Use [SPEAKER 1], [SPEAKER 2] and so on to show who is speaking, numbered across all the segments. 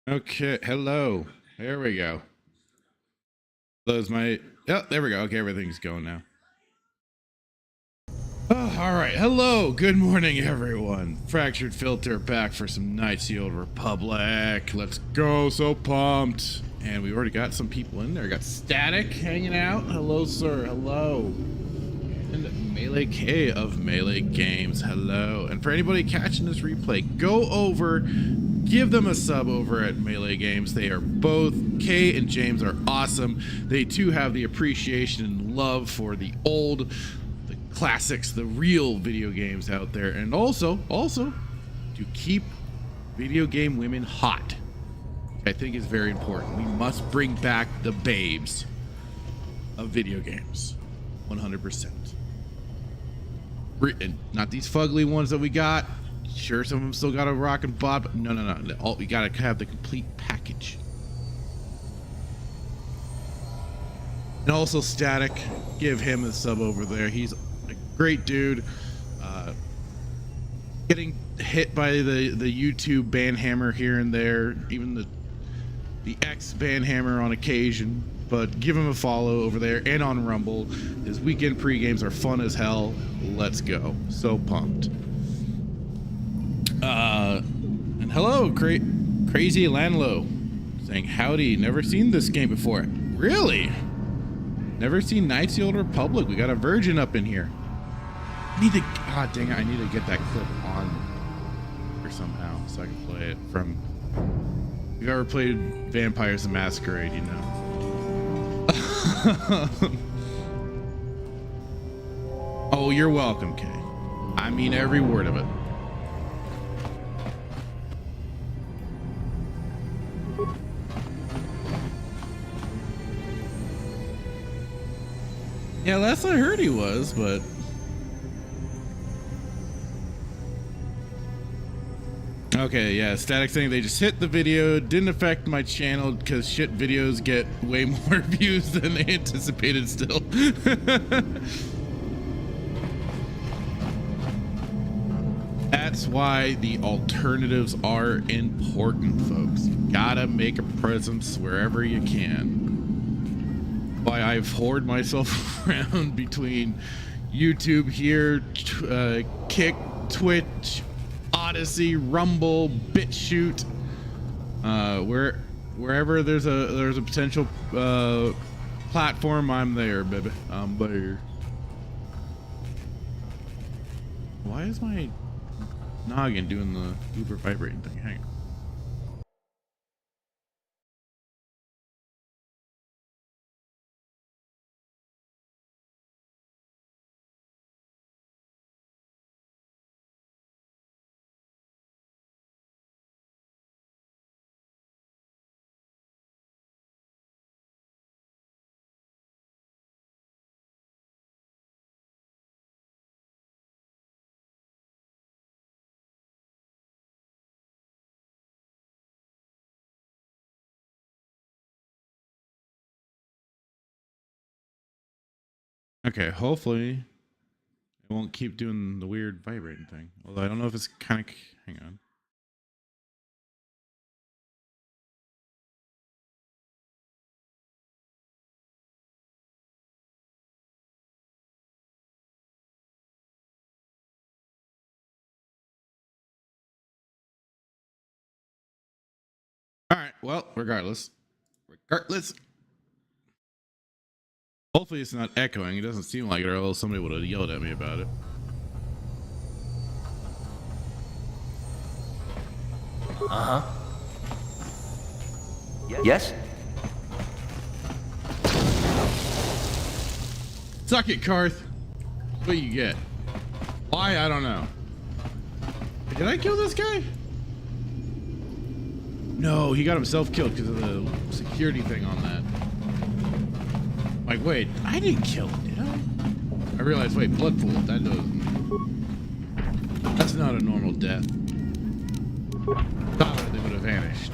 [SPEAKER 1] Okay, hello. There we go. Close my. Oh, there we go. Okay, everything's going now. Oh, all right. Hello. Good morning, everyone. Fractured Filter back for some Knights of the Old Republic. Let's go. So pumped. And we already got some people in there. Got Static hanging out. Hello, sir. Hello. And Melee K of Melee Games. Hello. And for anybody catching this replay, go over. Give them a sub over at Melee Games. They are both, Kay and James are awesome. They too have the appreciation and love for the old, the classics, the real video games out there. And also to keep video game women hot. I think is very important. We must bring back the babes of video games. 100%. And not these fugly ones that we got. Sure, some of them still got a rock and bob, but no. We gotta have the complete package. And also Static, give him a sub over there. He's a great dude. Getting hit by the YouTube ban hammer here and there, even the X ban hammer on occasion. But give him a follow over there and on Rumble. His weekend pre-games are fun as hell. Let's go. So pumped. And hello, Crazy Lanlow, saying howdy. Never seen this game before. Really? Never seen Knights of the Old Republic. We got a virgin up in here. I need to. God dang it! I need to get that clip on or somehow so I can play it from. If you've ever played Vampires the Masquerade, you know. Oh, you're welcome, Kay. I mean every word of it. Yeah, last I heard he was, but okay, yeah, Static saying they just hit the video, didn't affect my channel because shit videos get way more views than they anticipated still. That's why the alternatives are important, folks. You gotta make a presence wherever you can. Why I've hoarded myself around between YouTube here, Kick, Twitch, Odyssey, Rumble, BitChute, wherever there's a potential platform, I'm there, baby. I'm there. Why is my noggin doing the uber vibrating thing? Hang on. Okay, hopefully it won't keep doing the weird vibrating thing. Although I don't know if it's kind of... Hang on. All right, well, regardless. Hopefully it's not echoing. It doesn't seem like it, or else somebody would have yelled at me about it.
[SPEAKER 2] Uh-huh. Yes?
[SPEAKER 1] Suck it, Carth. What you get? Why? I don't know. Did I kill this guy? No, he got himself killed because of the security thing on that. Like, wait, I didn't kill him, did I? I realized, wait, blood pool, that doesn't... That's not a normal death. Thought they would have vanished.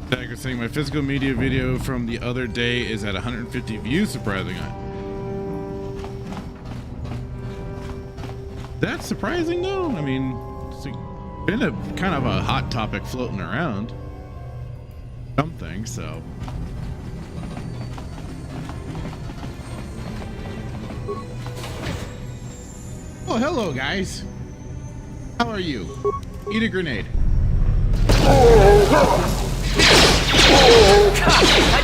[SPEAKER 1] Dagger saying my physical media video from the other day is at 150 views, surprisingly. That's surprising, though. I mean, it's been a kind of a hot topic floating around. Something, so. Oh, hello, guys. How are you? Eat a grenade.
[SPEAKER 2] How'd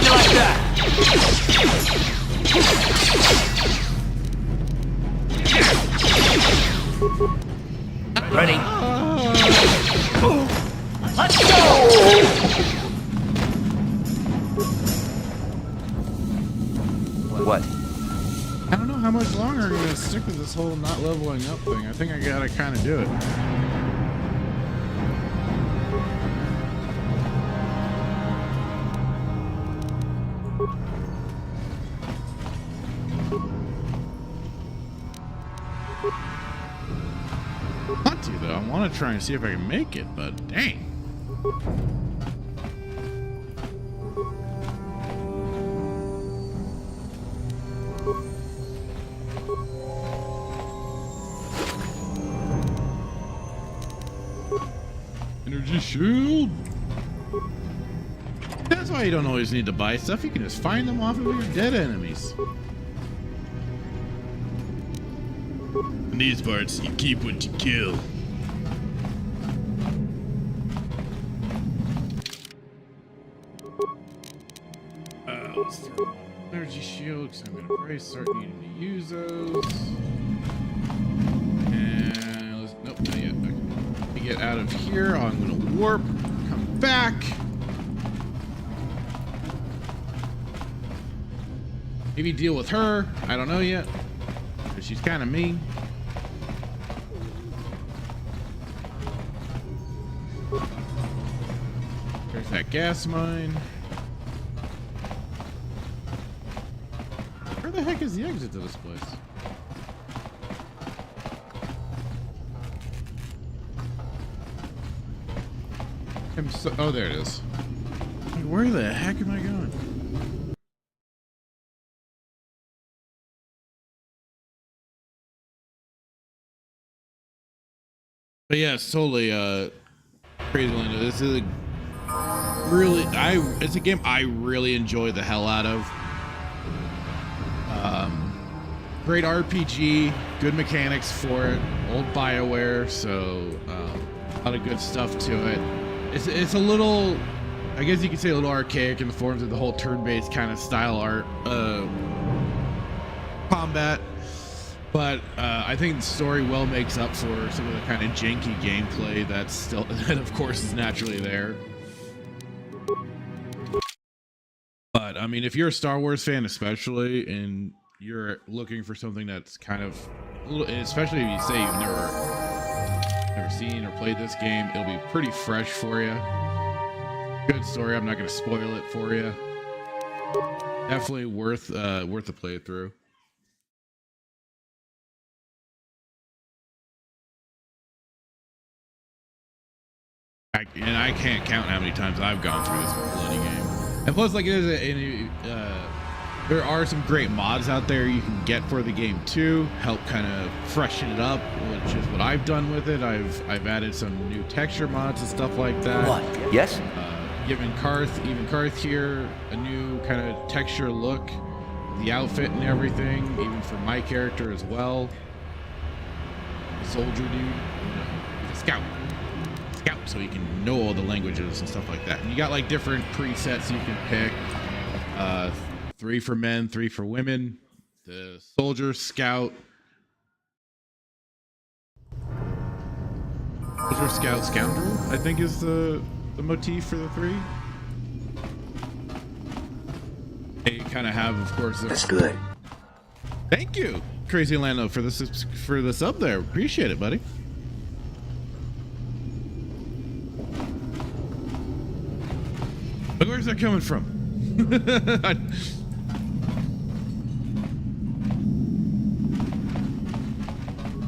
[SPEAKER 2] you like that? Ready? Let's go! What?
[SPEAKER 1] I don't know how much longer I'm gonna stick with this whole not leveling up thing. I think I gotta kind of do it. Want to though. I want to try and see if I can make it, but dang. Energy shield. That's why you don't always need to buy stuff. You can just find them off of your dead enemies. In these parts, you keep what you kill. Let's throw energy shield because I'm gonna probably start needing to use those. And let's, nope, not yet. Okay. Let me get out of here. I'm gonna warp, come back. Maybe deal with her. I don't know yet. But she's kind of mean. There's that gas mine. Where the heck is the exit to this place? Oh, there it is. Where the heck am I going? But yeah, it's totally crazy. This is really, it's a game I really enjoy the hell out of. Great RPG, good mechanics for it, old BioWare, so a lot of good stuff to it. It's a little, I guess you could say a little archaic in the forms of the whole turn-based kind of style art combat. But I think the story well makes up for some of the kind of janky gameplay that's still, that of course is naturally there. But I mean, if you're a Star Wars fan, especially, and you're looking for something that's kind of, especially if you say you've never seen or played this game, it'll be pretty fresh for you. Good story. I'm not going to spoil it for you. Definitely worth a playthrough. And I can't count how many times I've gone through this bloody game. And plus, like, there are some great mods out there you can get for the game too, help kind of freshen it up, which is what I've done with it. I've added some new texture mods and stuff like that.
[SPEAKER 2] What? Yes?
[SPEAKER 1] Given Carth here a new kind of texture look, the outfit and everything, even for my character as well. Soldier dude, the scout, so you can know all the languages and stuff like that. And you got like different presets you can pick. 3 for men, 3 for women. The soldier, scout, scoundrel, I think is the motif for the 3. They kind of have, of course.
[SPEAKER 2] That's good.
[SPEAKER 1] Thank you, Crazy Lando, for the sub there. Appreciate it, buddy. Look, where's that coming from?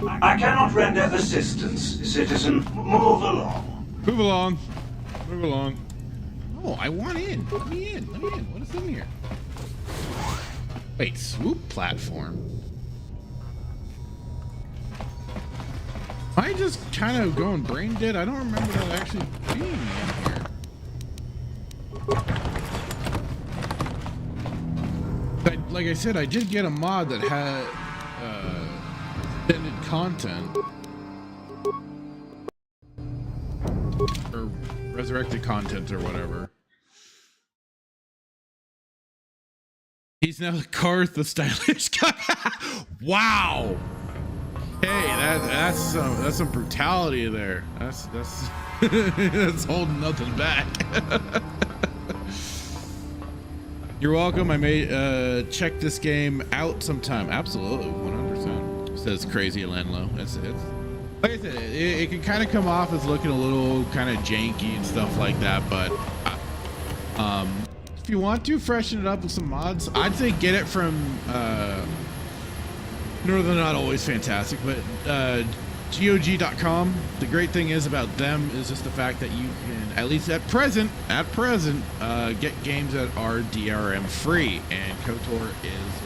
[SPEAKER 3] I cannot render assistance, citizen. Move along.
[SPEAKER 1] Move along. Move along. Oh, I want in. Let me in. Let me in. What is in here? Wait, swoop platform. I just kind of going brain dead? I don't remember that actually being in here. Like I said, I did get a mod that had extended content. Or resurrected content or whatever. He's now Carth, the stylish guy. Wow. Hey, that's some brutality there. That's that's holding nothing back. You're welcome. I may check this game out sometime. Absolutely, 100%. Says Crazy Landlow. It's like I said, it can kind of come off as looking a little kind of janky and stuff like that, but if you want to freshen it up with some mods, I'd say get it from no, they're not always fantastic, but GOG.com. The great thing is about them is just the fact that you can, at least at present, get games that are DRM free, and KOTOR is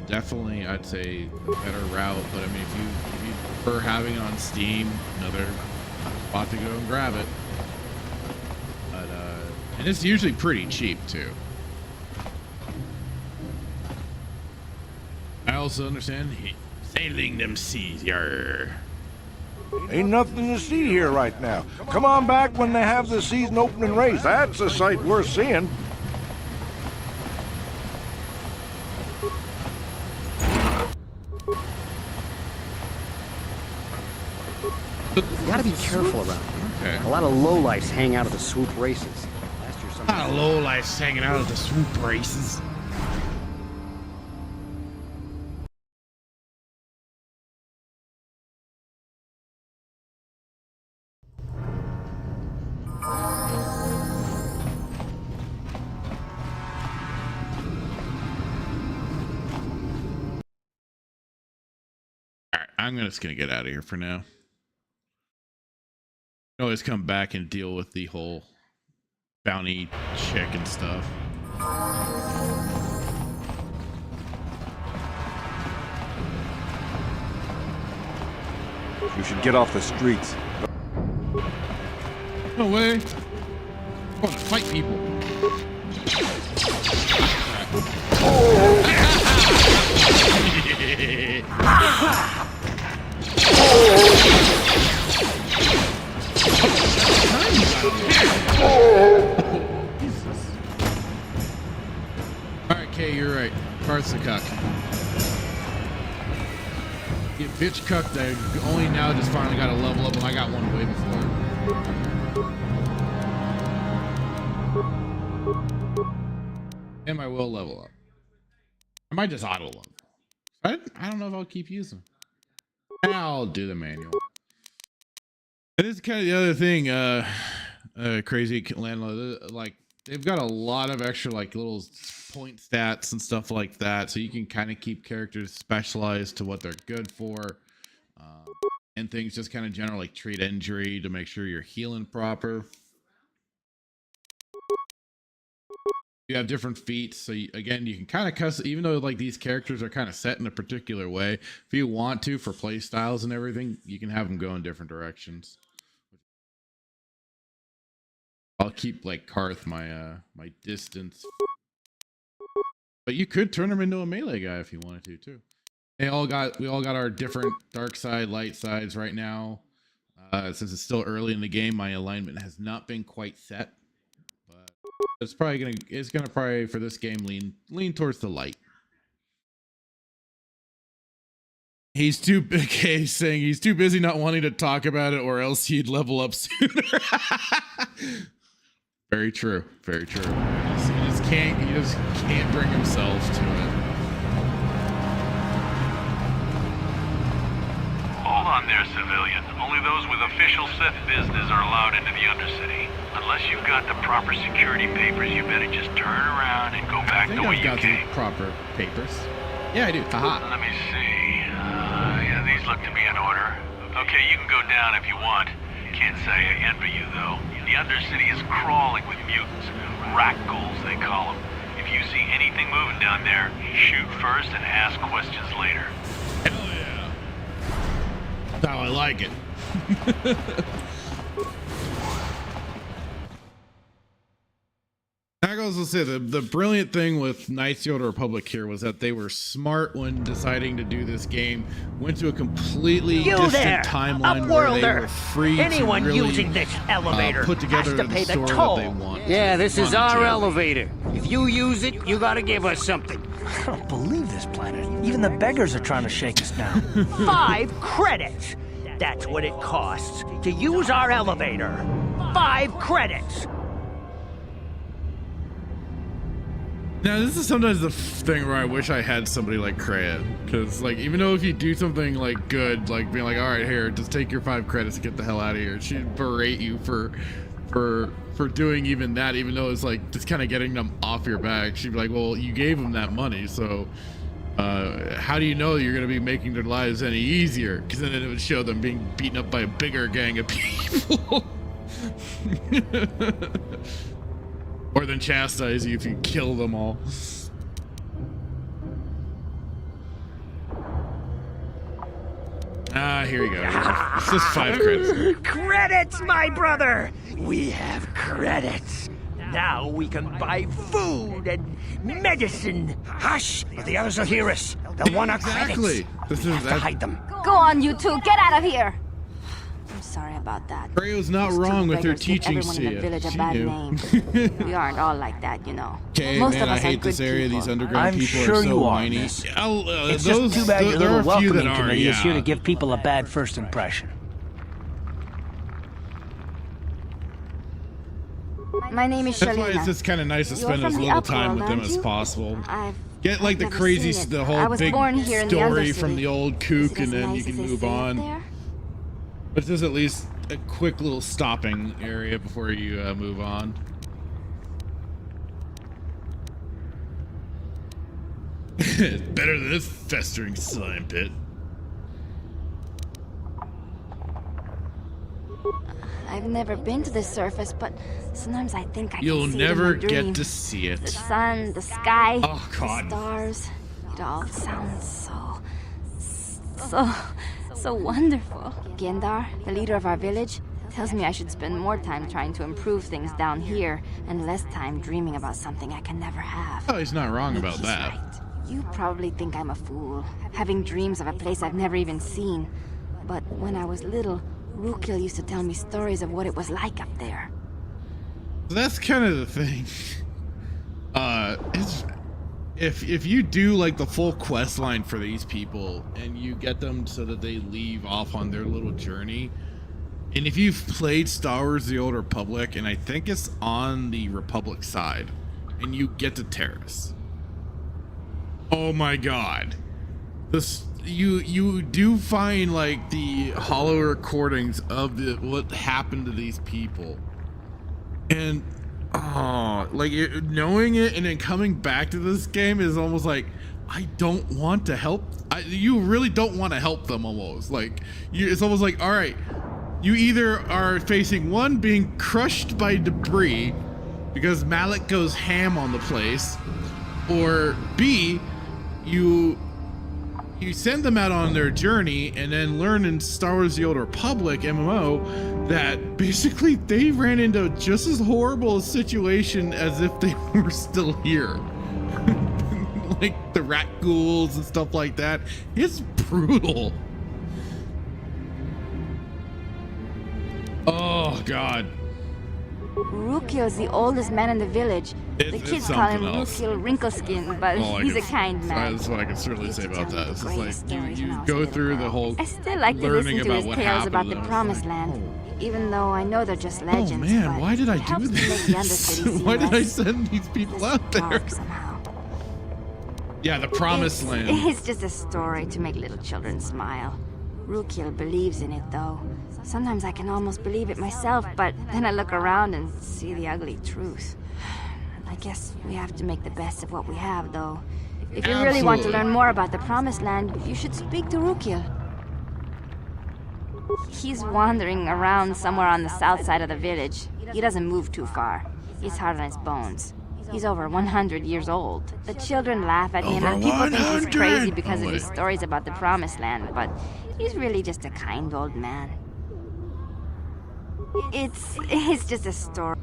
[SPEAKER 1] definitely, I'd say, a better route. But I mean, if you prefer having it on Steam, another spot to go and grab it. But and it's usually pretty cheap too. I also understand sailing them seas, yar.
[SPEAKER 4] Ain't nothing to see here right now. Come on back when they have the season opening race. That's a sight worth seeing.
[SPEAKER 5] You gotta be careful around here.
[SPEAKER 1] Okay.
[SPEAKER 5] A lot of lowlifes hang out at the swoop races. Last year,
[SPEAKER 1] A lot of lowlifes hanging out at the swoop races. I'm just gonna get out of here for now. Always come back and deal with the whole bounty check and stuff.
[SPEAKER 4] You should get off the streets.
[SPEAKER 1] No way. I'm going to fight people. Alright, Kay, you're right. Carth's a cuck. Get bitch cucked. I only now just finally got a level up, and I got one way before. And I will level up. I might just auto level. I don't know if I'll keep using. I'll do the manual. And this is kind of the other thing, Crazy Landlord, like they've got a lot of extra like little point stats and stuff like that, so you can kind of keep characters specialized to what they're good for, and things just kind of general like treat injury to make sure you're healing proper. You have different feats, so again, you can kind of custom, even though like these characters are kind of set in a particular way, if you want to, for play styles and everything, you can have them go in different directions. I'll keep like Carth my my distance, but you could turn him into a melee guy if you wanted to too. We all got our different dark side, light sides right now. Since it's still early in the game, my alignment has not been quite set, but it's gonna probably for this game lean towards the light. He's too big. He's saying he's too busy not wanting to talk about it, or else he'd level up sooner. Very true. Very true. He just can't bring himself to it.
[SPEAKER 6] Hold on there, civilian. Only those with official Sith business are allowed into the Undercity. Unless you've got the proper security papers, you better just turn around and go back the way you came.
[SPEAKER 1] The proper papers. Yeah, I do. Haha.
[SPEAKER 6] Let me see. Yeah, these look to be in order. Okay, you can go down if you want. Can't say I envy you, though. The Undercity is crawling with mutants. Rat-ghouls, they call them. If you see anything moving down there, shoot first and ask questions later.
[SPEAKER 1] Hell yeah. That's how I like it. I also say the brilliant thing with Knights of the Old Republic here was that they were smart when deciding to do this game. Went to a completely distant timeline where they were free
[SPEAKER 2] Anyone
[SPEAKER 1] to really
[SPEAKER 2] using this elevator
[SPEAKER 1] put together
[SPEAKER 2] has to pay
[SPEAKER 1] the
[SPEAKER 2] the
[SPEAKER 1] story
[SPEAKER 2] toll.
[SPEAKER 1] that they want.
[SPEAKER 2] Yeah, this is our
[SPEAKER 1] Monetarily.
[SPEAKER 2] elevator. If you use it, you gotta give us something.
[SPEAKER 7] I don't believe this planet. Even the beggars are trying to shake us down.
[SPEAKER 2] 5 credits. That's what it costs to use our elevator. 5 credits.
[SPEAKER 1] Now, this is sometimes the thing where I wish I had somebody like Kreia, because like even though if you do something like good, like being like, all right, here, just take your 5 credits and get the hell out of here, she'd berate you for doing even that, even though it's like just kind of getting them off your back. She'd be like, well, you gave them that money, so how do you know you're going to be making their lives any easier? Because then it would show them being beaten up by a bigger gang of people. Or then chastise you if you kill them all. Ah, here you go. It's just 5 credits.
[SPEAKER 2] Credits, my brother! We have credits. Now we can buy food and medicine. Hush! Or the others will hear us. They'll want our
[SPEAKER 1] Exactly.
[SPEAKER 2] credits. We have to hide them.
[SPEAKER 8] Go on, you two. Get out of here. I'm sorry about that.
[SPEAKER 1] Kreia's not
[SPEAKER 8] Those
[SPEAKER 1] wrong
[SPEAKER 8] two
[SPEAKER 1] with her
[SPEAKER 8] beggars give
[SPEAKER 1] teachings to
[SPEAKER 8] everyone in the
[SPEAKER 1] you.
[SPEAKER 8] village a
[SPEAKER 1] She
[SPEAKER 8] bad
[SPEAKER 1] knew.
[SPEAKER 8] name. We aren't all like that, you know.
[SPEAKER 1] Okay,
[SPEAKER 8] Most
[SPEAKER 1] man,
[SPEAKER 8] of
[SPEAKER 1] I
[SPEAKER 8] us are
[SPEAKER 1] hate
[SPEAKER 8] good
[SPEAKER 1] this area.
[SPEAKER 8] people.
[SPEAKER 1] These underground
[SPEAKER 7] I'm
[SPEAKER 1] people
[SPEAKER 7] sure
[SPEAKER 1] are so
[SPEAKER 7] you are,
[SPEAKER 1] whiny.
[SPEAKER 7] miss.
[SPEAKER 1] Those,
[SPEAKER 7] It's just too bad your
[SPEAKER 1] there
[SPEAKER 7] little
[SPEAKER 1] are a few
[SPEAKER 7] welcoming
[SPEAKER 1] that are,
[SPEAKER 7] committee is here to
[SPEAKER 1] yeah.
[SPEAKER 7] give people a bad first impression.
[SPEAKER 8] My name is
[SPEAKER 1] That's why it's
[SPEAKER 8] Shalina.
[SPEAKER 1] just kind of nice to
[SPEAKER 8] You're
[SPEAKER 1] spend
[SPEAKER 8] from
[SPEAKER 1] as
[SPEAKER 8] the
[SPEAKER 1] little
[SPEAKER 8] upper
[SPEAKER 1] time
[SPEAKER 8] world,
[SPEAKER 1] with them
[SPEAKER 8] aren't
[SPEAKER 1] as
[SPEAKER 8] you?
[SPEAKER 1] possible.
[SPEAKER 8] I've
[SPEAKER 1] Get like the
[SPEAKER 8] never
[SPEAKER 1] crazy,
[SPEAKER 8] seen it.
[SPEAKER 1] the
[SPEAKER 8] I
[SPEAKER 1] whole
[SPEAKER 8] was
[SPEAKER 1] big
[SPEAKER 8] born here in the
[SPEAKER 1] story from
[SPEAKER 8] Undercity.
[SPEAKER 1] the old
[SPEAKER 8] Is
[SPEAKER 1] kook,
[SPEAKER 8] it
[SPEAKER 1] and
[SPEAKER 8] as
[SPEAKER 1] then you
[SPEAKER 8] nice
[SPEAKER 1] can
[SPEAKER 8] as they
[SPEAKER 1] move
[SPEAKER 8] say it
[SPEAKER 1] on.
[SPEAKER 8] there?
[SPEAKER 1] But there's at least a quick little stopping area before you move on. It's better than this festering slime pit.
[SPEAKER 8] I've never been to the surface, but sometimes I think I
[SPEAKER 1] You'll
[SPEAKER 8] can see
[SPEAKER 1] never
[SPEAKER 8] it in my dream.
[SPEAKER 1] get to see
[SPEAKER 8] The
[SPEAKER 1] it.
[SPEAKER 8] sun, the sky,
[SPEAKER 1] Oh, God.
[SPEAKER 8] the stars. It all sounds so wonderful. Gendar, the leader of our village, tells me I should spend more time trying to improve things down here and less time dreaming about something I can never have.
[SPEAKER 1] Oh, he's not wrong about
[SPEAKER 8] He's
[SPEAKER 1] that.
[SPEAKER 8] right. You probably think I'm a fool, having dreams of a place I've never even seen. But when I was little, Rukil used to tell me stories of what it was like up there.
[SPEAKER 1] That's kind of the thing. It's if you do like the full quest line for these people and you get them so that they leave off on their little journey, and if you've played Star Wars: The Old Republic, and I think it's on the Republic side, and you get to Terrace, oh my God, this you do find like the hollow recordings of what happened to these people. And like knowing it and then coming back to this game is almost like I don't want to help. You really don't want to help them. Almost like it's almost like, all right, you either are facing one, being crushed by debris because Malik goes ham on the place, or B, you send them out on their journey and then learn in Star Wars: The Old Republic MMO that basically they ran into just as horrible a situation as if they were still here. Like the rat ghouls and stuff like that. It's brutal. Oh God.
[SPEAKER 8] Rukil's the oldest man in the village. The
[SPEAKER 1] It's
[SPEAKER 8] kids call him
[SPEAKER 1] something else.
[SPEAKER 8] Rukil Wrinkleskin, but
[SPEAKER 1] Well, I
[SPEAKER 8] he's a
[SPEAKER 1] guess
[SPEAKER 8] kind man.
[SPEAKER 1] that's what I can certainly
[SPEAKER 8] He
[SPEAKER 1] say
[SPEAKER 8] used to
[SPEAKER 1] about
[SPEAKER 8] tell me
[SPEAKER 1] that. It's
[SPEAKER 8] the
[SPEAKER 1] just
[SPEAKER 8] greatest
[SPEAKER 1] like
[SPEAKER 8] stories
[SPEAKER 1] you
[SPEAKER 8] when I was
[SPEAKER 1] go
[SPEAKER 8] a little
[SPEAKER 1] through the
[SPEAKER 8] girl.
[SPEAKER 1] whole
[SPEAKER 8] I still like to
[SPEAKER 1] learning
[SPEAKER 8] listen to
[SPEAKER 1] about
[SPEAKER 8] his
[SPEAKER 1] what
[SPEAKER 8] tales
[SPEAKER 1] happened
[SPEAKER 8] about
[SPEAKER 1] to
[SPEAKER 8] the
[SPEAKER 1] them. It's
[SPEAKER 8] Promised
[SPEAKER 1] like,
[SPEAKER 8] Land, even though I know they're just
[SPEAKER 1] oh
[SPEAKER 8] legends.
[SPEAKER 1] man,
[SPEAKER 8] but
[SPEAKER 1] why did I
[SPEAKER 8] it
[SPEAKER 1] do
[SPEAKER 8] helps to make the
[SPEAKER 1] this?
[SPEAKER 8] Undercity seem
[SPEAKER 1] Why did I
[SPEAKER 8] less
[SPEAKER 1] send these people out there?
[SPEAKER 8] dark somehow.
[SPEAKER 1] Yeah, the Promised Land.
[SPEAKER 8] It's just a story to make little children smile. Rukil believes in it, though. Sometimes I can almost believe it myself, but then I look around and see the ugly truth. I guess we have to make the best of what we have, though. If you really want to
[SPEAKER 1] Absolutely.
[SPEAKER 8] learn more about the Promised Land, you should speak to Rukil. He's wandering around somewhere on the south side of the village. He doesn't move too far. He's hard on his bones. He's over 100 years old. The children laugh at him,
[SPEAKER 1] Over
[SPEAKER 8] and people think he's
[SPEAKER 1] 100?
[SPEAKER 8] crazy because
[SPEAKER 1] Oh,
[SPEAKER 8] of his
[SPEAKER 1] wait.
[SPEAKER 8] stories about the Promised Land, but He's really just a kind old man. It's just a story.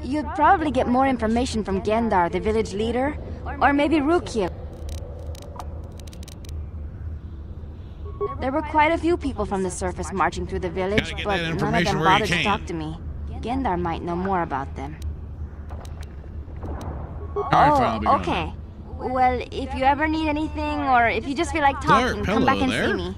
[SPEAKER 8] You'd probably get more information from Gendar, the village leader, or maybe Rukiel. There were quite a few people from the surface marching through the village, but none of them bothered to talk to me. Gendar might know more about them. Okay. Well, if you ever need anything, or if you just feel like talking, come back and see me.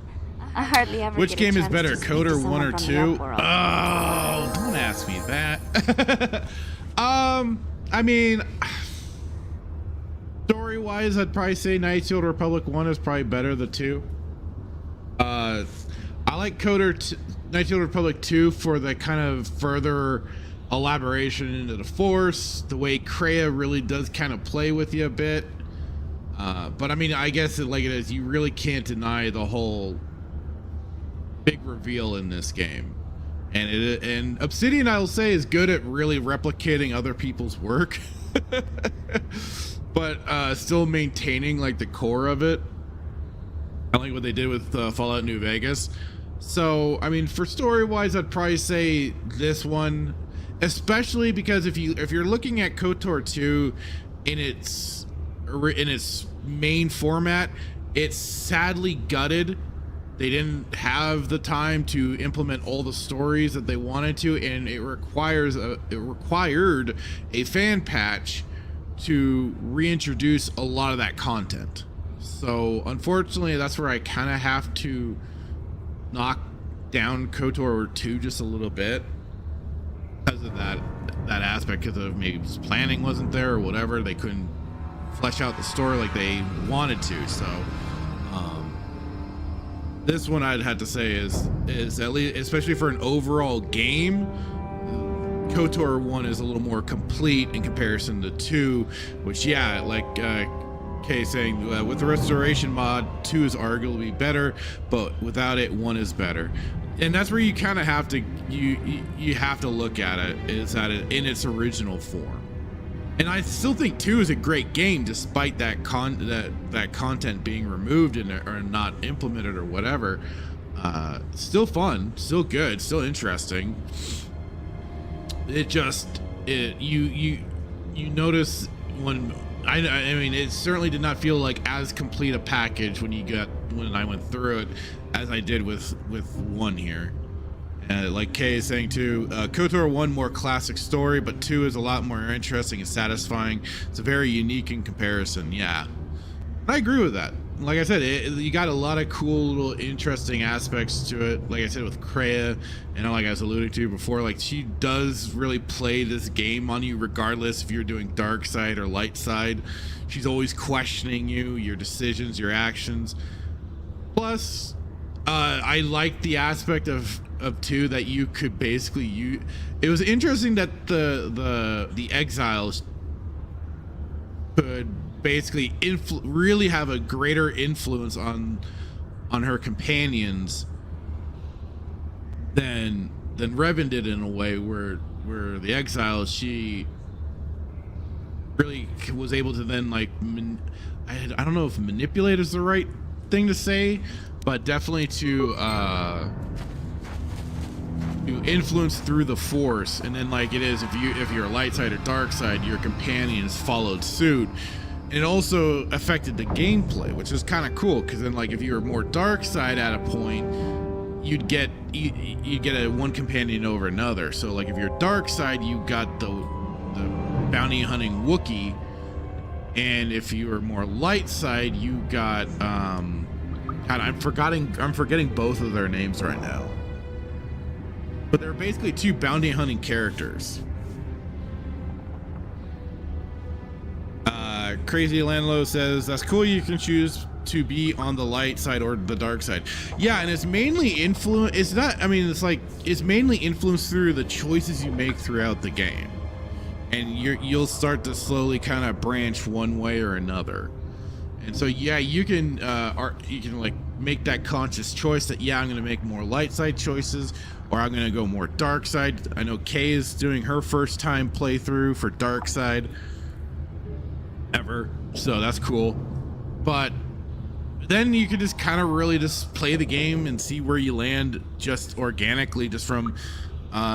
[SPEAKER 8] I hardly ever
[SPEAKER 1] Which
[SPEAKER 8] get a
[SPEAKER 1] game is
[SPEAKER 8] chance
[SPEAKER 1] better,
[SPEAKER 8] to speak to
[SPEAKER 1] Kotor
[SPEAKER 8] someone
[SPEAKER 1] 1 or
[SPEAKER 8] from the
[SPEAKER 1] 2?
[SPEAKER 8] Outworld.
[SPEAKER 1] Oh, don't ask me that. I mean, story-wise, I'd probably say Knights of the Old Republic 1 is probably better than 2. I like Knights of the Old Republic 2 for the kind of further elaboration into the Force, the way Kreia really does kind of play with you a bit. But I mean, I guess like it is, you really can't deny the whole big reveal in this game. And Obsidian, I'll say, is good at really replicating other people's work, but still maintaining like the core of it. I like what they did with Fallout New Vegas. So, I mean, for story-wise, I'd probably say this one, especially because if you're looking at KOTOR 2 in its main format, it's sadly gutted. They didn't have the time to implement all the stories that they wanted to, and it required a fan patch to reintroduce a lot of that content. So unfortunately, that's where I kind of have to knock down KOTOR 2 just a little bit because of that aspect, because of maybe planning wasn't there or whatever. They couldn't flesh out the story like they wanted to. So this one I'd have to say is at least, especially for an overall game, KOTOR 1 is a little more complete in comparison to 2, which, yeah, like Kay saying, with the restoration mod, 2 is arguably better, but without it, 1 is better. And that's where you kind of have to you have to look at it, is at it in its original form. And I still think 2 is a great game, despite that content being removed or not implemented or whatever. Still fun, still good, still interesting. It just you notice when I mean, it certainly did not feel like as complete a package when I went through it as I did with 1 here. Like Kay is saying too, KOTOR 1 more classic story, but 2 is a lot more interesting and satisfying. It's very unique in comparison. Yeah, I agree with that. Like I said, you got a lot of cool little interesting aspects to it. Like I said, with Kreia, and like I was alluding to before, like she does really play this game on you regardless if you're doing dark side or light side. She's always questioning you, your decisions, your actions. Plus, I like the aspect of 2 that you could basically it was interesting that the exiles could basically really have a greater influence on her companions than Revan did, in a way where the exiles, she really was able to then, like, I don't know if manipulate is the right thing to say, but definitely to influence through the Force. And then, like it is, if you're light side or dark side, your companions followed suit. And it also affected the gameplay, which is kind of cool, because then, like, if you were more dark side at a point, you'd get a one companion over another. So like if you're dark side, you got the bounty hunting Wookiee, and if you were more light side, you got God, I'm forgetting both of their names right now. But they're basically 2 bounty hunting characters. Crazy Landlow says, that's cool, you can choose to be on the light side or the dark side. Yeah, and it's mainly influence. It's not, I mean, it's mainly influenced through the choices you make throughout the game. And you'll start to slowly kind of branch one way or another. And so, yeah, you can like make that conscious choice that, yeah, I'm going to make more light side choices, or I'm going to go more dark side. I know Kay is doing her first time playthrough for dark side ever, so that's cool. But then you can just kind of really just play the game and see where you land just organically, just from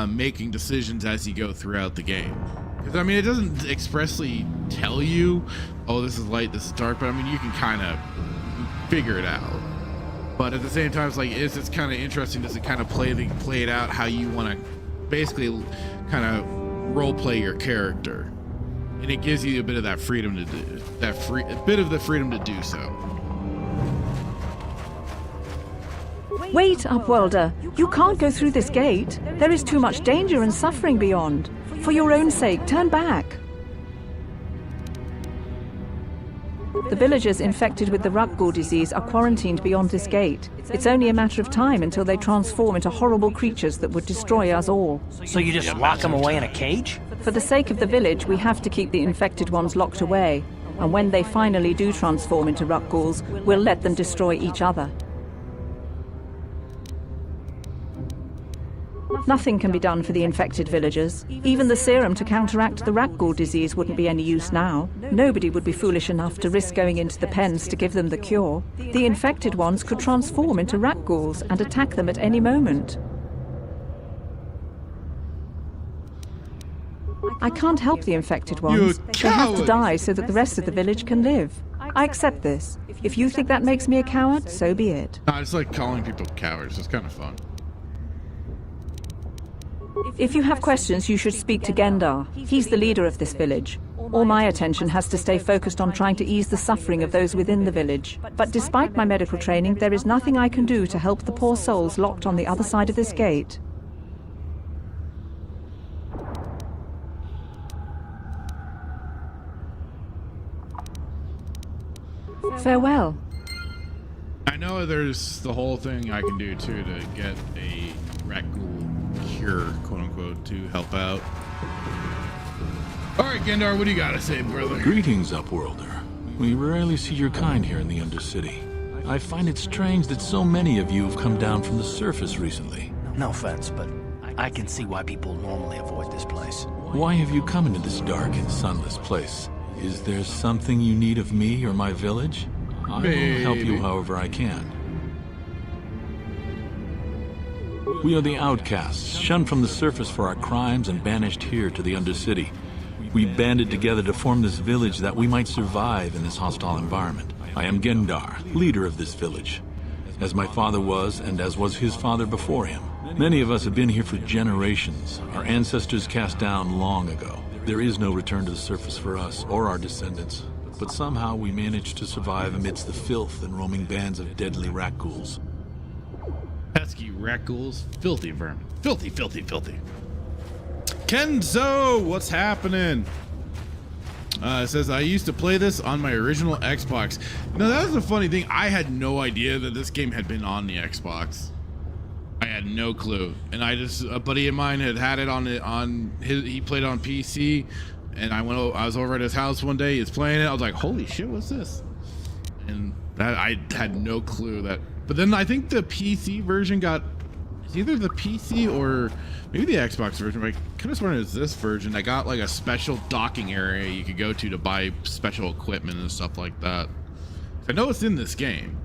[SPEAKER 1] making decisions as you go throughout the game. Because I mean, it doesn't expressly tell you, oh, this is light, this is dark, but I mean, you can kind of figure it out. But at the same time, it's like, it's kind of interesting just to kind of play it out how you want to basically kind of role play your character, and it gives you a bit of that freedom to do a bit of the freedom to do so.
[SPEAKER 9] Wait, Upworlder. You can't go through this gate. There is too much danger and suffering beyond. For your own sake, turn back. The villagers infected with the Rakghoul disease are quarantined beyond this gate. It's only a matter of time until they transform into horrible creatures that would destroy us all.
[SPEAKER 7] So you just lock them away in a cage?
[SPEAKER 9] For the sake of the village, we have to keep the infected ones locked away. And when they finally do transform into Rakghouls, we'll let them destroy each other. Nothing can be done for the infected villagers. Even the serum to counteract the Rakghoul disease wouldn't be any use now. Nobody would be foolish enough to risk going into the pens to give them the cure. The infected ones could transform into Rakghouls and attack them at any moment. I can't help the infected ones. They have to die so that the rest of the village can live. I accept this. If you think that makes me a coward, so be it.
[SPEAKER 1] No, it's like calling people cowards. It's kind of fun.
[SPEAKER 9] If you have questions, you should speak to Gendar. He's the leader of this village. All my attention has to stay focused on trying to ease the suffering of those within the village. But despite my medical training, there is nothing I can do to help the poor souls locked on the other side of this gate. Farewell.
[SPEAKER 1] I know there's the whole thing I can do too to get a Rakghoul cure, quote unquote, to help out. All right, Gendar, what do you got to say, brother?
[SPEAKER 10] Greetings, Upworlder. We rarely see your kind here in the Undercity. I find it strange that so many of you have come down from the surface recently.
[SPEAKER 7] No offense, but I can see why people normally avoid this place.
[SPEAKER 10] Why have you come into this dark and sunless place? Is there something you need of me or my village? I will help you however I can. We are the outcasts, shunned from the surface for our crimes and banished here to the Undercity. We banded together to form this village that we might survive in this hostile environment. I am Gendar, leader of this village, as my father was and as was his father before him. Many of us have been here for generations, our ancestors cast down long ago. There is no return to the surface for us or our descendants, but somehow we managed to survive amidst the filth and roaming bands of deadly Rakghouls.
[SPEAKER 1] Pesky Rakghouls, filthy vermin. Filthy, filthy, filthy. Kenzo, what's happening? It says, I used to play this on my original Xbox. Now, that was the funny thing. I had no idea that this game had been on the Xbox. I had no clue. And I just, a buddy of mine had it on his, he played it on PC. And I was over at his house one day, he was playing it. I was like, holy shit, what's this? And I had no clue that. But then I think the PC version got, it's either the PC or maybe the Xbox version, but I could have sworn it was this version that got like a special docking area you could go to buy special equipment and stuff like that. I know it's in this game.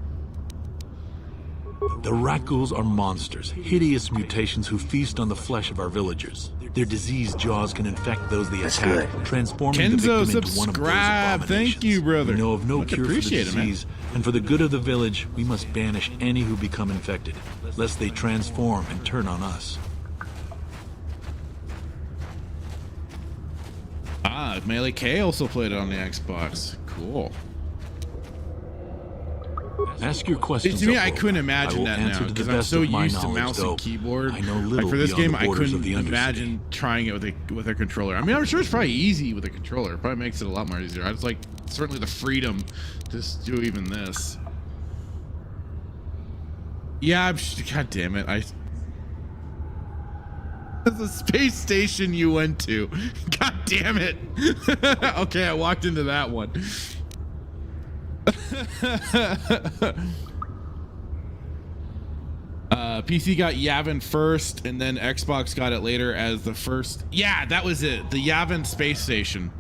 [SPEAKER 10] The Rakghouls are monsters, hideous mutations who feast on the flesh of our villagers. Their diseased jaws can infect those they attack, transforming
[SPEAKER 1] Kenzo,
[SPEAKER 10] the victim into one of those abominations.
[SPEAKER 1] Thank you, brother.
[SPEAKER 10] We know of no
[SPEAKER 1] Much
[SPEAKER 10] cure for the disease,
[SPEAKER 1] man.
[SPEAKER 10] and for the good of the village, we must banish any who become infected, lest they transform and turn on us.
[SPEAKER 1] Ah, Melee K also played it on the Xbox. Cool.
[SPEAKER 10] Ask your questions.
[SPEAKER 1] To me, I couldn't imagine that now because I'm so used to mouse and keyboard. Like for this game, I couldn't imagine trying it with a controller. I mean, I'm sure it's probably easy with a controller. It probably makes it a lot more easier. I just like certainly the freedom to do even this. Yeah, God damn it! That's the space station you went to. God damn it! Okay, I walked into that one. PC got Yavin first, and then Xbox got it later as the first. Yeah, that was it. The Yavin space station.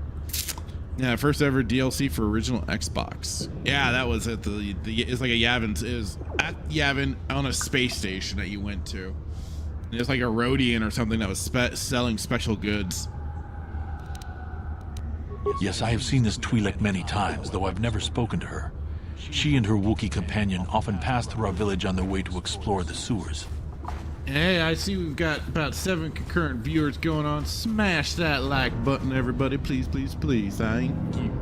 [SPEAKER 1] Yeah, first ever DLC for original Xbox. Yeah, that was at the it's like a Yavin. It was at Yavin on a space station that you went to. It was like a Rhodian or something that was selling special goods.
[SPEAKER 10] Yes, I have seen this Twi'lek many times, though I've never spoken to her. She and her Wookiee companion often pass through our village on their way to explore the sewers.
[SPEAKER 1] Hey, I see we've got about 7 concurrent viewers going on. Smash that like button, everybody. Please, please, please. Thank you.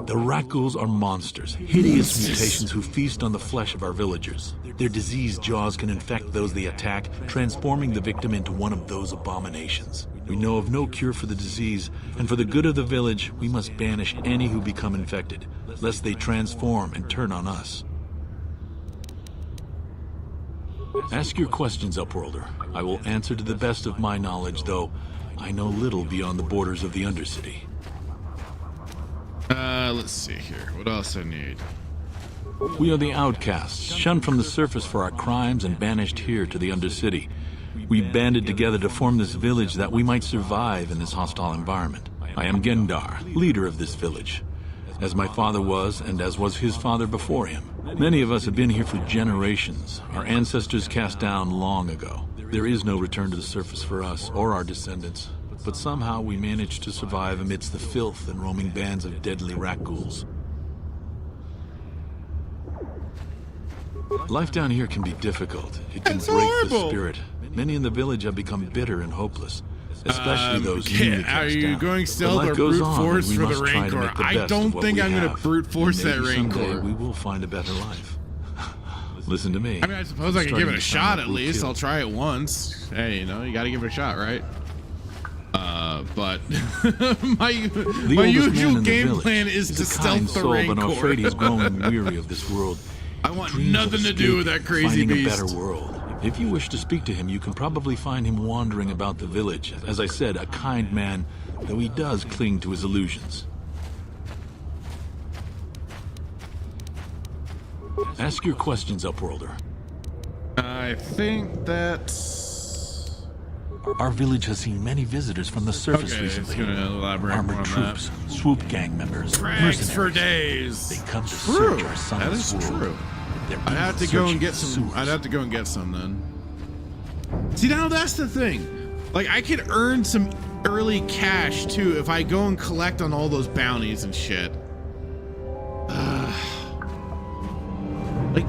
[SPEAKER 10] The Rakghouls are monsters, hideous mutations who feast on the flesh of our villagers. Their diseased jaws can infect those they attack, transforming the victim into one of those abominations. We know of no cure for the disease, and for the good of the village, we must banish any who become infected, lest they transform and turn on us. Ask your questions, Upworlder. I will answer to the best of my knowledge, though I know little beyond the borders of the Undercity.
[SPEAKER 1] Let's see here. What else I need?
[SPEAKER 10] We are the outcasts, shunned from the surface for our crimes and banished here to the Undercity. We banded together to form this village that we might survive in this hostile environment. I am Gendar, leader of this village, as my father was and as was his father before him. Many of us have been here for generations, our ancestors cast down long ago. There is no return to the surface for us or our descendants, but somehow we managed to survive amidst the filth and roaming bands of deadly Rakghouls. Life down here can be difficult. It can break the spirit. Many in the village have become bitter and hopeless, especially those newly cast
[SPEAKER 1] Are you
[SPEAKER 10] down.
[SPEAKER 1] going stealth or brute force for the Rancor? I don't think I'm going to brute force that Rancor.
[SPEAKER 10] We will find a better life. Listen to me.
[SPEAKER 1] I mean, I suppose I can give it a shot at least. I'll try it once. Hey, you know, you got to give it a shot, right? But my usual game plan is to stealth the Rancor.
[SPEAKER 10] But I'm afraid he's growing weary of this world.
[SPEAKER 1] I want nothing to do with that crazy beast.
[SPEAKER 10] Finding a better world. If you wish to speak to him, you can probably find him wandering about the village. As I said, a kind man, though he does cling to his illusions. Ask your questions, Upworlder.
[SPEAKER 1] I think that
[SPEAKER 10] our village has seen many visitors from the surface recently.
[SPEAKER 1] It's gonna elaborate
[SPEAKER 10] Armored
[SPEAKER 1] more on
[SPEAKER 10] troops, swoop gang members,
[SPEAKER 1] Frags for
[SPEAKER 10] mercenaries.
[SPEAKER 1] days.
[SPEAKER 10] They come to search our
[SPEAKER 1] That is
[SPEAKER 10] son's world.
[SPEAKER 1] true.
[SPEAKER 10] They're
[SPEAKER 1] I'd have to go and get some.
[SPEAKER 10] sewers.
[SPEAKER 1] I'd have to go and get some then. See, now that's the thing. Like, I could earn some early cash too if I go and collect on all those bounties and shit.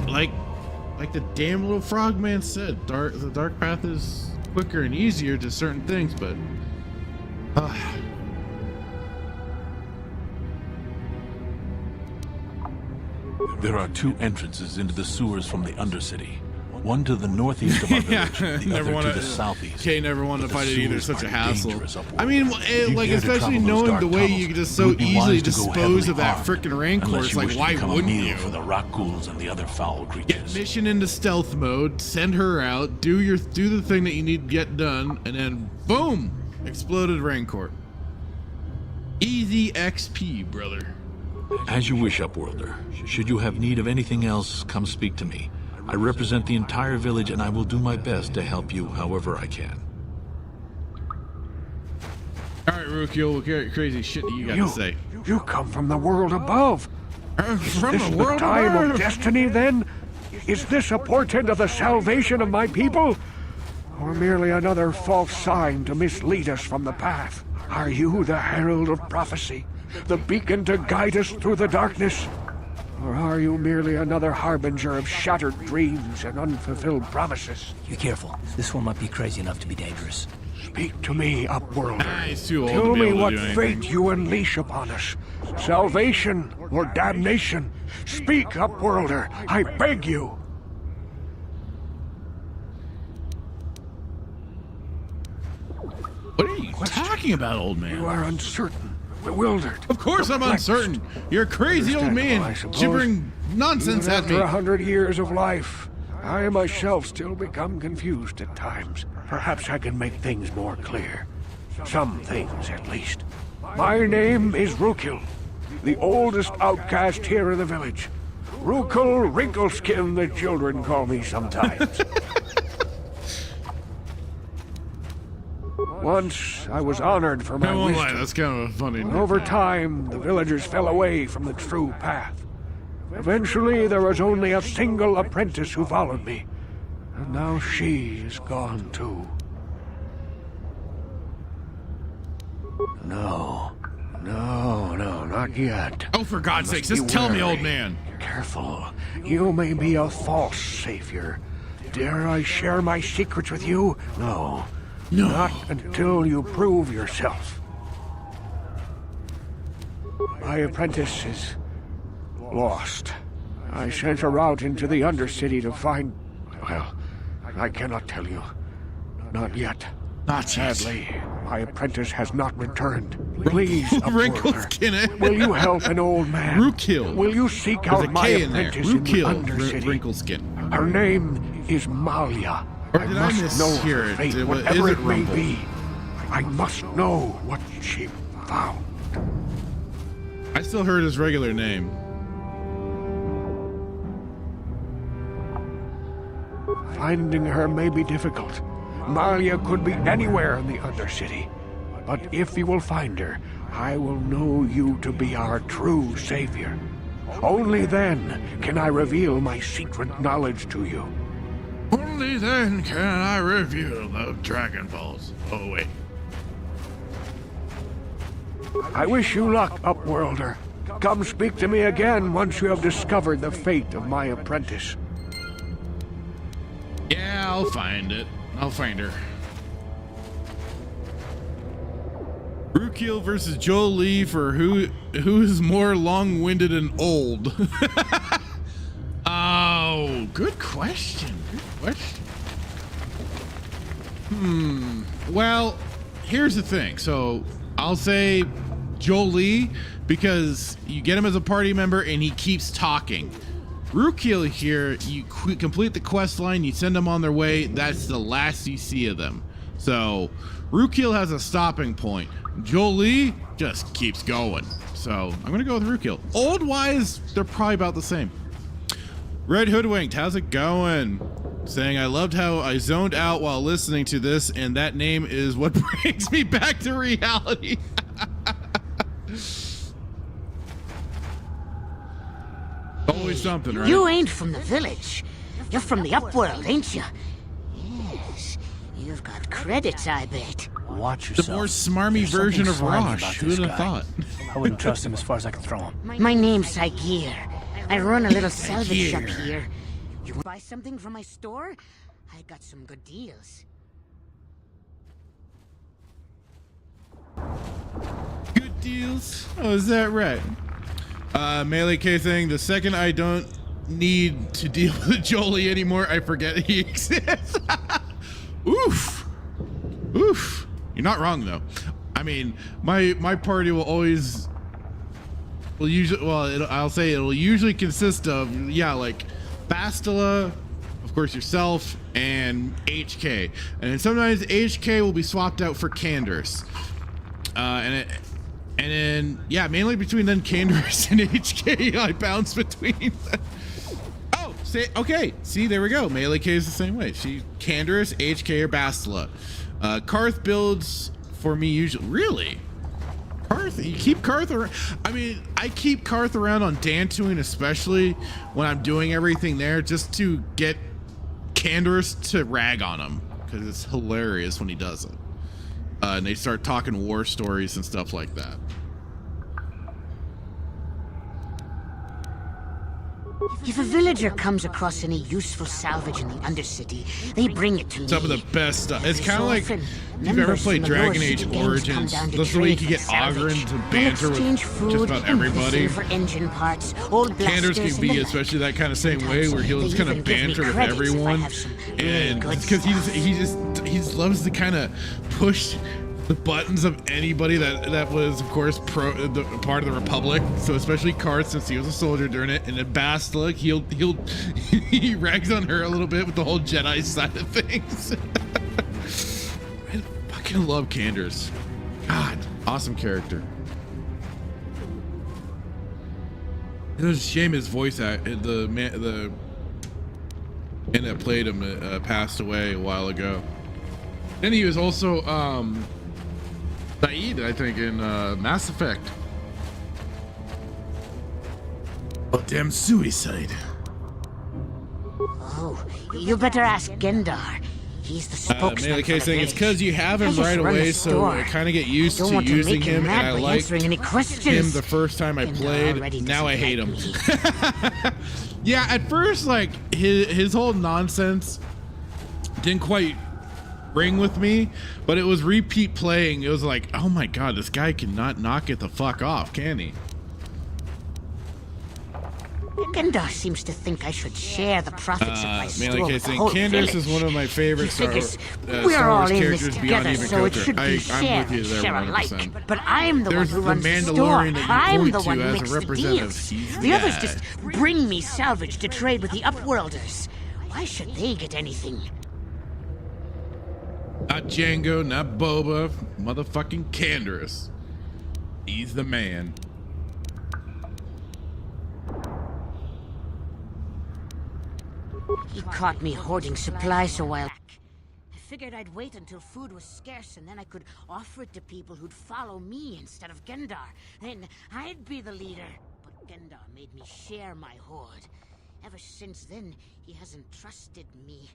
[SPEAKER 1] Like the damn little frogman said, the dark path is quicker and easier to certain things, but
[SPEAKER 10] There are 2 entrances into the sewers from the Undercity. One to the northeast of our village, the other to the southeast.
[SPEAKER 1] Okay, never wanted to
[SPEAKER 10] But
[SPEAKER 1] fight
[SPEAKER 10] the
[SPEAKER 1] it either.
[SPEAKER 10] sewers
[SPEAKER 1] Such a
[SPEAKER 10] are
[SPEAKER 1] hassle.
[SPEAKER 10] dangerous upward.
[SPEAKER 1] I mean,
[SPEAKER 10] If you
[SPEAKER 1] like,
[SPEAKER 10] dare to
[SPEAKER 1] especially
[SPEAKER 10] travel those
[SPEAKER 1] knowing
[SPEAKER 10] dark
[SPEAKER 1] the way
[SPEAKER 10] tunnels,
[SPEAKER 1] you can just
[SPEAKER 10] it
[SPEAKER 1] so
[SPEAKER 10] would be
[SPEAKER 1] easily
[SPEAKER 10] wise to go
[SPEAKER 1] dispose
[SPEAKER 10] heavily
[SPEAKER 1] of that
[SPEAKER 10] armed,
[SPEAKER 1] frickin' Rancor.
[SPEAKER 10] unless
[SPEAKER 1] It's
[SPEAKER 10] you
[SPEAKER 1] like,
[SPEAKER 10] wish to
[SPEAKER 1] why
[SPEAKER 10] become a
[SPEAKER 1] wouldn't
[SPEAKER 10] meal
[SPEAKER 1] you?
[SPEAKER 10] for the Rakghouls and the other foul creatures.
[SPEAKER 1] Get mission into stealth mode, send her out, do the thing that you need to get done, and then boom, exploded Rancor. Easy XP, brother.
[SPEAKER 10] As you wish, Upworlder. Should you have need of anything else, come speak to me. I represent the entire village, and I will do my best to help you however I can.
[SPEAKER 1] All right, Rukil, what crazy shit do you got to say?
[SPEAKER 4] You come from the world above.
[SPEAKER 1] From
[SPEAKER 4] Is
[SPEAKER 1] the
[SPEAKER 4] this
[SPEAKER 1] world
[SPEAKER 4] the time
[SPEAKER 1] above?
[SPEAKER 4] of destiny, then? Is this a portent of the salvation of my people? Or merely another false sign to mislead us from the path? Are you the herald of prophecy? The beacon to guide us through the darkness? Or are you merely another harbinger of shattered dreams and unfulfilled promises?
[SPEAKER 7] Be careful. This one might be crazy enough to be dangerous.
[SPEAKER 4] Speak to me, Upworlder.
[SPEAKER 1] He's too old
[SPEAKER 4] Tell
[SPEAKER 1] to be
[SPEAKER 4] me
[SPEAKER 1] able to
[SPEAKER 4] what
[SPEAKER 1] do anything.
[SPEAKER 4] fate you unleash upon us. Salvation or damnation? Speak, Upworlder. I beg you.
[SPEAKER 1] What are you talking about, old man?
[SPEAKER 4] You are uncertain, bewildered.
[SPEAKER 1] Of course I'm
[SPEAKER 4] perplexed.
[SPEAKER 1] uncertain. You're a crazy old
[SPEAKER 4] Understandable, I
[SPEAKER 1] man,
[SPEAKER 4] suppose.
[SPEAKER 1] gibbering nonsense
[SPEAKER 4] Even
[SPEAKER 1] at
[SPEAKER 4] after
[SPEAKER 1] me.
[SPEAKER 4] 100 years of life, I myself still become confused at times. Perhaps I can make things more clear. Some things, at least. My name is Rukil, the oldest outcast here in the village. Rukil Wrinkleskin, the children call me sometimes. Once I was honored for my
[SPEAKER 1] I won't lie,
[SPEAKER 4] wisdom.
[SPEAKER 1] that's kind of a funny.
[SPEAKER 4] But over time, the villagers fell away from the true path. Eventually, there was only a single apprentice who followed me. And now she is gone too. No, not yet.
[SPEAKER 1] Oh, for God's sake, just tell me, old man.
[SPEAKER 4] Careful. You may be a false savior. Dare I share my secrets with you? No. Not until you prove yourself. My apprentice is lost. I sent her out into the Undercity to find... Well, I cannot tell you. Not yet.
[SPEAKER 1] Not yet.
[SPEAKER 4] Sadly, my apprentice has not returned. Please,
[SPEAKER 1] Wrinkles
[SPEAKER 4] Upworlder, will you help an old man?
[SPEAKER 1] Rookhill.
[SPEAKER 4] Will you seek
[SPEAKER 1] There's
[SPEAKER 4] out
[SPEAKER 1] a
[SPEAKER 4] my
[SPEAKER 1] K in there.
[SPEAKER 4] apprentice in the
[SPEAKER 1] Rookhill.
[SPEAKER 4] Undercity?
[SPEAKER 1] Wrinkleskin.
[SPEAKER 4] Her name is Malia.
[SPEAKER 1] Or did I
[SPEAKER 4] must know
[SPEAKER 1] mishear
[SPEAKER 4] her
[SPEAKER 1] it?
[SPEAKER 4] fate,
[SPEAKER 1] Is
[SPEAKER 4] whatever
[SPEAKER 1] it
[SPEAKER 4] it may
[SPEAKER 1] Rumble?
[SPEAKER 4] be. I must know what she found.
[SPEAKER 1] I still heard his regular name.
[SPEAKER 4] Finding her may be difficult. Malia could be anywhere in the Undercity. But if you will find her, I will know you to be our true savior. Only then can I reveal my secret knowledge to you.
[SPEAKER 1] Only then can I reveal the Dragon Balls. Oh, wait.
[SPEAKER 4] I wish you luck, Upworlder. Come speak to me again once you have discovered the fate of my apprentice.
[SPEAKER 1] Yeah, I'll find it. I'll find her. Rookhill versus Jolee for who is more long-winded and old. Oh, good question. Good question. Well, here's the thing. So I'll say Jolee because you get him as a party member and he keeps talking. Rookhill here, you complete the quest line, you send them on their way. That's the last you see of them. So Rookhill has a stopping point. Jolee just keeps going. So I'm gonna go with Rookhill. Old wise, they're probably about the same. Red Hoodwinked, how's it going? Saying I loved how I zoned out while listening to this, and that name is what brings me back to reality. Always something, right?
[SPEAKER 11] You ain't from the village. You're from the Upworld, ain't you? Yes. You've got credits, I bet.
[SPEAKER 7] Watch yourself.
[SPEAKER 1] The more smarmy
[SPEAKER 7] There's
[SPEAKER 1] version
[SPEAKER 7] something
[SPEAKER 1] of
[SPEAKER 7] slimy
[SPEAKER 1] Rosh.
[SPEAKER 7] about
[SPEAKER 1] Who
[SPEAKER 7] this
[SPEAKER 1] would have
[SPEAKER 7] guy.
[SPEAKER 1] thought?
[SPEAKER 7] I wouldn't trust him as far as I can throw him.
[SPEAKER 11] My name's Saigir. I run a little salvage shop here. You want to buy something from my store? I got some good deals.
[SPEAKER 1] Good deals. Oh, is that right? Melee K saying the second I don't need to deal with Jolee anymore, I forget he exists. Oof. Oof. You're not wrong though. I mean, my party will always I'll say it'll usually consist of like Bastila, of course yourself, and HK. And then sometimes HK will be swapped out for canderous. And then mainly between then canderous and HK I bounce between. Oh, see, there we go. Melee K is the same way. She canderous, HK, or Bastila. Carth builds for me usually. Really? Carth? You keep Carth around? I mean, I keep Carth around on Dantooine, especially when I'm doing everything there, just to get canderous to rag on him, because it's hilarious when he does it. And they start talking war stories and stuff like that.
[SPEAKER 11] If a villager comes across any useful salvage in the Undercity, they bring it to me.
[SPEAKER 1] Some of the best stuff. It's kind of like
[SPEAKER 11] often,
[SPEAKER 1] if you've ever
[SPEAKER 11] members
[SPEAKER 1] played
[SPEAKER 11] from the lower
[SPEAKER 1] Dragon Age
[SPEAKER 11] city gangs come
[SPEAKER 1] Origins.
[SPEAKER 11] down to
[SPEAKER 1] That's where you
[SPEAKER 11] trade
[SPEAKER 1] can get
[SPEAKER 11] for salvage.
[SPEAKER 1] Ogren to
[SPEAKER 11] They'll
[SPEAKER 1] banter with
[SPEAKER 11] exchange
[SPEAKER 1] just
[SPEAKER 11] food
[SPEAKER 1] about
[SPEAKER 11] and
[SPEAKER 1] everybody.
[SPEAKER 11] silver engine parts, old
[SPEAKER 1] Canderous
[SPEAKER 11] blasters,
[SPEAKER 1] can be
[SPEAKER 11] and
[SPEAKER 1] especially that kind of same way where he'll just kind of banter with everyone, and because he just loves to kind of push the buttons of anybody that was, of course, part of the Republic. So especially Carth, since he was a soldier during it, and then Bastila, he rags on her a little bit with the whole Jedi side of things. I fucking love Canderous. God, awesome character. It was a shame his voice act, the man that played him passed away a while ago. And he was also Saeed, I think, in Mass Effect. Oh, damn suicide.
[SPEAKER 11] Oh, you better ask Gendar. He's the spokesman
[SPEAKER 1] Mainly
[SPEAKER 11] for the
[SPEAKER 1] saying it's
[SPEAKER 11] village.
[SPEAKER 1] because you have him
[SPEAKER 11] I just
[SPEAKER 1] right
[SPEAKER 11] run
[SPEAKER 1] away,
[SPEAKER 11] the
[SPEAKER 1] so
[SPEAKER 11] store.
[SPEAKER 1] I kind of get used
[SPEAKER 11] Don't
[SPEAKER 1] to
[SPEAKER 11] want to
[SPEAKER 1] using
[SPEAKER 11] make him
[SPEAKER 1] him, and
[SPEAKER 11] mad
[SPEAKER 1] I
[SPEAKER 11] by
[SPEAKER 1] liked
[SPEAKER 11] answering any
[SPEAKER 1] him
[SPEAKER 11] questions.
[SPEAKER 1] the first time I
[SPEAKER 11] Gendar already
[SPEAKER 1] played. Now I
[SPEAKER 11] doesn't
[SPEAKER 1] hate him.
[SPEAKER 11] like me.
[SPEAKER 1] Yeah, at first, like his whole nonsense didn't quite ring with me, but it was repeat playing. It was like, oh my god, this guy cannot knock it the fuck off, can he?
[SPEAKER 11] Gendar seems to think I should share the profits of my store
[SPEAKER 1] Mainly
[SPEAKER 11] with the
[SPEAKER 1] saying
[SPEAKER 11] whole
[SPEAKER 1] Canderous
[SPEAKER 11] village.
[SPEAKER 1] is one of my favorite
[SPEAKER 11] He
[SPEAKER 1] Star
[SPEAKER 11] figures
[SPEAKER 1] Wars
[SPEAKER 11] we're all in this
[SPEAKER 1] characters beyond
[SPEAKER 11] together,
[SPEAKER 1] even
[SPEAKER 11] so it
[SPEAKER 1] Kotor.
[SPEAKER 11] should be
[SPEAKER 1] I'm
[SPEAKER 11] shared,
[SPEAKER 1] with you there
[SPEAKER 11] share
[SPEAKER 1] 100%.
[SPEAKER 11] alike. But I'm the
[SPEAKER 1] There's
[SPEAKER 11] one who
[SPEAKER 1] the
[SPEAKER 11] runs the store.
[SPEAKER 1] Mandalorian that you
[SPEAKER 11] I'm
[SPEAKER 1] point
[SPEAKER 11] the
[SPEAKER 1] to
[SPEAKER 11] one who
[SPEAKER 1] as a
[SPEAKER 11] makes the
[SPEAKER 1] representative.
[SPEAKER 11] deals.
[SPEAKER 1] He's
[SPEAKER 11] The others
[SPEAKER 1] guy.
[SPEAKER 11] just bring me salvage to trade with the Upworlders. Why should they get anything?
[SPEAKER 1] Not Django, not Boba, motherfucking Canderous. He's the man.
[SPEAKER 11] He caught me hoarding supplies a while back. I figured I'd wait until food was scarce and then I could offer it to people who'd follow me instead of Gendar. Then I'd be the leader. But Gendar made me share my hoard. Ever since then, he hasn't trusted me.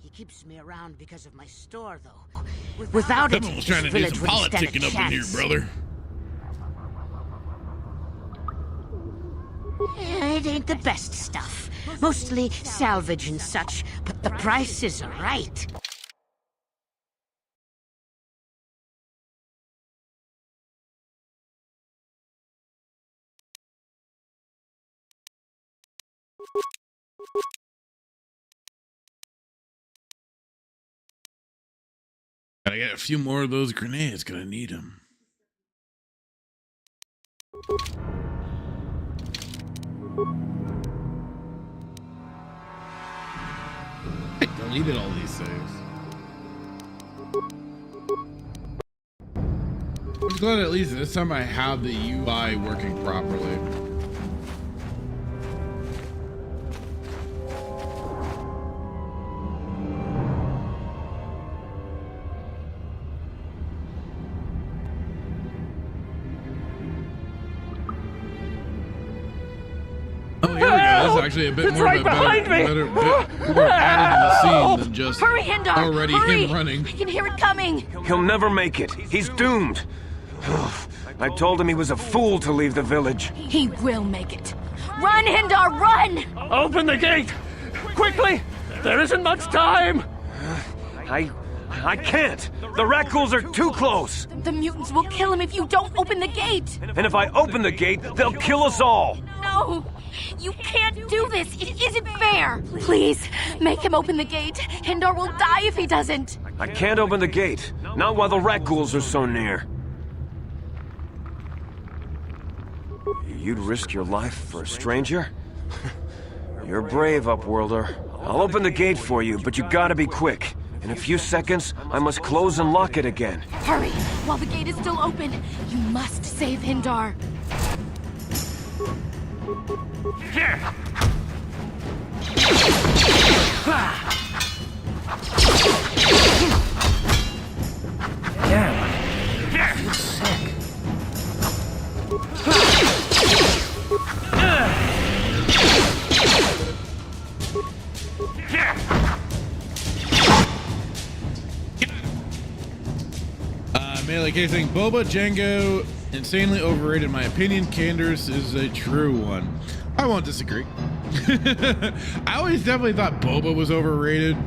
[SPEAKER 11] He keeps me around because of my store, though. Without it,
[SPEAKER 1] Someone's
[SPEAKER 11] this
[SPEAKER 1] trying to do
[SPEAKER 11] village
[SPEAKER 1] some
[SPEAKER 11] wouldn't stand a
[SPEAKER 1] politicking up in here,
[SPEAKER 11] chance.
[SPEAKER 1] brother.
[SPEAKER 11] It ain't the best stuff. Mostly salvage and such, but the prices are right.
[SPEAKER 1] Gotta get a few more of those grenades, gonna need them. I deleted all these saves. I'm just glad at least this time I have the UI working properly. Oh, here we go. This is actually a bit
[SPEAKER 2] It's
[SPEAKER 1] more
[SPEAKER 2] right
[SPEAKER 1] of a
[SPEAKER 2] behind me.
[SPEAKER 1] better bit more added to the scene than just
[SPEAKER 8] Hurry, Hindar!
[SPEAKER 1] already
[SPEAKER 8] Hurry!
[SPEAKER 1] him running.
[SPEAKER 8] I can hear it coming!
[SPEAKER 12] He'll never make it. He's doomed. I told him he was a fool to leave the village.
[SPEAKER 8] He will make it. Run, Hindar, run!
[SPEAKER 2] Open the gate! Quickly! There isn't much time!
[SPEAKER 12] I can't. The Rakghouls are too close.
[SPEAKER 8] The mutants will kill him if you don't open the gate!
[SPEAKER 12] And if I open the gate, they'll kill us all.
[SPEAKER 8] No! You can't do this! It isn't fair! Please, make him open the gate. Hindar will die if he doesn't!
[SPEAKER 12] I can't open the gate. Not while the Rakghouls are so near. You'd risk your life for a stranger? You're brave, Upworlder. I'll open the gate for you, but you gotta be quick. In a few seconds, I must close and lock it again.
[SPEAKER 8] Hurry! While the gate is still open, you must save Hindar.
[SPEAKER 2] Here!
[SPEAKER 7] Damn.
[SPEAKER 2] Here!
[SPEAKER 7] He's sick.
[SPEAKER 2] Here!
[SPEAKER 1] Melee K saying Boba Django insanely overrated in my opinion. Canderous is a true one. I won't disagree. I always definitely thought Boba was overrated.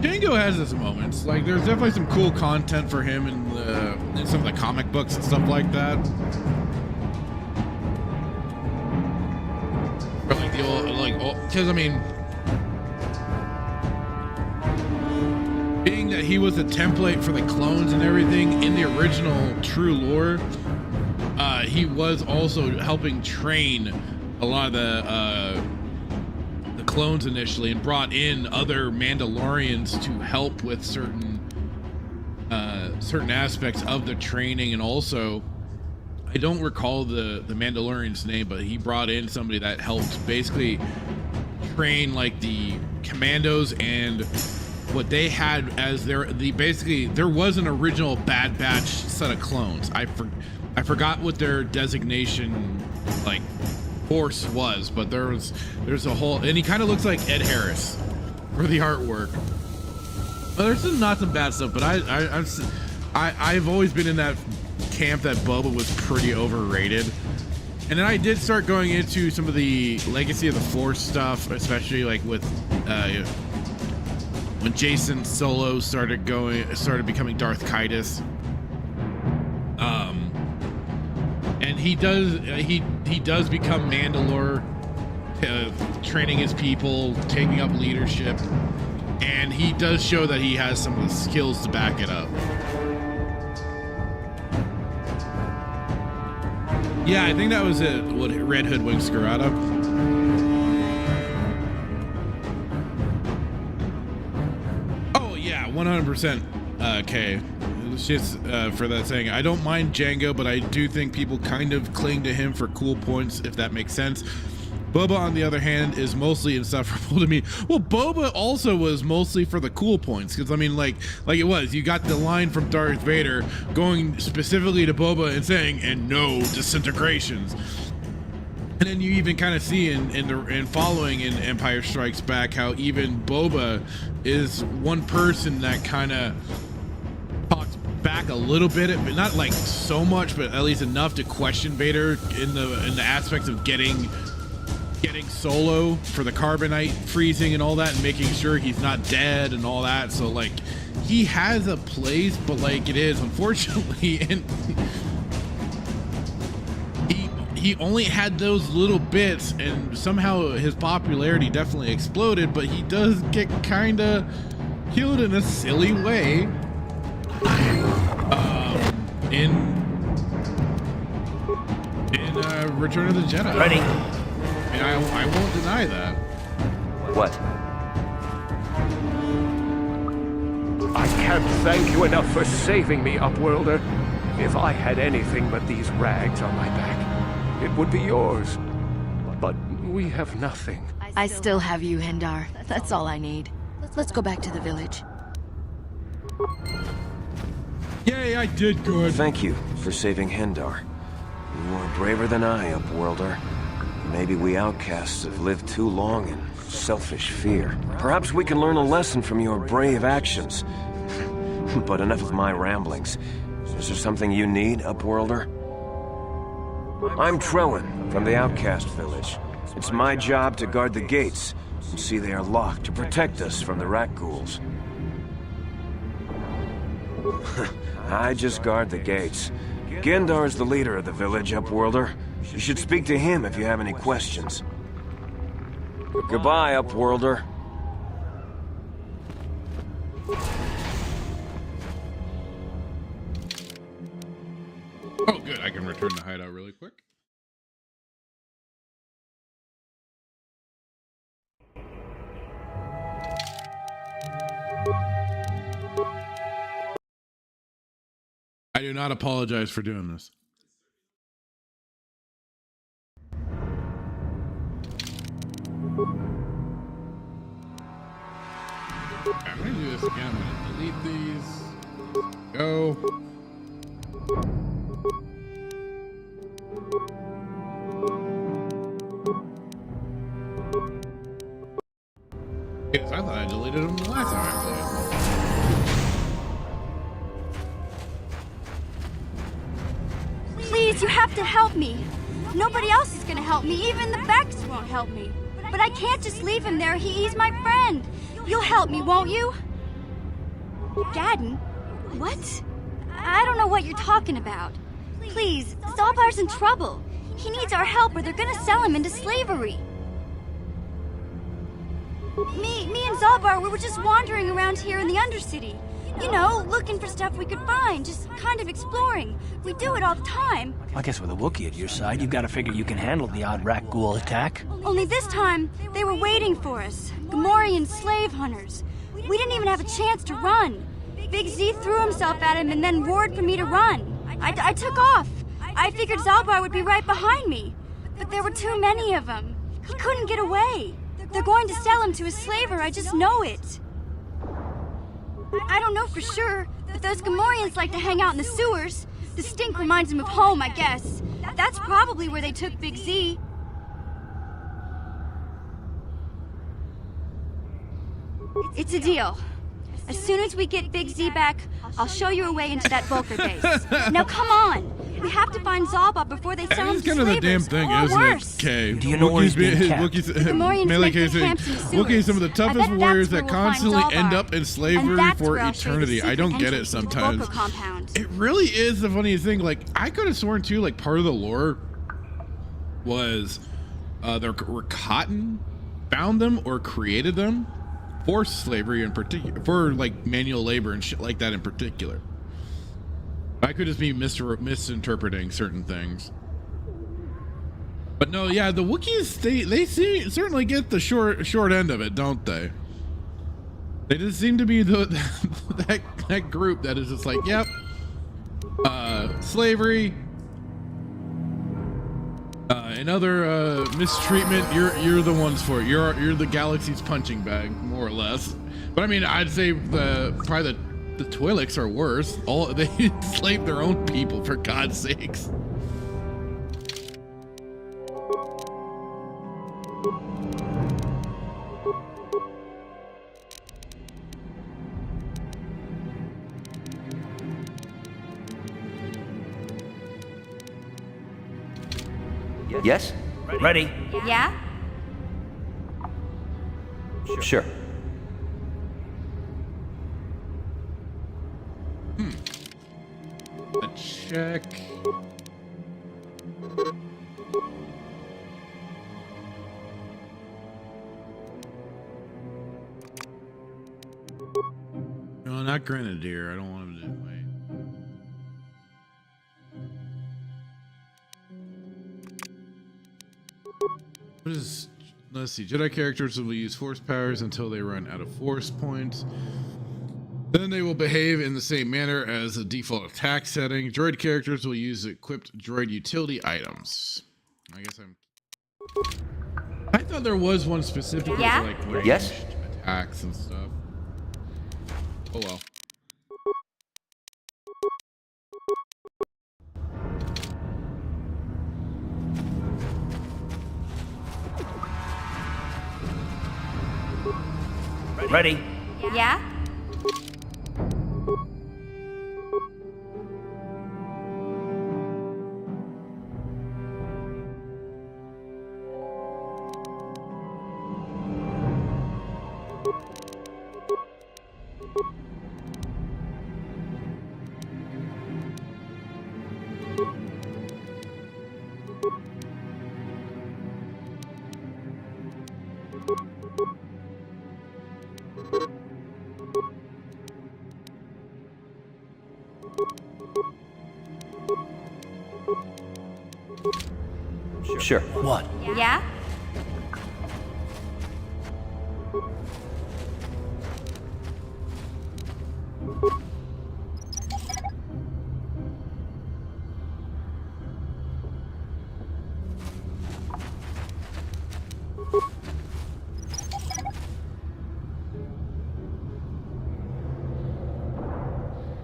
[SPEAKER 1] Django has his moments. Like there's definitely some cool content for him in some of the comic books and stuff like that. Or like the old because I mean, being that he was a template for the clones and everything in the original true lore, he was also helping train a lot of the clones initially and brought in other Mandalorians to help with certain aspects of the training. And also, I don't recall the Mandalorian's name, but he brought in somebody that helped basically train like the commandos and what they had as basically there was an original Bad Batch set of clones. I forgot what their designation like force was, but there's a whole, and he kind of looks like Ed Harris for the artwork. Well, there's not some bad stuff, but I've always been in that camp that Boba was pretty overrated. And then I did start going into some of the Legacy of the Force stuff, especially like with when Jason Solo started becoming Darth Kaitis. And he does become Mandalore, training his people, taking up leadership, and he does show that he has some of the skills to back it up. Yeah, I think that was it. What Red Hood Wing Scarada. Oh yeah, 100%. K. It's just for that saying. I don't mind Jango, but I do think people kind of cling to him for cool points, if that makes sense. Boba, on the other hand, is mostly insufferable to me. Well, Boba also was mostly for the cool points, because I mean, like it was. You got the line from Darth Vader going specifically to Boba and saying, "And no disintegrations." And then you even kind of see in following in Empire Strikes Back how even Boba is one person that kind of talks back a little bit, but not like so much, but at least enough to question Vader in the aspects of getting Solo for the carbonite freezing and all that, and making sure he's not dead and all that. So like he has a place, but like it is unfortunately, and he only had those little bits, and somehow his popularity definitely exploded, but he does get kind of killed in a silly way in Return of the Jedi.
[SPEAKER 2] Ready?
[SPEAKER 1] And I won't deny that.
[SPEAKER 12] What?
[SPEAKER 4] I can't thank you enough for saving me, Upworlder. If I had anything but these rags on my back, it would be yours. But we have nothing.
[SPEAKER 13] I still have you, Hendar. That's all I need. Let's go back to the village.
[SPEAKER 1] Yay, I did good.
[SPEAKER 12] Thank you for saving Hendar. You are braver than I, Upworlder. Maybe we outcasts have lived too long in selfish fear. Perhaps we can learn a lesson from your brave actions. But enough of my ramblings. Is there something you need, Upworlder? I'm Trellin, from the Outcast Village. It's my job to guard the gates, and see they are locked to protect us from the rat ghouls. I just guard the gates. Gendar's the leader of the village, Upworlder. You should speak to him if you have any questions. Goodbye, Upworlder.
[SPEAKER 1] Oh, good. I can return to hideout really quick. I do not apologize for doing this. Okay, I'm gonna do this again. I'm gonna delete these. Go. Yes, I thought I deleted them the last time I played.
[SPEAKER 8] Please, you have to help me. Nobody else is gonna help me. Even the Becks won't help me. But I can't just leave him there. He's my friend. You'll help me, won't you? Gadden? What? I don't know what you're talking about. Please, Zaalbar's in trouble. He needs our help or they're gonna sell him into slavery. Me and Zaalbar, we were just wandering around here in the Undercity. You know, looking for stuff we could find, just kind of exploring. We do it all the time.
[SPEAKER 7] I guess with a Wookiee at your side, you've got to figure you can handle the odd rat ghoul attack.
[SPEAKER 8] Only this time, they were waiting for us. Gamorrean slave hunters. We didn't even have a chance to run. Big Z threw himself at him and then roared for me to run. I took off. I figured Zaalbar would be right behind me. But there were too many of them. He couldn't get away. They're going to sell him to a slaver, I just know it. I don't know for sure, but those Gamorreans like to hang out in the sewers. The stink reminds them of home, I guess. That's probably where they took Big Z. It's a deal. As soon as we get Big Z back, I'll show you a way into that Vulcan base. Now come on! We have to find Zaalbar before they sell him to
[SPEAKER 1] That's kind of the damn thing, isn't
[SPEAKER 8] worse.
[SPEAKER 1] it? Okay.
[SPEAKER 7] Do you know where he's being kept?
[SPEAKER 1] Wookiees some of the toughest warriors that constantly end up in slavery for eternity. I don't get it sometimes. It really is the funniest thing. Like, I could have sworn too, like, part of the lore was the Cotton found them or created them for slavery in particular, for like manual labor and shit like that in particular. I could just be misinterpreting certain things. But no, yeah, the Wookiees, they certainly get the short end of it, don't they? They just seem to be that group that is just like, yep, slavery, and other mistreatment. You're the ones for it. You're the galaxy's punching bag, more or less. But I mean, I'd say probably the Twi'leks are worse. They enslaved their own people, for God's sakes.
[SPEAKER 2] Yes? Ready?
[SPEAKER 8] Yeah?
[SPEAKER 2] Sure.
[SPEAKER 1] A check. No, not Grenadier. I don't want him to do. What is, let's see, Jedi characters will use force powers until they run out of force points. Then they will behave in the same manner as the default attack setting. Droid characters will use equipped droid utility items. I thought there was one specific for like ranged attacks and stuff. Oh well.
[SPEAKER 2] Ready?
[SPEAKER 8] Yeah?
[SPEAKER 2] Sure. What?
[SPEAKER 8] Yeah?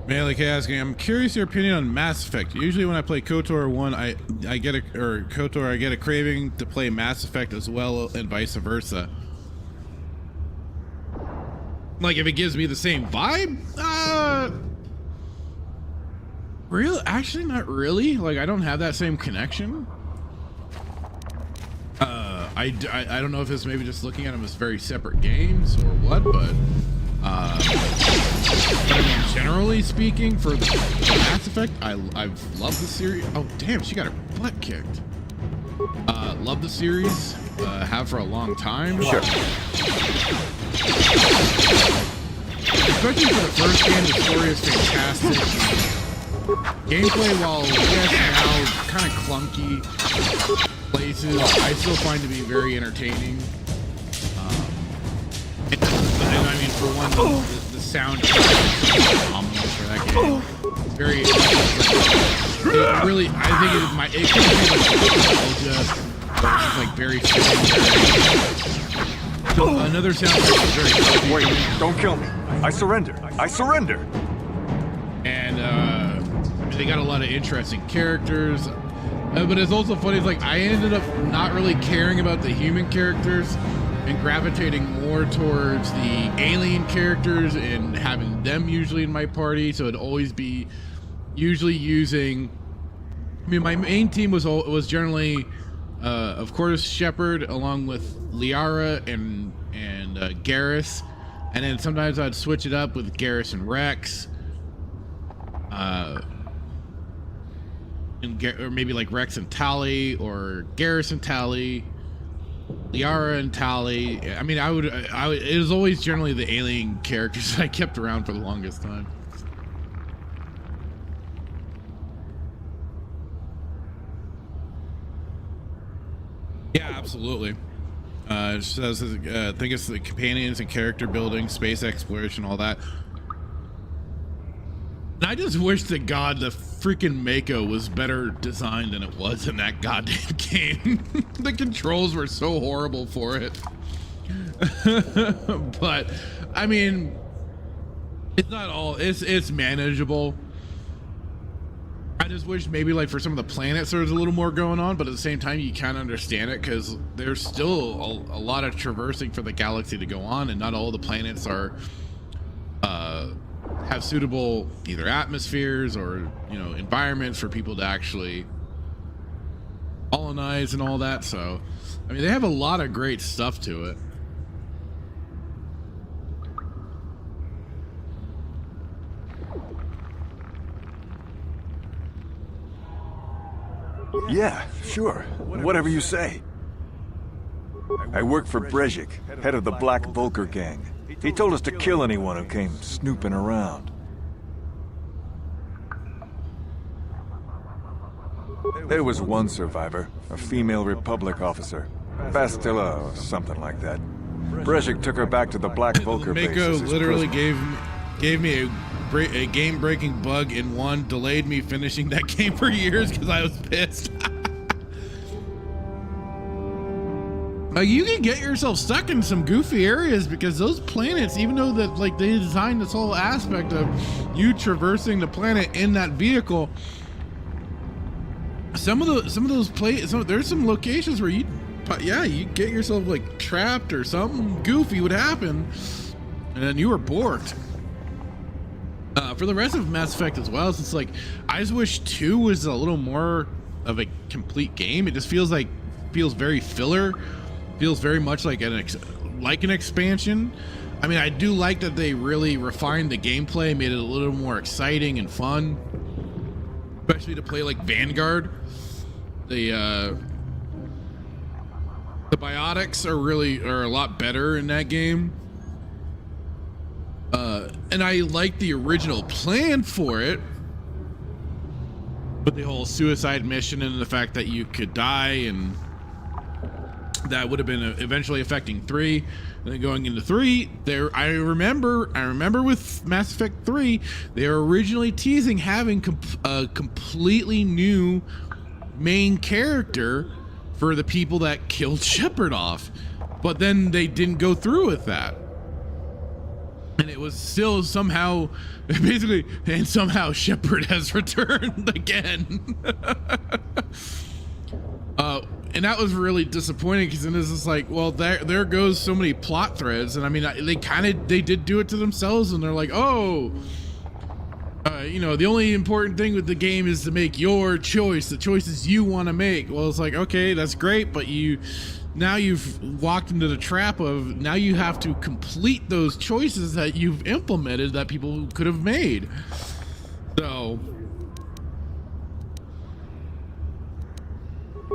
[SPEAKER 1] Malik asking, I'm curious your opinion on Mass Effect. Usually when I play KOTOR 1, I get a craving to play Mass Effect as well, and vice versa. Like if it gives me the same vibe? Actually not really. Like I don't have that same connection. I don't know if it's maybe just looking at them as very separate games or what, but I mean, generally speaking, for the Mass Effect, I've loved the series. Oh, damn, she got her butt kicked. Love the series. Have for a long time.
[SPEAKER 2] Sure.
[SPEAKER 1] Especially for the first game, the story is fantastic. Gameplay, while yes, now kind of clunky places, I still find to be very entertaining. And I mean, for one, the sound is phenomenal for that game. It's very, it really, I think it could be like nostalgia, but it's just like very fitting. another soundtrack is very comfy.
[SPEAKER 14] Wait, don't kill me. I surrender. I surrender.
[SPEAKER 1] And they got a lot of interesting characters. But it's also funny, it's like I ended up not really caring about the human characters and gravitating more towards the alien characters and having them usually in my party. So it'd always be usually using, I mean, my main team was generally, of course, Shepard along with Liara and Garrus. And then sometimes I'd switch it up with Garrus and Rex. Or maybe like Rex and Tali, or Garrus and Tali, Liara and Tali. I mean, it was always generally the alien characters that I kept around for the longest time. Yeah, absolutely. It says, I think it's the companions and character building, space exploration, all that. And I just wish to God the freaking Mako was better designed than it was in that goddamn game. The controls were so horrible for it. But I mean, it's not all, it's manageable. I just wish maybe like for some of the planets there was a little more going on, but at the same time you can't understand it because there's still a lot of traversing for the galaxy to go on, and not all the planets are have suitable either atmospheres or, you know, environments for people to actually colonize and all that. So I mean, they have a lot of great stuff to it.
[SPEAKER 14] Yeah, sure. Whatever you say. I work for Brezhik, head of the Black Vulcar gang. He told us to kill anyone who came snooping around. There was one survivor, a female Republic officer. Bastila or something like that. Brezhik took her back to the Black Vulcar base.
[SPEAKER 1] Mako literally gave me a game-breaking bug in one, delayed me finishing that game for years because I was pissed. You can get yourself stuck in some goofy areas because those planets, even though that like they designed this whole aspect of you traversing the planet in that vehicle, some of those there's some locations where you get yourself like trapped or something goofy would happen, and then you were borked. For the rest of Mass Effect as well, it's like I just wish 2 was a little more of a complete game. It just feels very filler. Feels very much like an expansion. I mean, I do like that they really refined the gameplay, made it a little more exciting and fun, especially to play like Vanguard. The biotics are a lot better in that game. And I like the original plan for it, but the whole suicide mission and the fact that you could die, and that would have been eventually affecting 3. And then going into 3, I remember with Mass Effect 3, they were originally teasing having a completely new main character for the people that killed Shepard off, but then they didn't go through with that. And it was still somehow Shepard has returned again. And that was really disappointing because then it's just like, well, there goes so many plot threads. And I mean, they did do it to themselves, and they're like, oh, you know, the only important thing with the game is to make your choice, the choices you want to make. Well, it's like, okay, that's great, but now you've walked into the trap of now you have to complete those choices that you've implemented that people could have made. So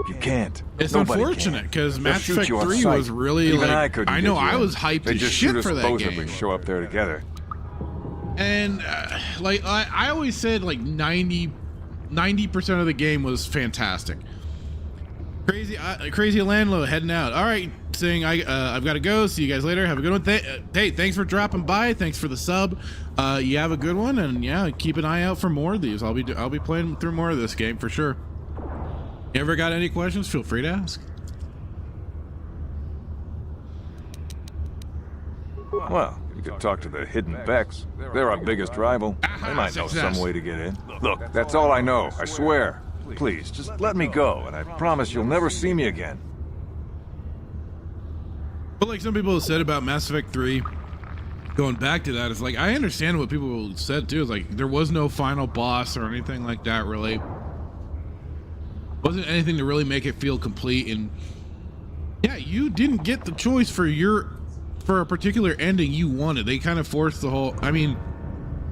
[SPEAKER 14] you can't.
[SPEAKER 1] It's
[SPEAKER 14] Nobody
[SPEAKER 1] unfortunate because Mass
[SPEAKER 14] shoot
[SPEAKER 1] Effect
[SPEAKER 14] you on
[SPEAKER 1] 3
[SPEAKER 14] sight.
[SPEAKER 1] was really
[SPEAKER 14] Even
[SPEAKER 1] like,
[SPEAKER 14] I couldn't
[SPEAKER 1] know
[SPEAKER 14] get you
[SPEAKER 1] I
[SPEAKER 14] in.
[SPEAKER 1] was hyped
[SPEAKER 14] They
[SPEAKER 1] as
[SPEAKER 14] just
[SPEAKER 1] shit
[SPEAKER 14] shoot us
[SPEAKER 1] for that
[SPEAKER 14] both
[SPEAKER 1] game.
[SPEAKER 14] if we show up there together.
[SPEAKER 1] And like I always said, like 90% of the game was fantastic. Crazy Landlow heading out. All right, saying I've got to go. See you guys later. Have a good one. Hey, thanks for dropping by. Thanks for the sub. You have a good one, and yeah, keep an eye out for more of these. I'll be playing through more of this game for sure. You ever got any questions? Feel free to ask.
[SPEAKER 14] Well, you could talk to the Hidden Becks. They're our biggest rival. They might know some way to get in. Look, that's all I know, I swear. Please, just let me go, and I promise you'll never see me again.
[SPEAKER 1] But like some people have said about Mass Effect 3, going back to that, it's like, I understand what people said too. It's like, there was no final boss or anything like that, really. Wasn't anything to really make it feel complete, and yeah, you didn't get the choice for a particular ending you wanted. They kind of forced the whole, I mean,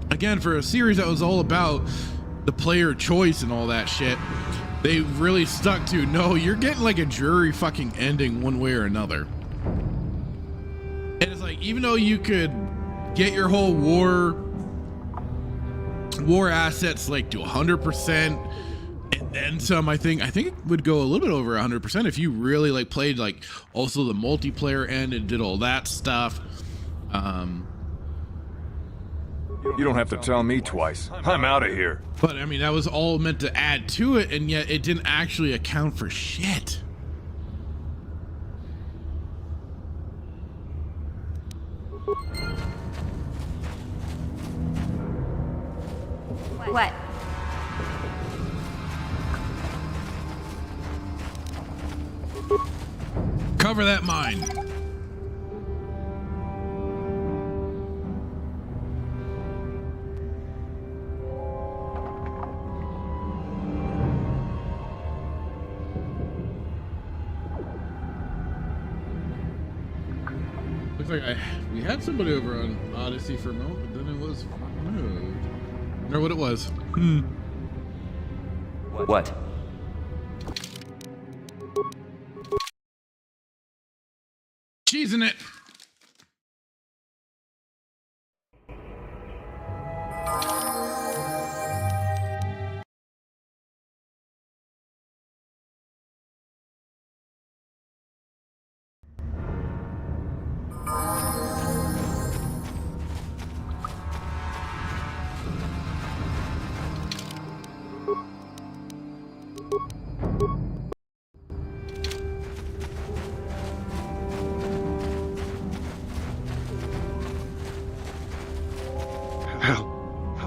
[SPEAKER 1] again, for a series that was all about the player choice and all that shit, they really stuck to, no, you're getting like a dreary fucking ending one way or another. And it's like, even though you could get your whole war assets like to 100% and then some, I think it would go a little bit over 100% if you really like played like also the multiplayer end and did all that stuff.
[SPEAKER 14] You don't have to tell me twice. I'm out of here.
[SPEAKER 1] But I mean, that was all meant to add to it, and yet it didn't actually account for shit.
[SPEAKER 8] What?
[SPEAKER 1] Cover that mine. Looks like we had somebody over on Odyssey for a moment, but then it was removed. I know what it was.
[SPEAKER 15] What?
[SPEAKER 1] Cheesing it.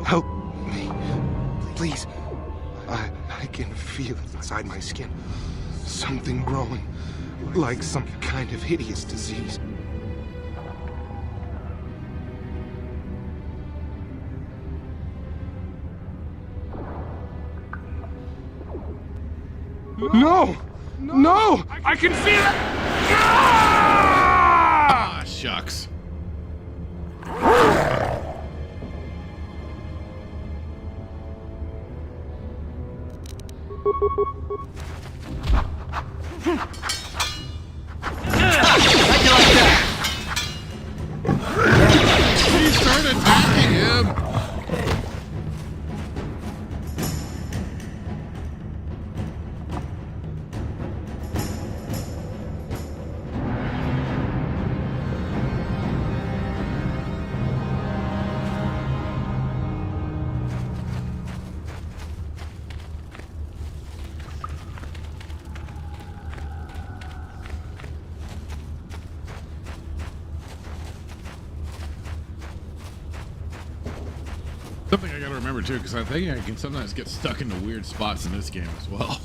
[SPEAKER 16] Help me. Please. I can feel it inside my skin. Something growing. Like some kind of hideous disease. No! No! I can feel it!
[SPEAKER 1] Ah, shucks. He started attacking him. Something I gotta remember too, because I think I can sometimes get stuck into weird spots in this game as well.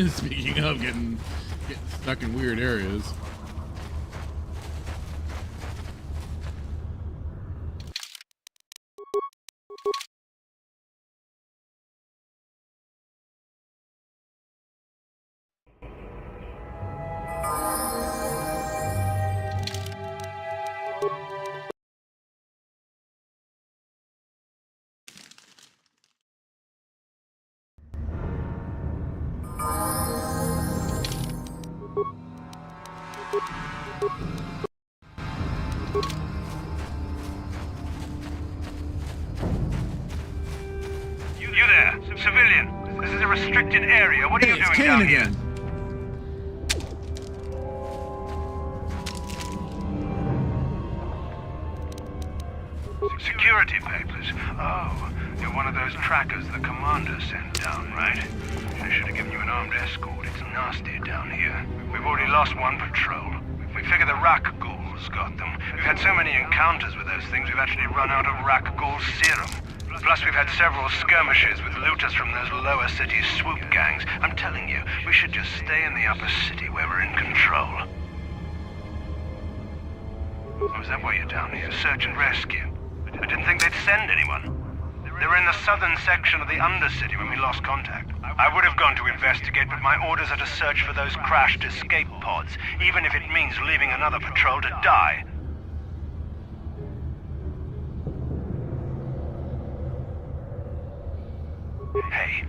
[SPEAKER 1] Speaking of getting stuck in weird areas.
[SPEAKER 6] You there, civilian. This is a restricted area. What are you doing down here? Security papers. Oh, you're one of those trackers the commander sent down, right? I should have given you an armed escort. It's nasty down here. We've already lost one patrol. We figure the rock ghoul Rakghouls got them. We've had so many encounters with those things, we've actually run out of Rakghoul serum. Plus, we've had several skirmishes with looters from those lower city swoop gangs. I'm telling you, we should just stay in the upper city where we're in control. Oh, is that why you're down here? Search and rescue? I didn't think they'd send anyone. They were in the southern section of the Undercity when we lost contact. I would have gone to investigate, but my orders are to search for those crashed escape pods, even if it means leaving another patrol to die. Hey,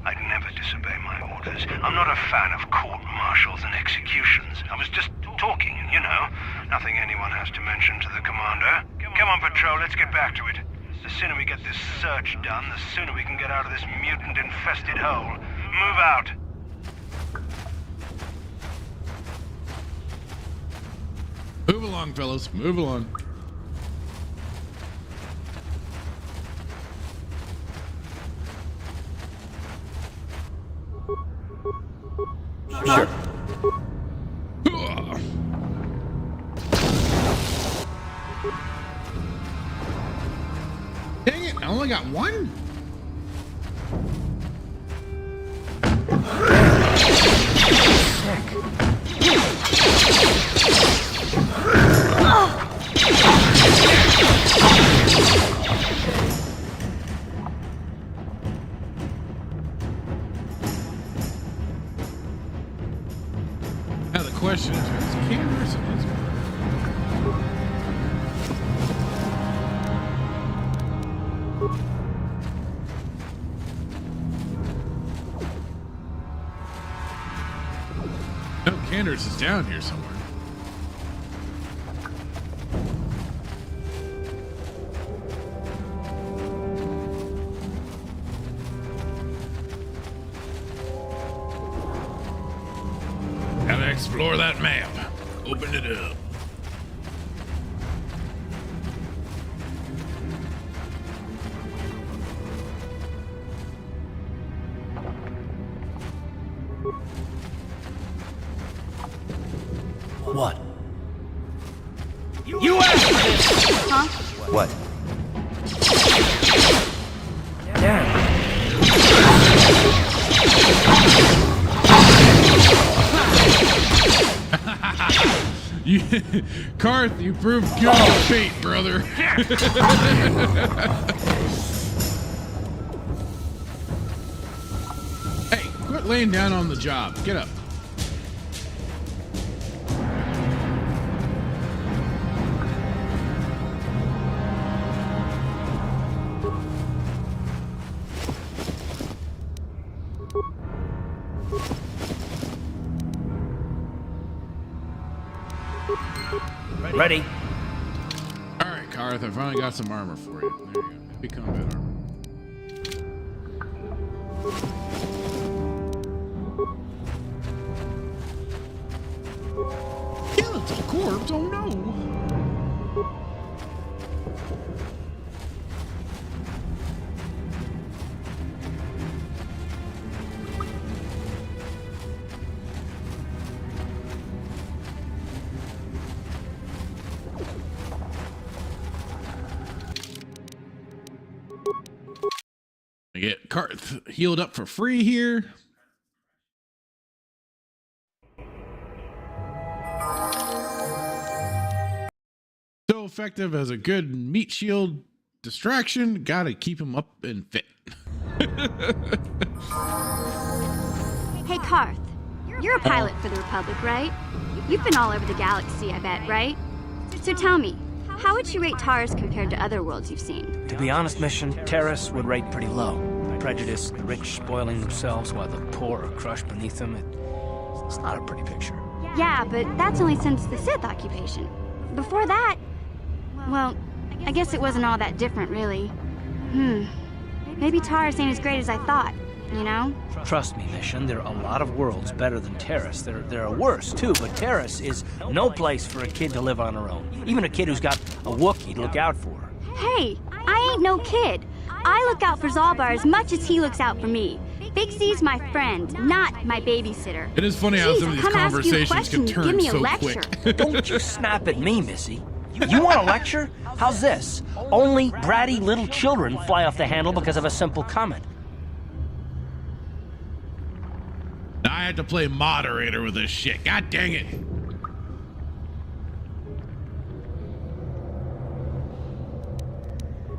[SPEAKER 6] I'd never disobey my orders. I'm not a fan of court-martials and executions. I was just talking, you know. Nothing anyone has to mention to the commander. Come on, patrol, let's get back to it. The sooner we get this search done, the sooner we can get out of this mutant-infested hole. Move out.
[SPEAKER 1] Move along, fellas. Move along.
[SPEAKER 5] Sure.
[SPEAKER 1] Dang it, I only got one? Now the question is canderous and is no, canderous is down here somewhere. Gotta explore that map. Open it up.
[SPEAKER 7] What?
[SPEAKER 2] You asked for this!
[SPEAKER 8] Huh?
[SPEAKER 5] What?
[SPEAKER 7] Damn.
[SPEAKER 1] Carth, you proved good on fate, brother. Hey, quit laying down on the job. Get up.
[SPEAKER 7] Ready?
[SPEAKER 1] All right, Carth, I finally got some armor for you. There you go. Heavy combat armor. Skeletal corpse? Oh no! I get Carth healed up for free here. So effective as a good meat shield distraction. Gotta keep him up and fit.
[SPEAKER 8] Hey, Carth. You're a pilot for the Republic, right? You've been all over the galaxy, I bet, right? So tell me, how would you rate Taurus compared to other worlds you've seen?
[SPEAKER 7] To be honest, Mission, Terrace would rate pretty low. Prejudice, the rich spoiling themselves while the poor are crushed beneath them. It's not a pretty picture.
[SPEAKER 8] Yeah, but that's only since the Sith occupation. Before that, well, I guess it wasn't all that different, really. Maybe Taurus ain't as great as I thought, you know?
[SPEAKER 7] Trust me, Mission, there are a lot of worlds better than Terrace. There are worse, too, but Terrace is no place for a kid to live on her own. Even a kid who's got a Wookiee to look out for her.
[SPEAKER 8] Hey, I ain't no kid. I look out for Zaalbar as much as he looks out for me.
[SPEAKER 15] Big C's my friend, not my babysitter.
[SPEAKER 1] It is funny how some of these conversations can turn so quick.
[SPEAKER 7] Don't you snap at me, Missy. You want a lecture? How's this? Only bratty little children fly off the handle because of a simple comment.
[SPEAKER 1] I had to play moderator with this shit. God dang it.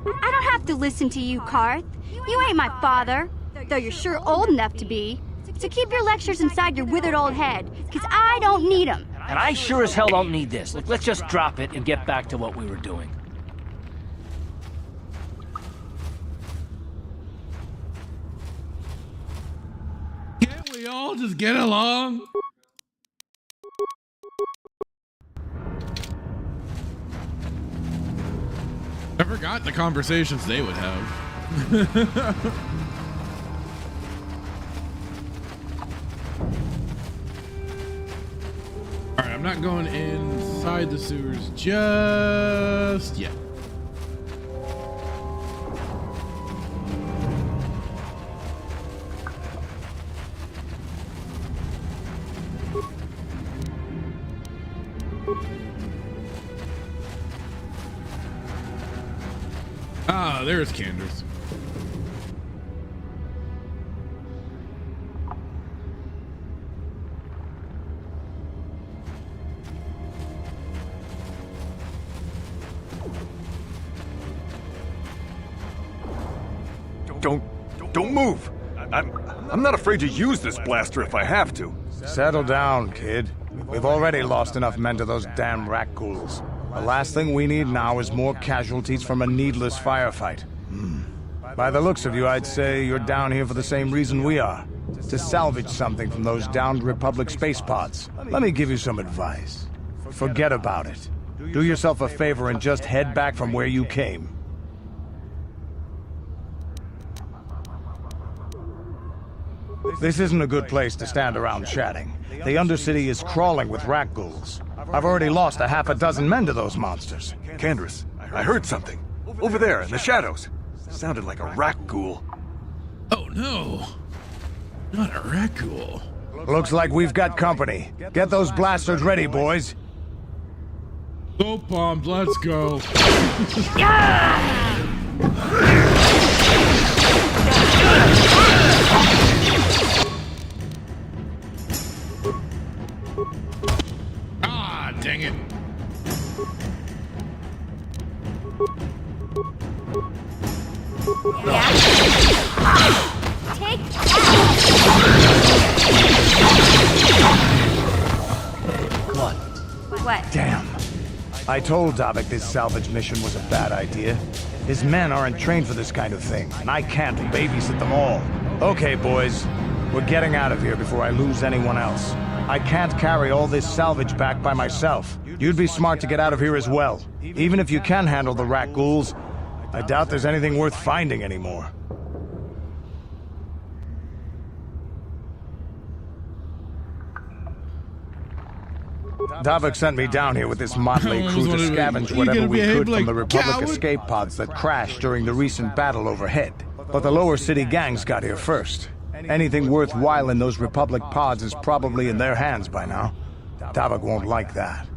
[SPEAKER 15] I don't have to listen to you, Carth. You ain't my father, though you're sure old enough to be. So keep your lectures inside your withered old head, because I don't need them.
[SPEAKER 7] And I sure as hell don't need this. Look, let's just drop it and get back to what we were doing.
[SPEAKER 1] Can't we all just get along? I forgot the conversations they would have. All right, I'm not going inside the sewers just yet. Ah, there's Canderous.
[SPEAKER 14] Don't move. I'm not afraid to use this blaster if I have to.
[SPEAKER 17] Settle down, kid. We've already lost enough men to those damn rat ghouls. The last thing we need now is more casualties from a needless firefight. By the looks of you, I'd say you're down here for the same reason we are. To salvage something from those downed Republic space pods. Let me give you some advice. Forget about it. Do yourself a favor and just head back from where you came. This isn't a good place to stand around chatting. The Undercity is crawling with rat ghouls. I've already lost a half a dozen men to those monsters.
[SPEAKER 14] Canderous, I heard something. Over there, in the shadows. Sounded like a rat ghoul.
[SPEAKER 1] Oh no. Not a rat ghoul.
[SPEAKER 17] Looks like we've got company. Get those blasters ready, boys.
[SPEAKER 1] So pumped, let's go. Ah, dang it.
[SPEAKER 15] Yeah. Take
[SPEAKER 17] What?
[SPEAKER 15] What?
[SPEAKER 17] Damn. I told Davik this salvage mission was a bad idea. His men aren't trained for this kind of thing, and I can't babysit them all. Okay, boys. We're getting out of here before I lose anyone else. I can't carry all this salvage back by myself. You'd be smart to get out of here as well. Even if you can handle the rat ghouls, I doubt there's anything worth finding anymore. Davik sent me down here with this motley crew to scavenge whatever we could from the Republic escape pods that crashed during the recent battle overhead. But the lower city gangs got here first. Anything worthwhile in those Republic pods is probably in their hands by now. Davik won't like that.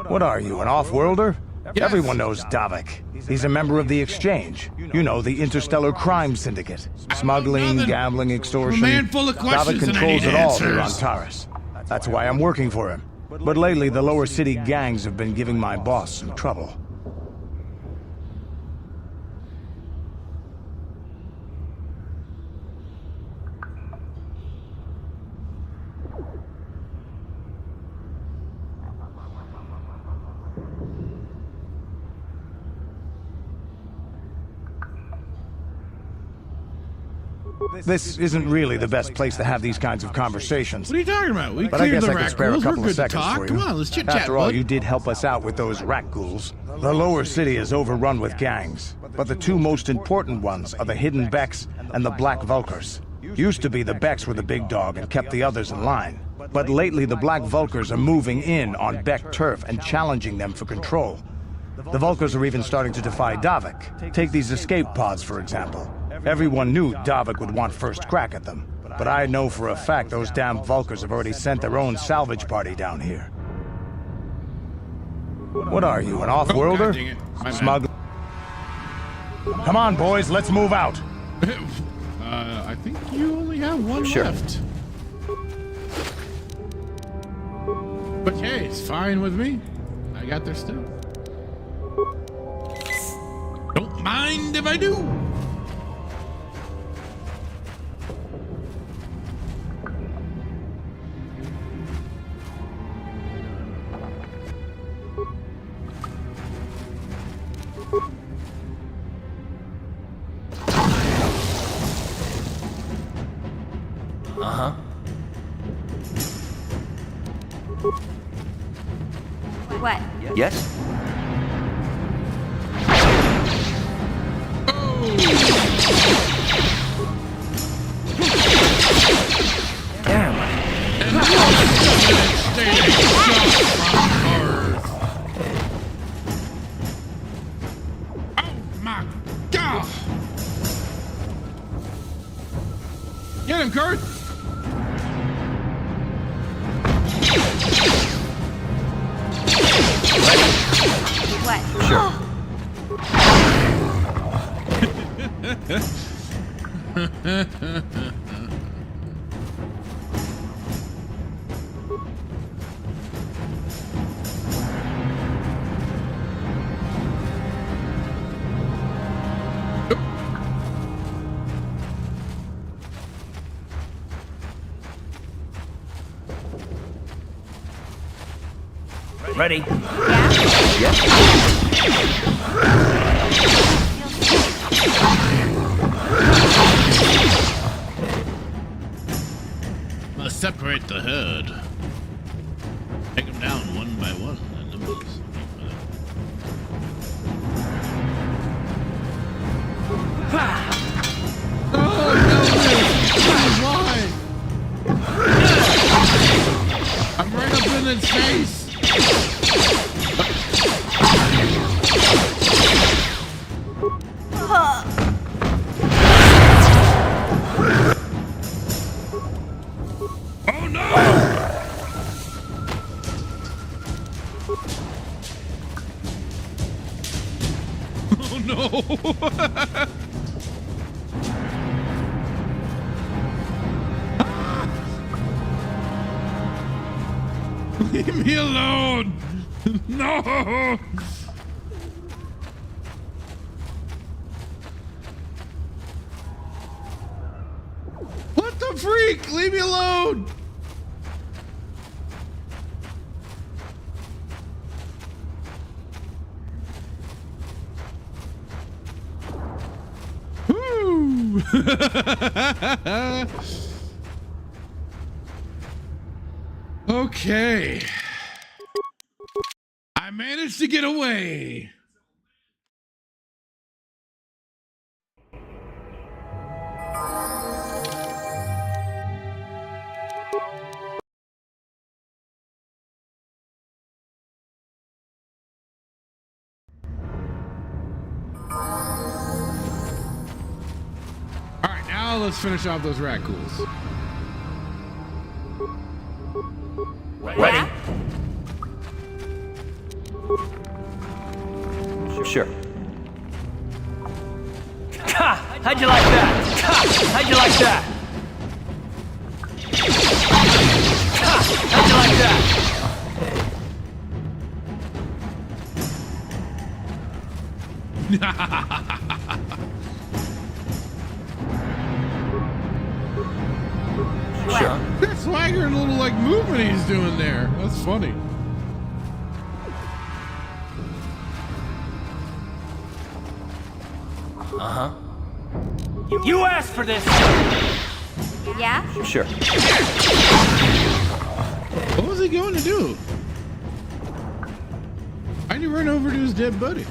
[SPEAKER 17] What are you, an off-worlder? Yes. Everyone knows Davik. He's a member of the Exchange. You know, the interstellar crime syndicate. Smuggling, gambling, extortion.
[SPEAKER 1] A man full of questions
[SPEAKER 17] Davik controls it all here on
[SPEAKER 1] answers.
[SPEAKER 17] Taris. That's why I'm working for him. But lately, the lower city gangs have been giving my boss some trouble. This isn't really the best place to have these kinds of conversations.
[SPEAKER 1] What are you talking about? We
[SPEAKER 17] But I
[SPEAKER 1] cleared
[SPEAKER 17] guess
[SPEAKER 1] the
[SPEAKER 17] I could
[SPEAKER 1] rat
[SPEAKER 17] spare a
[SPEAKER 1] ghouls. We're
[SPEAKER 17] couple
[SPEAKER 1] good
[SPEAKER 17] of
[SPEAKER 1] to
[SPEAKER 17] seconds
[SPEAKER 1] talk.
[SPEAKER 17] for you.
[SPEAKER 1] Come on, let's chit-chat,
[SPEAKER 17] After all,
[SPEAKER 1] bud.
[SPEAKER 17] you did help us out with those rat ghouls. The lower city is overrun with gangs, but the two most important ones are the Hidden Becks and the Black Vulkars. Used to be the Becks were the big dog and kept the others in line. But lately the Black Vulkars are moving in on Beck turf and challenging them for control. The Vulkars are even starting to defy Davik. Take these escape pods, for example. Everyone knew Davik would want first crack at them. But I know for a fact those damn Vulkars have already sent their own salvage party down here. What are you, an off-worlder? Smuggler? Come on, boys, let's move out.
[SPEAKER 1] I think you only have one left. But hey, it's fine with me. I got their stuff. Don't mind if I do.
[SPEAKER 7] Uh-huh.
[SPEAKER 8] What?
[SPEAKER 18] Yes?
[SPEAKER 1] Oh my God! Get him, Carth!
[SPEAKER 8] What?
[SPEAKER 18] Sure.
[SPEAKER 7] Ready?
[SPEAKER 1] Must separate the herd. Take them down one by one. Oh no! Why? I'm right up in its face. Oh no! Oh no! Leave me alone! No! What the freak? Leave me alone! Woo! Okay. I managed to get away. All right, now let's finish off those raccoons.
[SPEAKER 18] Ready? Sure.
[SPEAKER 7] Ha! How'd you like that? Ha! How'd you like that? Ha! How'd you like
[SPEAKER 1] that? Sure. That swagger and little like movement he's doing there. That's funny.
[SPEAKER 7] Uh-huh. You asked for this!
[SPEAKER 8] Yeah?
[SPEAKER 18] Sure.
[SPEAKER 1] What was he going to do? Why'd he run over to his dead buddy?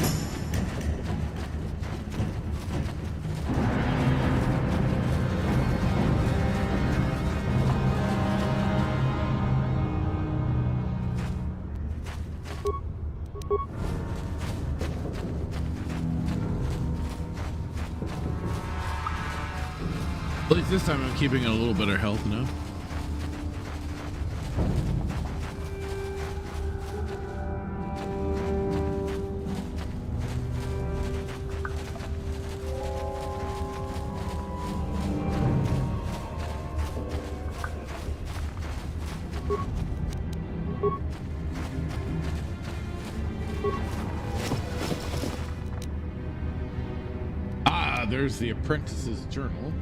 [SPEAKER 1] least this time I'm keeping a little better health now. There's the apprentice's journal.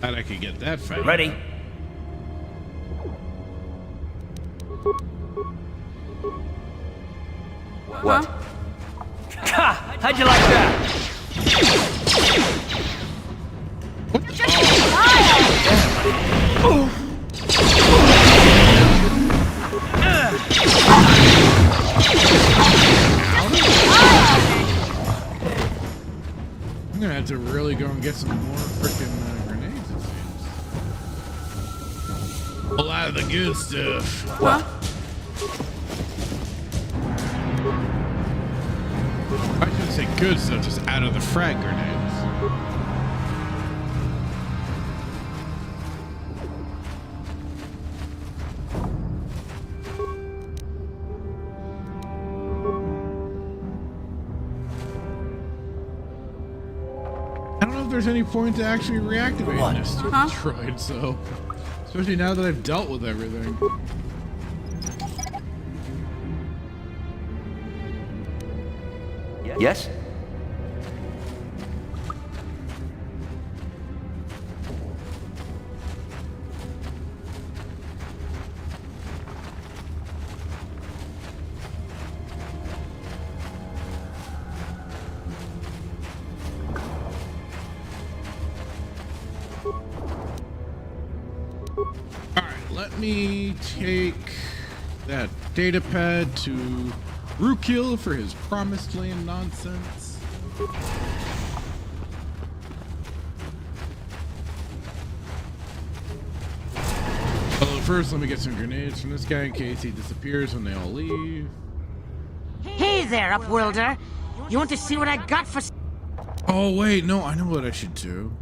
[SPEAKER 1] Glad I could get that fast.
[SPEAKER 7] Ready.
[SPEAKER 11] What?
[SPEAKER 7] Ha! How'd you like that?
[SPEAKER 1] I'm gonna have to really go and get some more freaking grenades, it seems. A lot of the good stuff.
[SPEAKER 11] What?
[SPEAKER 1] I shouldn't say good stuff, just out of the frag grenades. There's any point to actually reactivating this stupid droid, so especially now that I've dealt with everything.
[SPEAKER 2] Yes?
[SPEAKER 1] Let me take that data pad to Rookil for his promised land nonsense. Well, first let me get some grenades from this guy in case he disappears when they all leave.
[SPEAKER 11] Hey there, Upworlder. You want to see what I got for...
[SPEAKER 1] Oh wait, no, I know what I should do.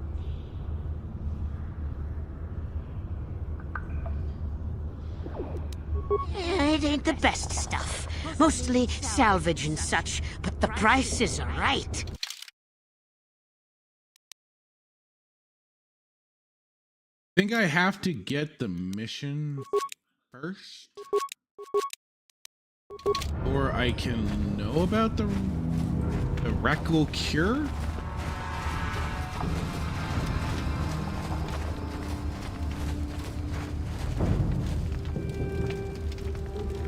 [SPEAKER 11] It ain't the best stuff. Mostly salvage and such, but the price is right.
[SPEAKER 1] I think I have to get the mission first, or I can know about the Rakghoul cure.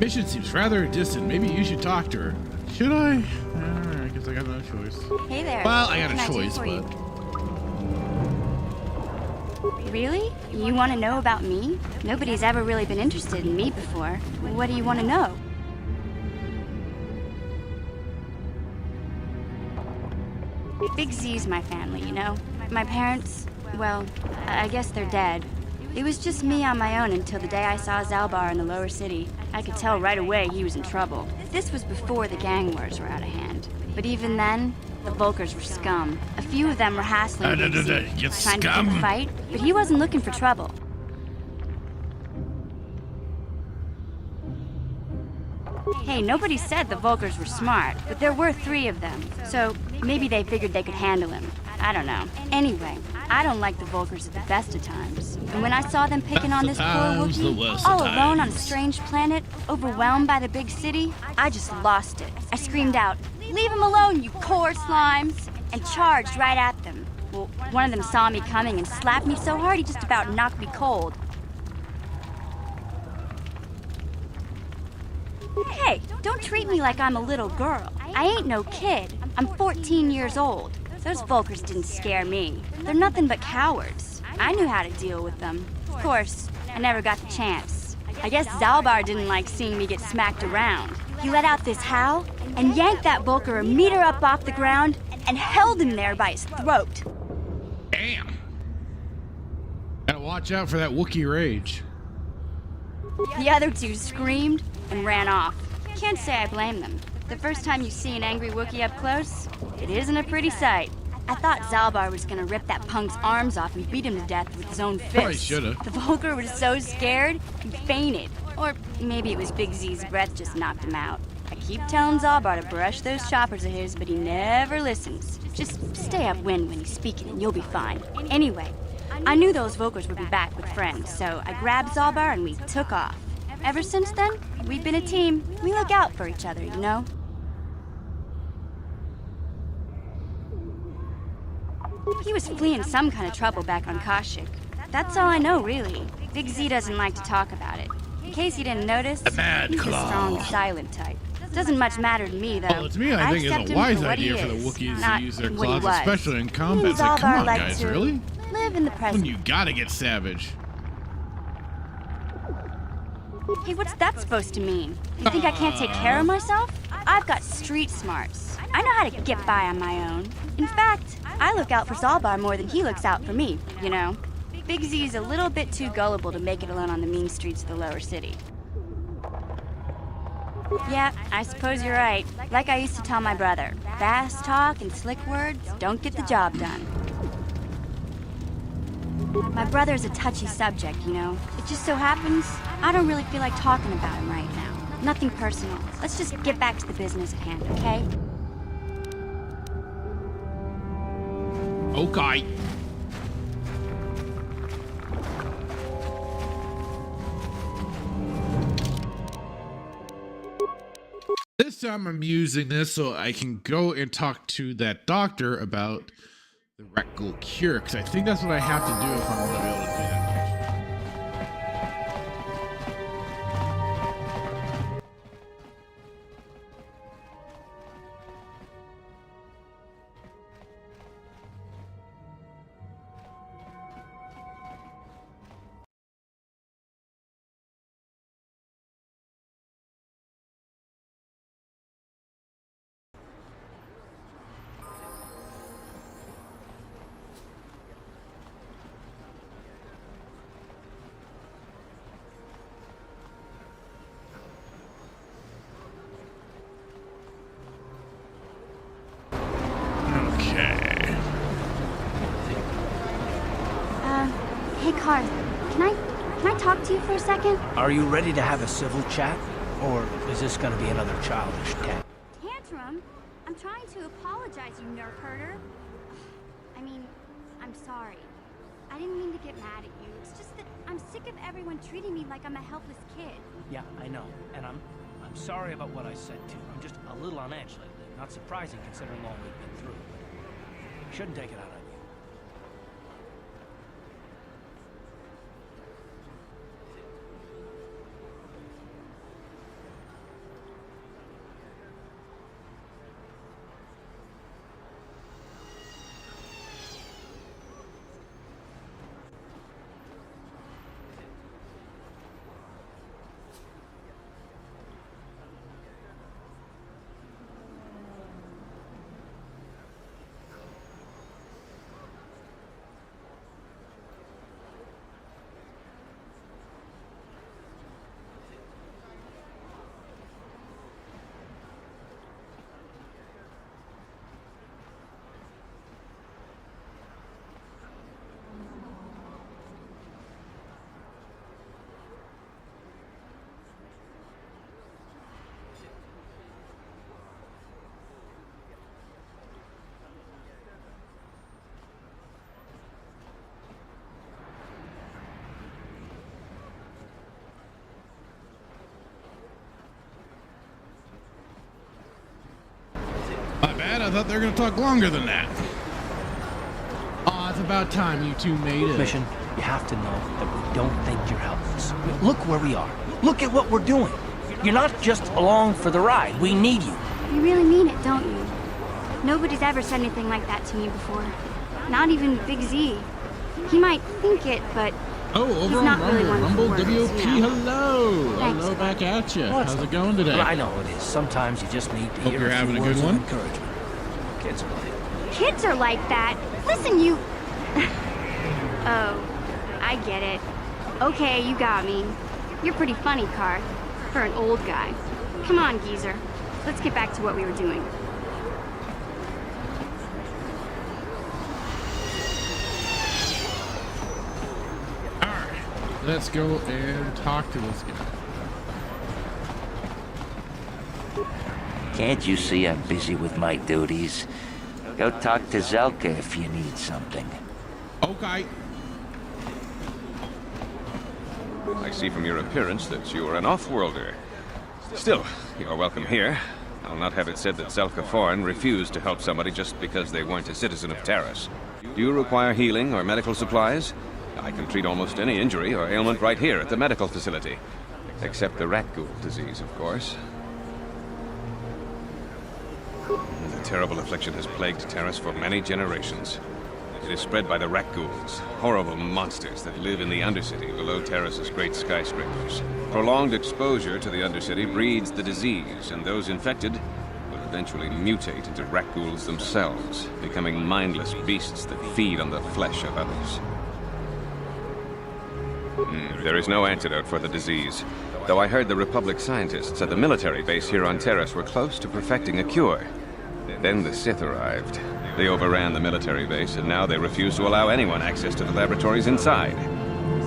[SPEAKER 1] Mission seems rather distant. Maybe you should talk to her. Should I? I guess I got no choice.
[SPEAKER 15] Hey there.
[SPEAKER 1] Well, I got
[SPEAKER 15] What
[SPEAKER 1] a
[SPEAKER 15] can I do
[SPEAKER 1] choice,
[SPEAKER 15] for
[SPEAKER 1] but...
[SPEAKER 15] you? Really? You want to know about me? Nobody's ever really been interested in me before. What do you want to know? Big Z's my family, you know? My parents, well, I guess they're dead. It was just me on my own until the day I saw Zaalbar in the lower city. I could tell right away he was in trouble. This was before the gang wars were out of hand. But even then, the Vulkars were scum. A few of them were hassling Big Z, trying to pick a fight, but he wasn't looking for trouble. Hey, nobody said the Vulkars were smart, but there were 3 of them, so maybe they figured they could handle him. I don't know. Anyway, I don't like the Vulkars at the best of times. And when I saw them picking on this poor Wookiee, all alone on a strange planet, overwhelmed by the big city, I just lost it. I screamed out, "Leave him alone, you core slimes!" and charged right at them. Well, one of them saw me coming and slapped me so hard he just about knocked me cold. Hey, don't treat me like I'm a little girl. I ain't no kid. I'm 14 years old. Those Vulkars didn't scare me. They're nothing but cowards. I knew how to deal with them. Of course, I never got the chance. I guess Zaalbar didn't like seeing me get smacked around. He let out this howl and yanked that Vulkar a meter up off the ground and held him there by his throat.
[SPEAKER 1] Damn. Gotta watch out for that Wookiee rage.
[SPEAKER 15] The other 2 screamed and ran off. Can't say I blame them. The first time you see an angry Wookiee up close, it isn't a pretty sight. I thought Zaalbar was gonna rip that punk's arms off and beat him to death with his own fists.
[SPEAKER 1] Probably shoulda.
[SPEAKER 15] The Vulgar was so scared, he fainted. Or maybe it was Big Z's breath just knocked him out. I keep telling Zaalbar to brush those choppers of his, but he never listens. Just stay upwind when he's speaking and you'll be fine. Anyway, I knew those Vulgars would be back with friends, so I grabbed Zaalbar and we took off. Ever since then, we've been a team. We look out for each other, you know? He was fleeing some kind of trouble back on Kashyyyk. That's all I know, really. Big Z doesn't like to talk about it. In case you didn't notice,
[SPEAKER 1] A mad
[SPEAKER 15] he's
[SPEAKER 1] claw.
[SPEAKER 15] a strong, silent type. Doesn't much matter to me, though.
[SPEAKER 1] Well, to me, I think
[SPEAKER 15] accept
[SPEAKER 1] it's a
[SPEAKER 15] him
[SPEAKER 1] wise
[SPEAKER 15] for what
[SPEAKER 1] idea
[SPEAKER 15] he
[SPEAKER 1] for the
[SPEAKER 15] is,
[SPEAKER 1] Wookiees
[SPEAKER 15] not
[SPEAKER 1] to use their
[SPEAKER 15] what he
[SPEAKER 1] claws,
[SPEAKER 15] was.
[SPEAKER 1] especially in
[SPEAKER 15] Me
[SPEAKER 1] combat.
[SPEAKER 15] and
[SPEAKER 1] It's like, come
[SPEAKER 15] Zaalbar
[SPEAKER 1] on,
[SPEAKER 15] like
[SPEAKER 1] guys,
[SPEAKER 15] to
[SPEAKER 1] really?
[SPEAKER 15] live in the present.
[SPEAKER 1] When you gotta get savage.
[SPEAKER 15] Hey, what's that supposed to mean? You think I can't take care of myself? I've got street smarts. I know how to get by on my own. In fact, I look out for Zaalbar more than he looks out for me, you know? Big Z's a little bit too gullible to make it alone on the mean streets of the lower city. Yeah, I suppose you're right. Like I used to tell my brother, fast talk and slick words don't get the job done. My brother's a touchy subject, you know. It just so happens, I don't really feel like talking about him right now. Nothing personal. Let's just get back to the business at hand, okay?
[SPEAKER 1] Okay. This time I'm using this so I can go and talk to that doctor about the rectal cure, because I think that's what I have to do if I'm going to be able to do that.
[SPEAKER 15] Hey, Carth, can I talk to you for a second?
[SPEAKER 7] Are you ready to have a civil chat? Or is this gonna be another childish
[SPEAKER 15] Tantrum? I'm trying to apologize, you nerf herder. I mean, I'm sorry. I didn't mean to get mad at you. It's just that I'm sick of everyone treating me like I'm a helpless kid.
[SPEAKER 7] Yeah, I know. And I'm sorry about what I said too. I'm just a little on edge lately. Not surprising considering all we've been through. But shouldn't take it out on you.
[SPEAKER 1] My bad, I thought they were going to talk longer than that. Oh, it's about time you two made it.
[SPEAKER 7] Mission, you have to know that we don't think you're helpless. Look where we are. Look at what we're doing. You're not just along for the ride. We need you.
[SPEAKER 15] You really mean it, don't you? Nobody's ever said anything like that to me before. Not even Big Z. He might think it, but
[SPEAKER 1] oh, over
[SPEAKER 15] he's
[SPEAKER 1] on
[SPEAKER 15] not
[SPEAKER 1] Rumble,
[SPEAKER 15] really one
[SPEAKER 1] Rumble
[SPEAKER 15] for words,
[SPEAKER 1] WP,
[SPEAKER 15] you know?
[SPEAKER 1] hello.
[SPEAKER 15] Thanks.
[SPEAKER 1] Hello back at you.
[SPEAKER 7] Well,
[SPEAKER 1] How's it going today?
[SPEAKER 7] I know it is. Sometimes you just need to
[SPEAKER 1] Hope
[SPEAKER 7] hear
[SPEAKER 1] you're
[SPEAKER 7] a few
[SPEAKER 1] having a
[SPEAKER 7] words
[SPEAKER 1] good
[SPEAKER 7] of
[SPEAKER 1] one.
[SPEAKER 7] encouragement. Kids are like
[SPEAKER 15] Kids are like that. Listen, you... Oh, I get it. Okay, you got me. You're pretty funny, Carth. For an old guy. Come on, geezer. let's get back to what we were doing.
[SPEAKER 1] Alright, let's go and talk to this guy.
[SPEAKER 18] Can't you see I'm busy with my duties? Go talk to Zelka if you need something.
[SPEAKER 1] Okay.
[SPEAKER 19] I see from your appearance that you are an off-worlder. Still, you're welcome here. I'll not have it said that Zelka Foreign refused to help somebody just because they weren't a citizen of Taris. Do you require healing or medical supplies? I can treat almost any injury or ailment right here at the medical facility. Except the rat ghoul disease, of course. The terrible affliction has plagued Taris for many generations. It is spread by the rat ghouls, horrible monsters that live in the Undercity below Taris's great skyscrapers. Prolonged exposure to the Undercity breeds the disease, and those infected will eventually mutate into rat ghouls themselves, becoming mindless beasts that feed on the flesh of others. There is no antidote for the disease, though I heard the Republic scientists at the military base here on Taris were close to perfecting a cure. Then the Sith arrived. They overran the military base, and now they refuse to allow anyone access to the laboratories inside.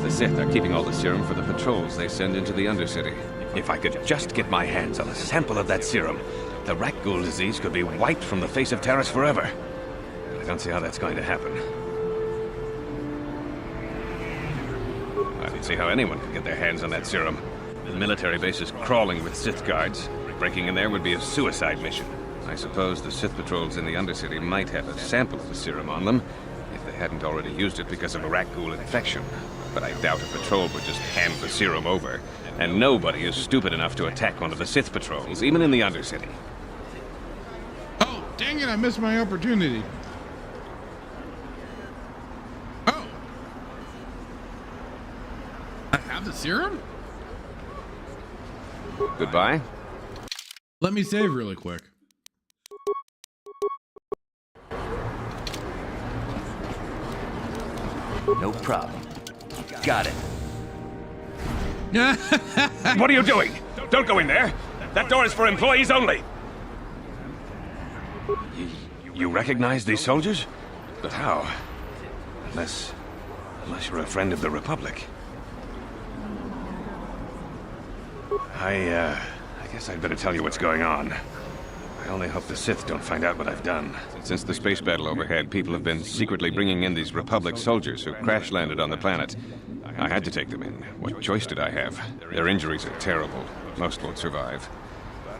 [SPEAKER 19] The Sith are keeping all the serum for the patrols they send into the Undercity. If I could just get my hands on a sample of that serum, the rat ghoul disease could be wiped from the face of Taris forever. I don't see how that's going to happen. I don't see how anyone could get their hands on that serum. The military base is crawling with Sith guards. Breaking in there would be a suicide mission. I suppose the Sith patrols in the Undercity might have a sample of the serum on them, if they hadn't already used it because of a rat ghoul infection. But I doubt a patrol would just hand the serum over. And nobody is stupid enough to attack one of the Sith patrols, even in the Undercity.
[SPEAKER 1] Oh, dang it, I missed my opportunity. Oh. I have the serum?
[SPEAKER 19] Goodbye.
[SPEAKER 1] Let me save really quick.
[SPEAKER 18] No problem. Got it.
[SPEAKER 19] What are you doing? Don't go in there! That door is for employees only! You recognize these soldiers? But how? Unless you're a friend of the Republic. I guess I'd better tell you what's going on. I only hope the Sith don't find out what I've done. Since the space battle overhead, people have been secretly bringing in these Republic soldiers who crash-landed on the planet. I had to take them in. What choice did I have? Their injuries are terrible. Most won't survive.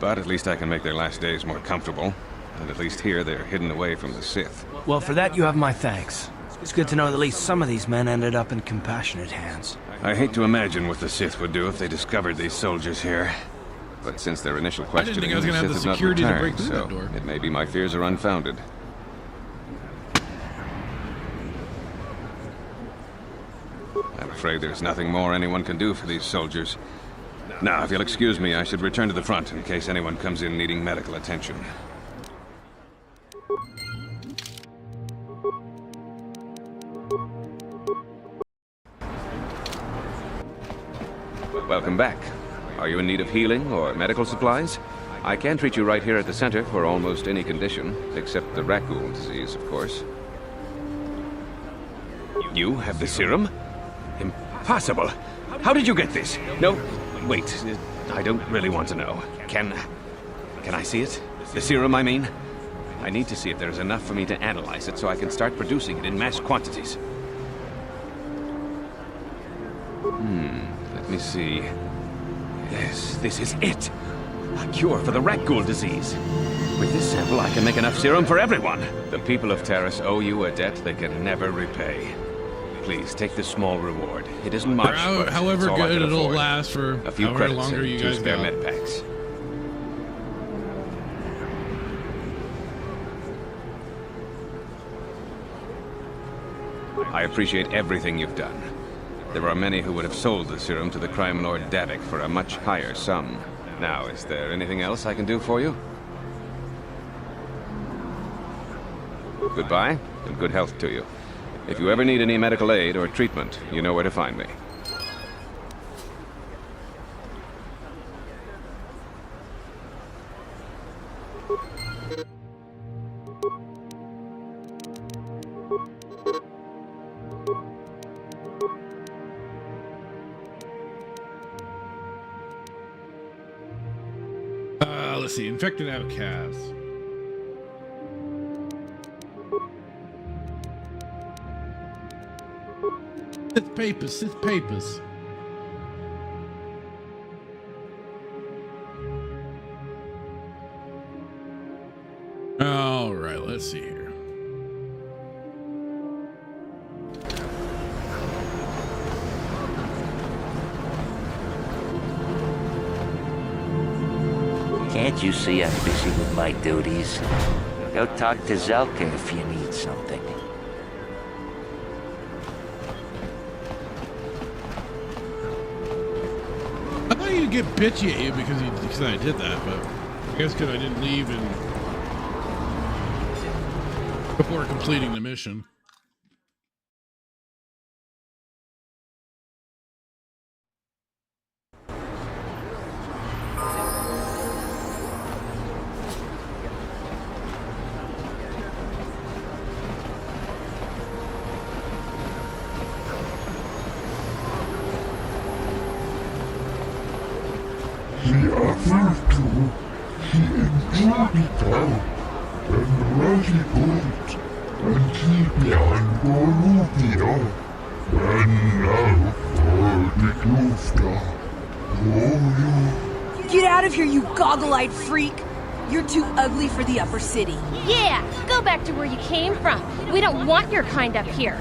[SPEAKER 19] But at least I can make their last days more comfortable. And at least here, they're hidden away from the Sith.
[SPEAKER 7] Well, for that, you have my thanks. It's good to know that at least some of these men ended up in compassionate hands.
[SPEAKER 19] I hate to imagine what the Sith would do if they discovered these soldiers here. But since their initial questioning, the Sith has not returned, so it may be my fears are unfounded. I'm afraid there's nothing more anyone can do for these soldiers. Now, if you'll excuse me, I should return to the front in case anyone comes in needing medical attention. Welcome back. Are you in need of healing or medical supplies? I can treat you right here at the center for almost any condition, except the rat ghoul disease, of course. You have the serum? Impossible! How did you get this? No, wait, I don't really want to know. Can I see it? The serum, I mean? I need to see if there's enough for me to analyze it so I can start producing it in mass quantities. Let me see. Yes, this is it. A cure for the rat ghoul disease. With this sample, I can make enough serum for everyone. The people of Taris owe you a debt they can never repay. Please, take this small reward. It isn't much, but
[SPEAKER 1] however
[SPEAKER 19] it's all I
[SPEAKER 1] good
[SPEAKER 19] can
[SPEAKER 1] it'll
[SPEAKER 19] afford.
[SPEAKER 1] last for
[SPEAKER 19] a few
[SPEAKER 1] however
[SPEAKER 19] credits
[SPEAKER 1] longer
[SPEAKER 19] and
[SPEAKER 1] you
[SPEAKER 19] 2
[SPEAKER 1] guys
[SPEAKER 19] spare
[SPEAKER 1] got.
[SPEAKER 19] med packs. I appreciate everything you've done. There are many who would have sold the serum to the crime lord Davik for a much higher sum. Now, is there anything else I can do for you? Goodbye, and good health to you. If you ever need any medical aid or treatment, you know where to find me.
[SPEAKER 1] let's see. Infected outcasts. Sith papers. All right, let's see here.
[SPEAKER 18] Can't you see I'm busy with my duties? Go talk to Zelka if you need something.
[SPEAKER 1] I thought he'd get bitchy at you because I did that, but I guess because I didn't leave before completing the mission.
[SPEAKER 20] Get out of here, you goggle-eyed freak! You're too ugly for the upper city.
[SPEAKER 21] Yeah, go back to where you came from. We don't want your kind up here.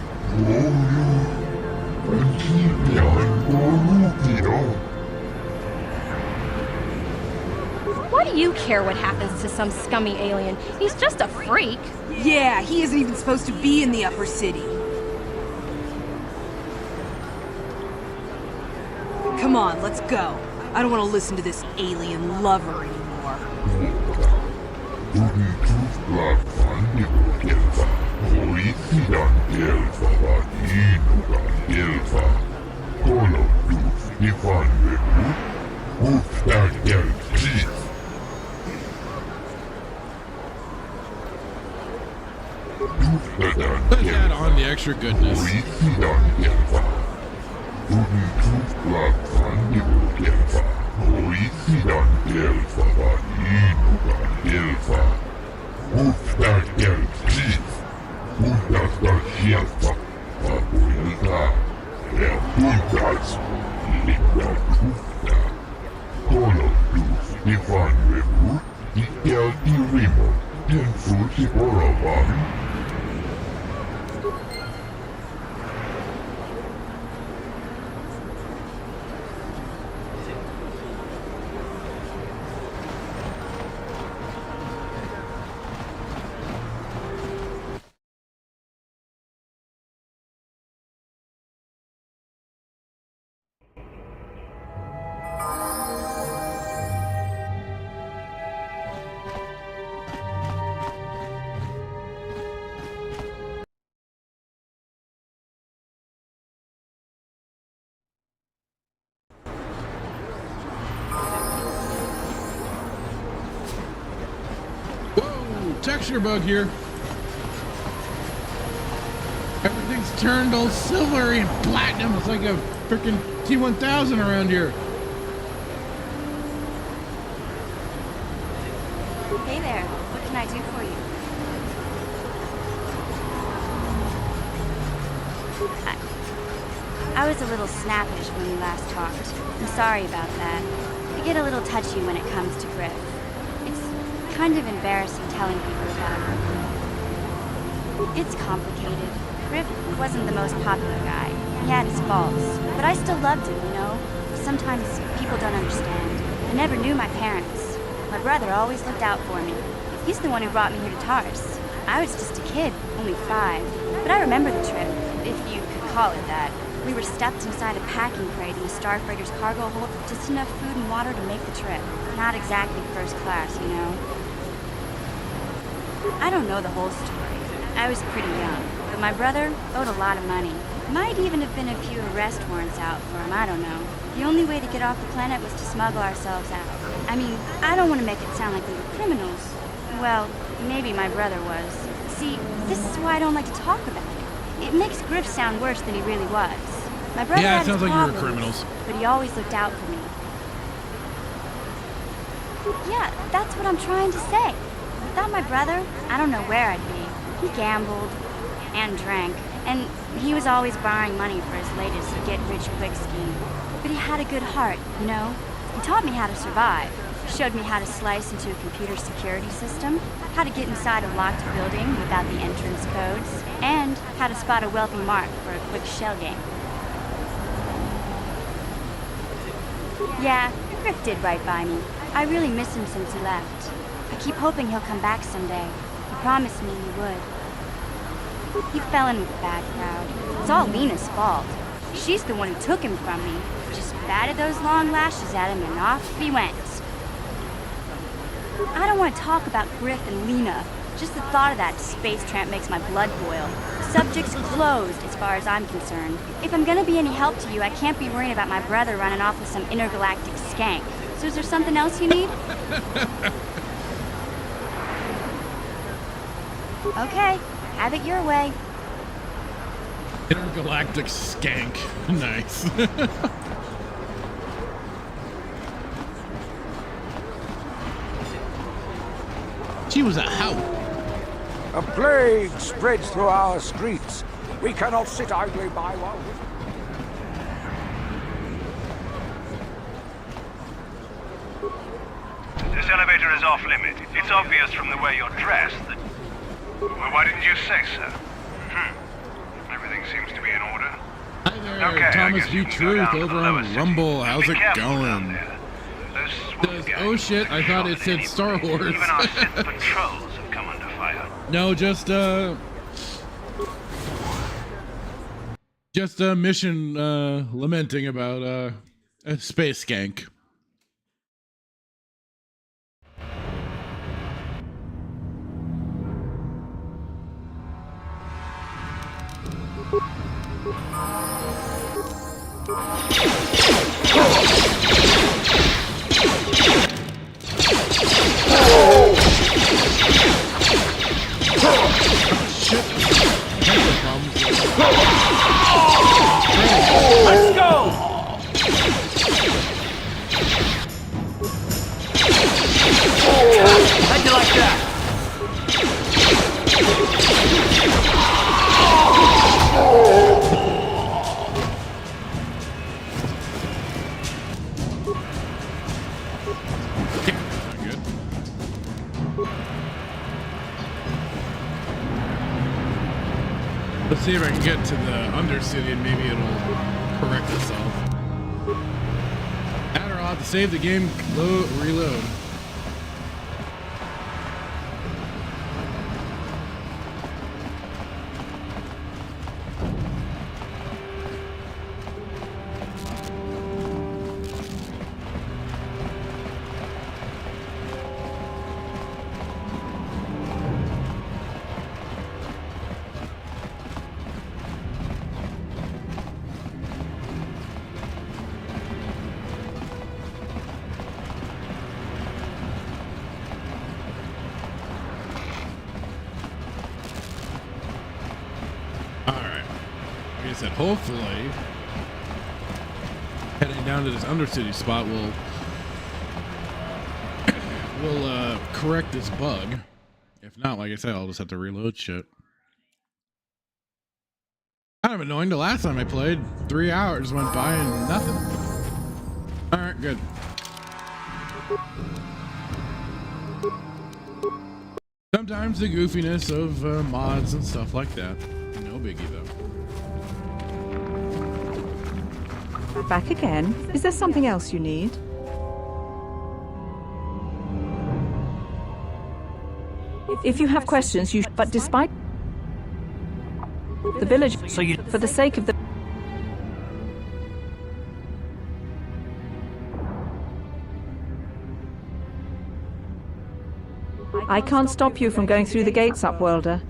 [SPEAKER 21] Why do you care what happens to some scummy alien? He's just a freak.
[SPEAKER 20] Yeah, he isn't even supposed to be in the upper city. Come on, let's go. I don't want to listen to this alien lover anymore.
[SPEAKER 1] Let's add on the extra goodness. Texture bug here. Everything's turned all silvery and platinum. It's like a freaking T-1000 around here.
[SPEAKER 15] Hey there, what can I do for you? I was a little snappish when we last talked. I'm sorry about that. I get a little touchy when it comes to Griff. It's kind of embarrassing telling people about her. It's complicated. Griff wasn't the most popular guy. He had his faults, but I still loved him, you know? Sometimes people don't understand. I never knew my parents. My brother always looked out for me. He's the one who brought me here to Tars. I was just a kid, only 5. But I remember the trip, if you could call it that. We were stuffed inside a packing crate in the Starfreighter's cargo hold with just enough food and water to make the trip. Not exactly first class, you know? I don't know the whole story. I was pretty young, but my brother owed a lot of money. Might even have been a few arrest warrants out for him, I don't know. The only way to get off the planet was to smuggle ourselves out. I mean, I don't want to make it sound like we were criminals. Well, maybe my brother was. See, this is why I don't like to talk about it. It makes Griff sound worse than he really was. My brother had his problems, but he always looked out for me. Yeah, that's what I'm trying to say. Without my brother, I don't know where I'd be. He gambled and drank, and he was always borrowing money for his latest get-rich-quick scheme. But he had a good heart, you know? He taught me how to survive. Showed me how to slice into a computer security system, how to get inside a locked building without the entrance codes, and how to spot a wealthy mark for a quick shell game. Yeah, Griff did right by me. I really miss him since he left. I keep hoping he'll come back someday. He promised me he would. He fell in with a bad crowd. It's all Lena's fault. She's the one who took him from me. Just batted those long lashes at him and off he went. I don't want to talk about Griff and Lena. Just the thought of that space tramp makes my blood boil. Subject's closed as far as I'm concerned. If I'm gonna be any help to you, I can't be worrying about my brother running off with some intergalactic skank. So is there something else you need? Okay, have it your way.
[SPEAKER 1] Intergalactic skank. Nice. She was a hoe.
[SPEAKER 4] A plague spreads through our streets. We cannot sit idly by while...
[SPEAKER 6] This elevator is off limit. It's obvious from the way you're dressed that... Well, why didn't you say so? Everything seems to be in order.
[SPEAKER 1] Hi there, okay, Thomas V. Truth over on Rumble. How's it going? Oh shit, I thought it said Star Wars.
[SPEAKER 6] Even our sith patrols have come under fire.
[SPEAKER 1] No, just a mission lamenting about a space skank.
[SPEAKER 2] Let's go! How'd you like that?
[SPEAKER 1] Let's see if I can get to the Undercity and maybe it'll correct itself. Or I'll have to save the game, reload. Hopefully, heading down to this Undercity spot will correct this bug. If not, like I said, I'll just have to reload shit. Kind of annoying. The last time I played, 3 hours went by and nothing. All right, good. Sometimes the goofiness of mods and stuff like that. No biggie though.
[SPEAKER 9] Back again? Is there something else you need? If you have questions, you but despite the village,
[SPEAKER 7] so you
[SPEAKER 9] for the sake of the I can't stop you from going through the gates, Upworlder.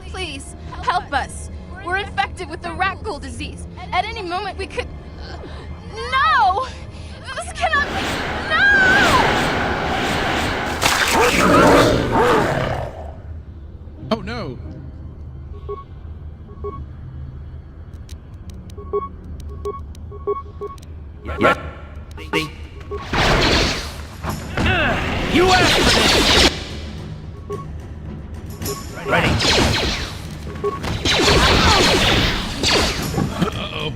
[SPEAKER 21] Please, help us. We're infected with the rat ghoul disease. At any moment we could... No! This cannot be... No!
[SPEAKER 1] Oh no!
[SPEAKER 2] Ready.
[SPEAKER 1] Uh-oh.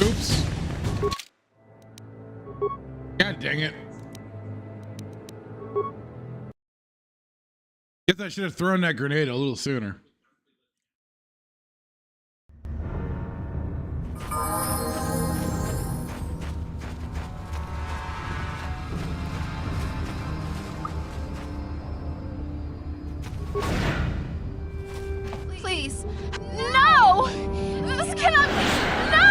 [SPEAKER 1] Oops. God dang it. Guess I should have thrown that grenade a little sooner.
[SPEAKER 21] Please. No! This cannot be. No!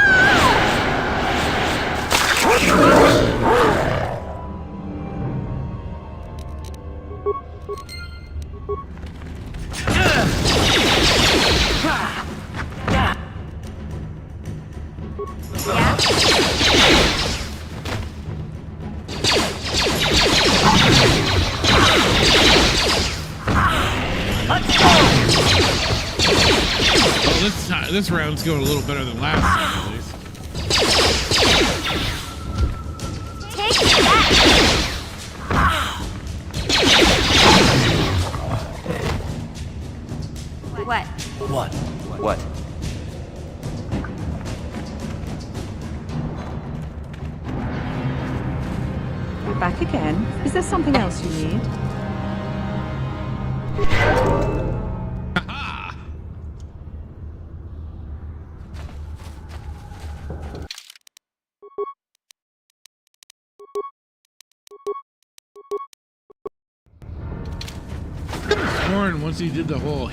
[SPEAKER 1] Oh, this round's going a little better than last time, at least.
[SPEAKER 21] Take that!
[SPEAKER 15] What?
[SPEAKER 7] What?
[SPEAKER 12] What?
[SPEAKER 9] Back again? Is there something else you need?
[SPEAKER 1] Once he did the whole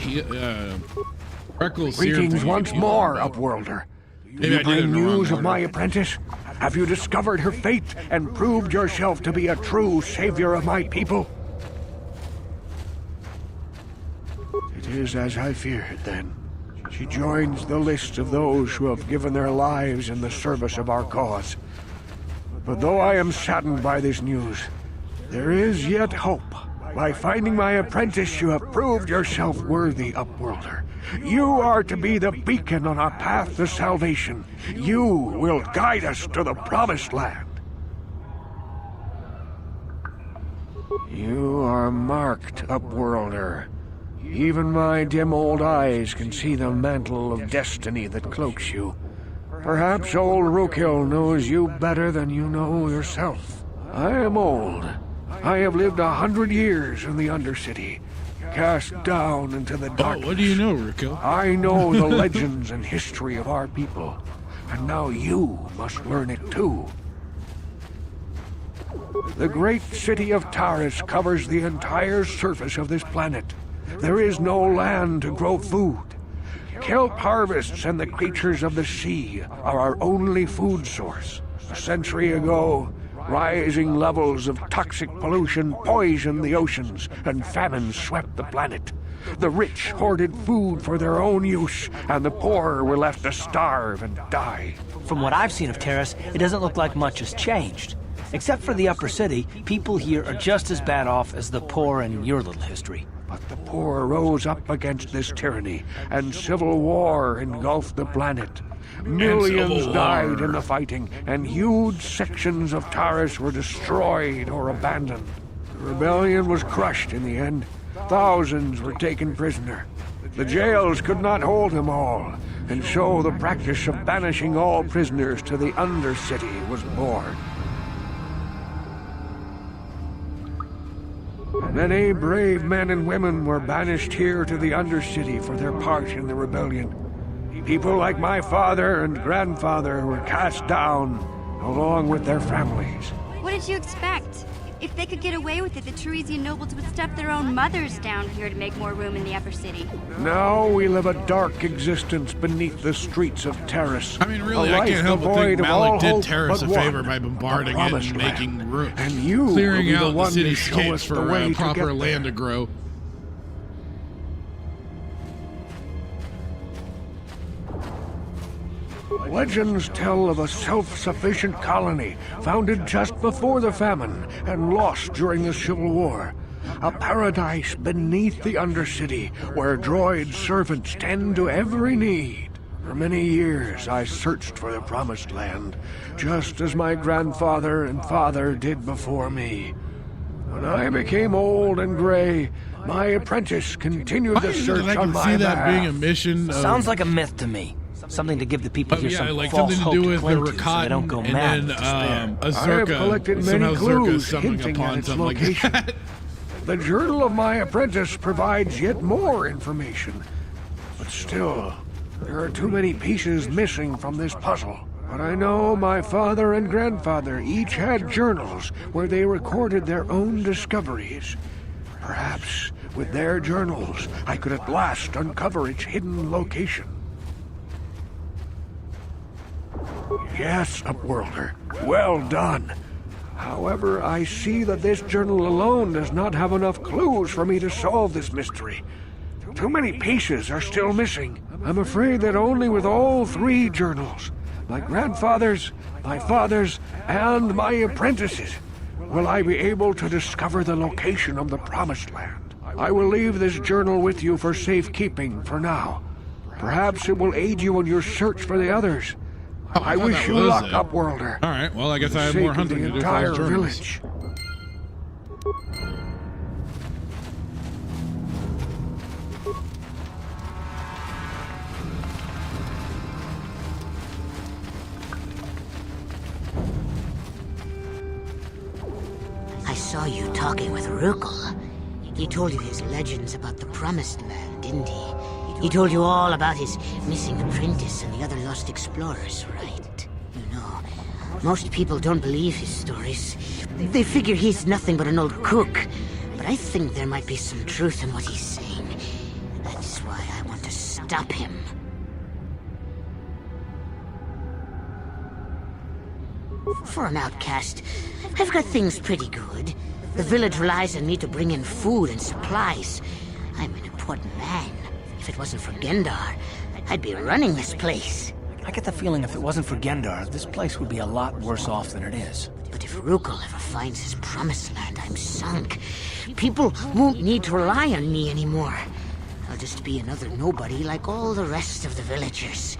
[SPEAKER 1] freckles
[SPEAKER 4] Greetings once more, Upworlder. Do you bring news of my apprentice? Have you discovered her fate and proved yourself to be a true savior of my people? It is as I feared, then. She joins the list of those who have given their lives in the service of our cause. But though I am saddened by this news, there is yet hope. By finding my apprentice, you have proved yourself worthy, Upworlder. You are to be the beacon on our path to salvation. You will guide us to the promised land. You are marked, Upworlder. Even my dim old eyes can see the mantle of destiny that cloaks you. Perhaps old Rookhill knows you better than you know yourself. I am old. I have lived 100 years in the Undercity, cast down into the darkness.
[SPEAKER 1] Oh, what do you know, Rookhill?
[SPEAKER 4] I know the legends and history of our people, and now you must learn it too. The great city of Taris covers the entire surface of this planet. There is no land to grow food. Kelp harvests and the creatures of the sea are our only food source. A century ago, rising levels of toxic pollution poisoned the oceans, and famine swept the planet. The rich hoarded food for their own use, and the poor were left to starve and die.
[SPEAKER 7] From what I've seen of Taris, it doesn't look like much has changed. Except for the upper city, people here are just as bad off as the poor in your little history.
[SPEAKER 4] But the poor rose up against this tyranny, and civil war engulfed the planet. Millions died in the fighting, and huge sections of Taris were destroyed or abandoned. The rebellion was crushed in the end. Thousands were taken prisoner. The jails could not hold them all, and so the practice of banishing all prisoners to the Undercity was born. Many brave men and women were banished here to the Undercity for their part in the rebellion. People like my father and grandfather were cast down, along with their families.
[SPEAKER 15] What did you expect? If they could get away with it, the Teresian nobles would stuff their own mothers down here to make more room in the upper city.
[SPEAKER 4] Now we live a dark existence beneath the streets of Taris.
[SPEAKER 1] I mean, really, I can't help but think Malik did Taris a favor by bombarding it and making room, clearing out the cityscapes for proper land to grow.
[SPEAKER 4] Legends tell of a self-sufficient colony founded just before the famine and lost during the Civil War. a paradise beneath the Undercity, where droid servants tend to every need. For many years I searched for the Promised Land, just as my grandfather and father did before me. When I became old and gray, my apprentice continued the search
[SPEAKER 1] I
[SPEAKER 4] on
[SPEAKER 1] can
[SPEAKER 4] my
[SPEAKER 1] see that being a
[SPEAKER 4] behalf.
[SPEAKER 1] mission.
[SPEAKER 7] Sounds like a myth to me. Something to give the people here
[SPEAKER 1] yeah,
[SPEAKER 7] some
[SPEAKER 1] like
[SPEAKER 7] false
[SPEAKER 1] something to
[SPEAKER 7] hope
[SPEAKER 1] do with
[SPEAKER 7] cling
[SPEAKER 1] the
[SPEAKER 7] to, so they don't go
[SPEAKER 1] Rakatan,
[SPEAKER 7] mad
[SPEAKER 1] and
[SPEAKER 7] with
[SPEAKER 1] then
[SPEAKER 7] despair.
[SPEAKER 4] I have collected many
[SPEAKER 1] somehow Zerka
[SPEAKER 4] clues
[SPEAKER 1] stumbling
[SPEAKER 4] hinting
[SPEAKER 1] upon
[SPEAKER 4] at its
[SPEAKER 1] something
[SPEAKER 4] location.
[SPEAKER 1] like that.
[SPEAKER 4] The journal of my apprentice provides yet more information. But still, there are too many pieces missing from this puzzle. But I know my father and grandfather each had journals where they recorded their own discoveries. Perhaps with their journals, I could at last uncover its hidden location. Yes, Upworlder. Well done. However, I see that this journal alone does not have enough clues for me to solve this mystery. Too many pieces are still missing. I'm afraid that only with all three journals, my grandfather's, my father's, and my apprentice's, will I be able to discover the location of the Promised Land. I will leave this journal with you for safekeeping for now. Perhaps it will aid you in your search for the others.
[SPEAKER 1] Oh,
[SPEAKER 4] I wish you luck, Upworlder.
[SPEAKER 1] All right, well, I guess I have
[SPEAKER 4] For the
[SPEAKER 1] more
[SPEAKER 4] sake of
[SPEAKER 1] hunting
[SPEAKER 4] the
[SPEAKER 1] to do for
[SPEAKER 4] entire
[SPEAKER 1] those journals.
[SPEAKER 4] village.
[SPEAKER 11] I saw you talking with Rukel. He told you his legends about the Promised Land, didn't he? He told you all about his missing apprentice and the other lost explorers, right? You know, most people don't believe his stories. They figure he's nothing but an old cook. But I think there might be some truth in what he's saying. That's why I want to stop him. For an outcast, I've got things pretty good. The village relies on me to bring in food and supplies. I'm an important man. If it wasn't for Gendar, I'd be running this place.
[SPEAKER 7] I get the feeling if it wasn't for Gendar, this place would be a lot worse off than it is.
[SPEAKER 11] But if Rukel ever finds his Promised Land, I'm sunk. People won't need to rely on me anymore. I'll just be another nobody like all the rest of the villagers.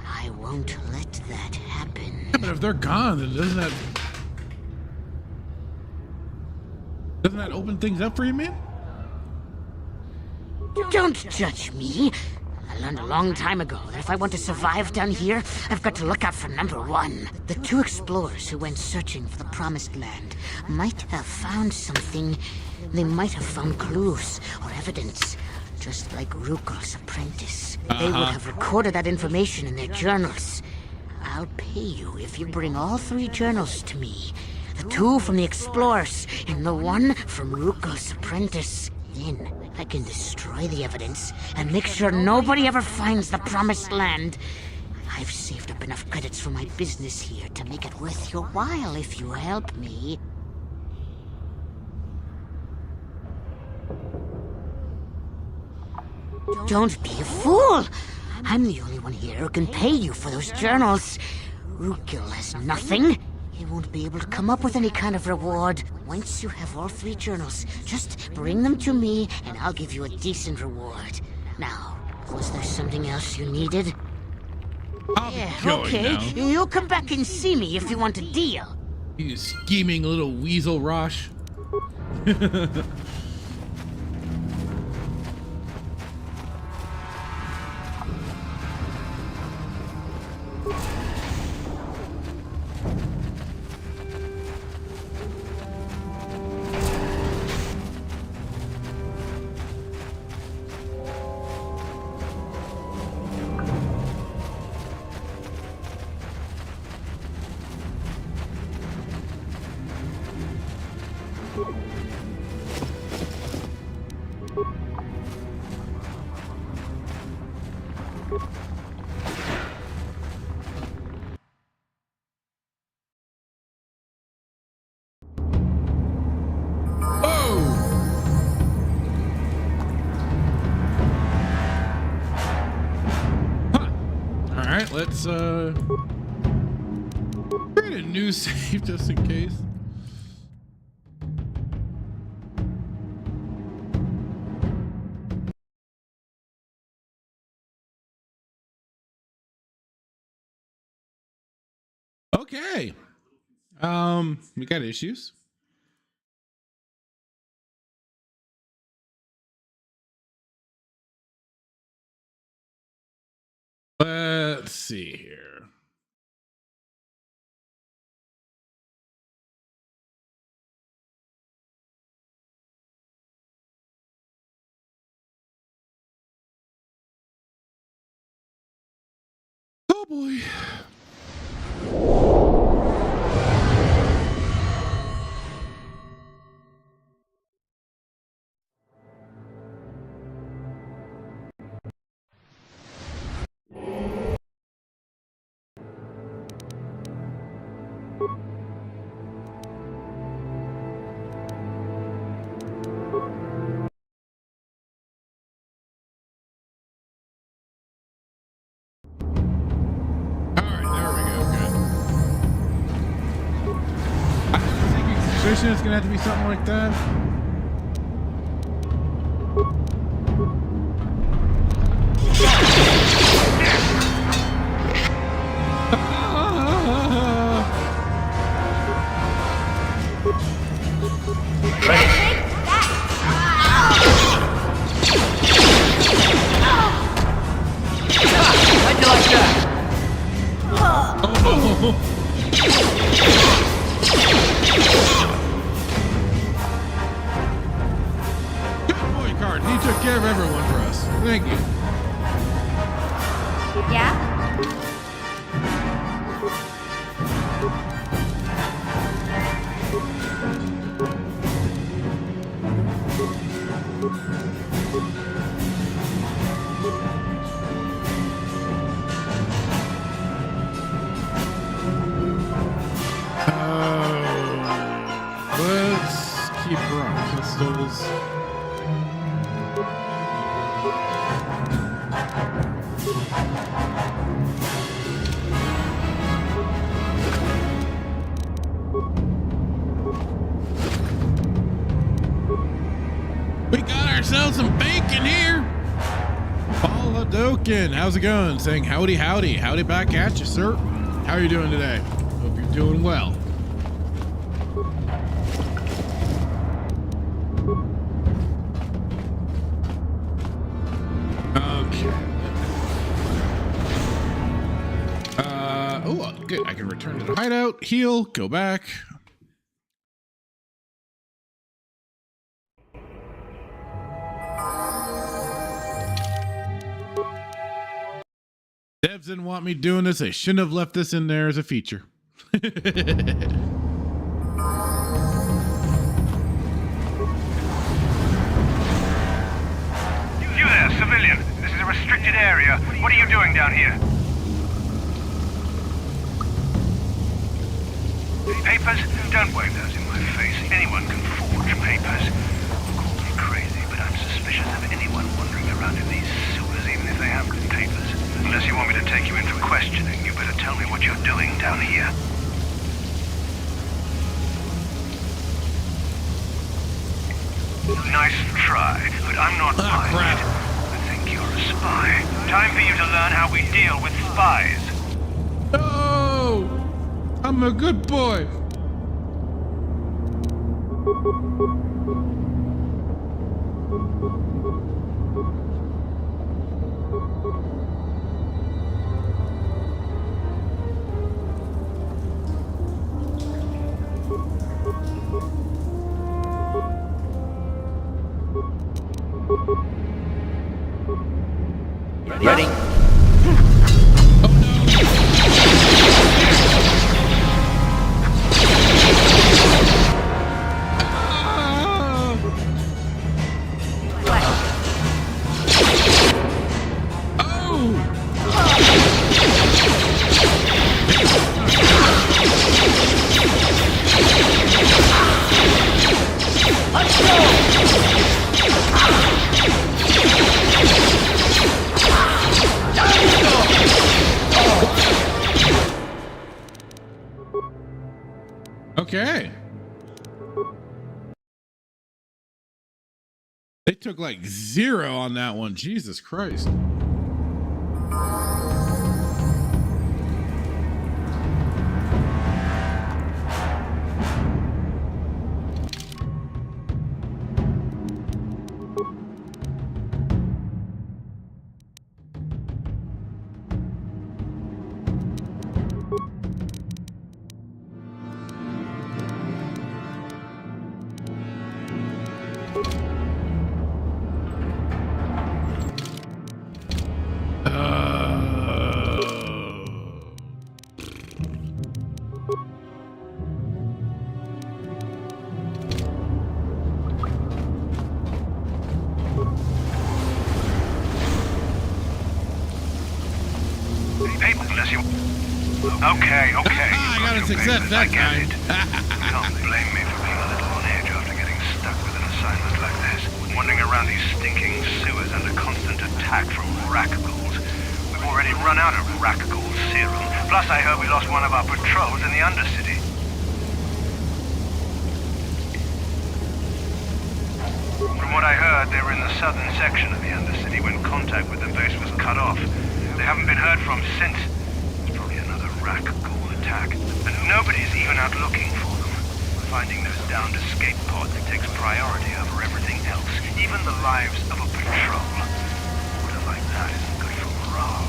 [SPEAKER 11] I won't let that happen.
[SPEAKER 1] Yeah, but if they're gone, then doesn't that open things up for you, man?
[SPEAKER 11] Don't judge me. I learned a long time ago that if I want to survive down here, I've got to look out for number one. The two explorers who went searching for the Promised Land might have found something. They might have found clues or evidence, just like Rukel's apprentice. They would have recorded that information in their journals. I'll pay you if you bring all three journals to me. The two from the explorers and the one from Rukel's apprentice. Then I can destroy the evidence and make sure nobody ever finds the Promised Land. I've saved up enough credits for my business here to make it worth your while if you help me. Don't be a fool! I'm the only one here who can pay you for those journals. Rukel has nothing. He won't be able to come up with any kind of reward. Once you have all three journals, just bring them to me and I'll give you a decent reward. Now, was there something else you needed? Okay.
[SPEAKER 1] Now.
[SPEAKER 11] You'll come back and see me if you want a deal.
[SPEAKER 1] You scheming little weasel, Rosh. Let's create a new save just in case. Okay. We got issues. Let's see here. Oh boy. It's gonna have to be something like that.
[SPEAKER 2] How'd you like that?
[SPEAKER 1] He took care of everyone for us. Thank you.
[SPEAKER 15] Yeah?
[SPEAKER 1] Let's keep rock pistols. We got ourselves some bacon here. Paul Hadoken, how's it going? Saying howdy, howdy. Howdy back at you, sir. How are you doing today? Hope you're doing well. Okay. Oh, good. I can return to the hideout, heal, go back. Devs didn't want me doing this. They shouldn't have left this in there as a feature.
[SPEAKER 6] You there, civilian. This is a restricted area. What are you doing down here? Papers? Don't wave those in my face. Anyone can forge papers. Call me crazy, but I'm suspicious of anyone wandering around in these sewers, even if they have papers. Unless you want me to take you in for questioning, you better tell me what you're doing down here. Nice try, but I'm not buying it. I think you're a spy. Time for you to learn how we deal with spies.
[SPEAKER 1] No! I'm a good boy.
[SPEAKER 2] Ready?
[SPEAKER 1] Okay. They took like 0 on that one. Jesus Christ.
[SPEAKER 6] you... Okay.
[SPEAKER 1] I got a success that time.
[SPEAKER 6] Don't blame me for being a little on edge after getting stuck with an assignment like this. Wandering around these stinking sewers under constant attack from rackgulls. We've already run out of rackgull serum. Plus, I heard we lost one of our patrols in the Undercity. From what I heard, they were in the southern section of the Undercity when contact with the base was cut off. They haven't been heard from since. It's probably another rackgull attack. And nobody's even out looking for them. Finding those downed escape pods takes priority over everything else. Even the lives of a patrol. Order like that isn't good for morale.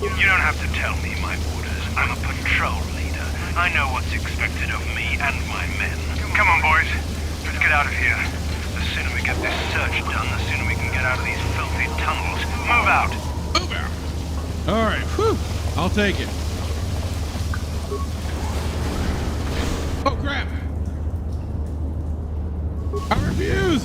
[SPEAKER 6] You don't have to tell me my orders. I'm a patrol leader. I know what's expected of me and my men. Come on, boys. Let's get out of here. The sooner we get this search done, the sooner we can get out of these filthy tunnels. Move out!
[SPEAKER 1] Move out! Alright, whew. I'll take it. Oh, crap! I refuse!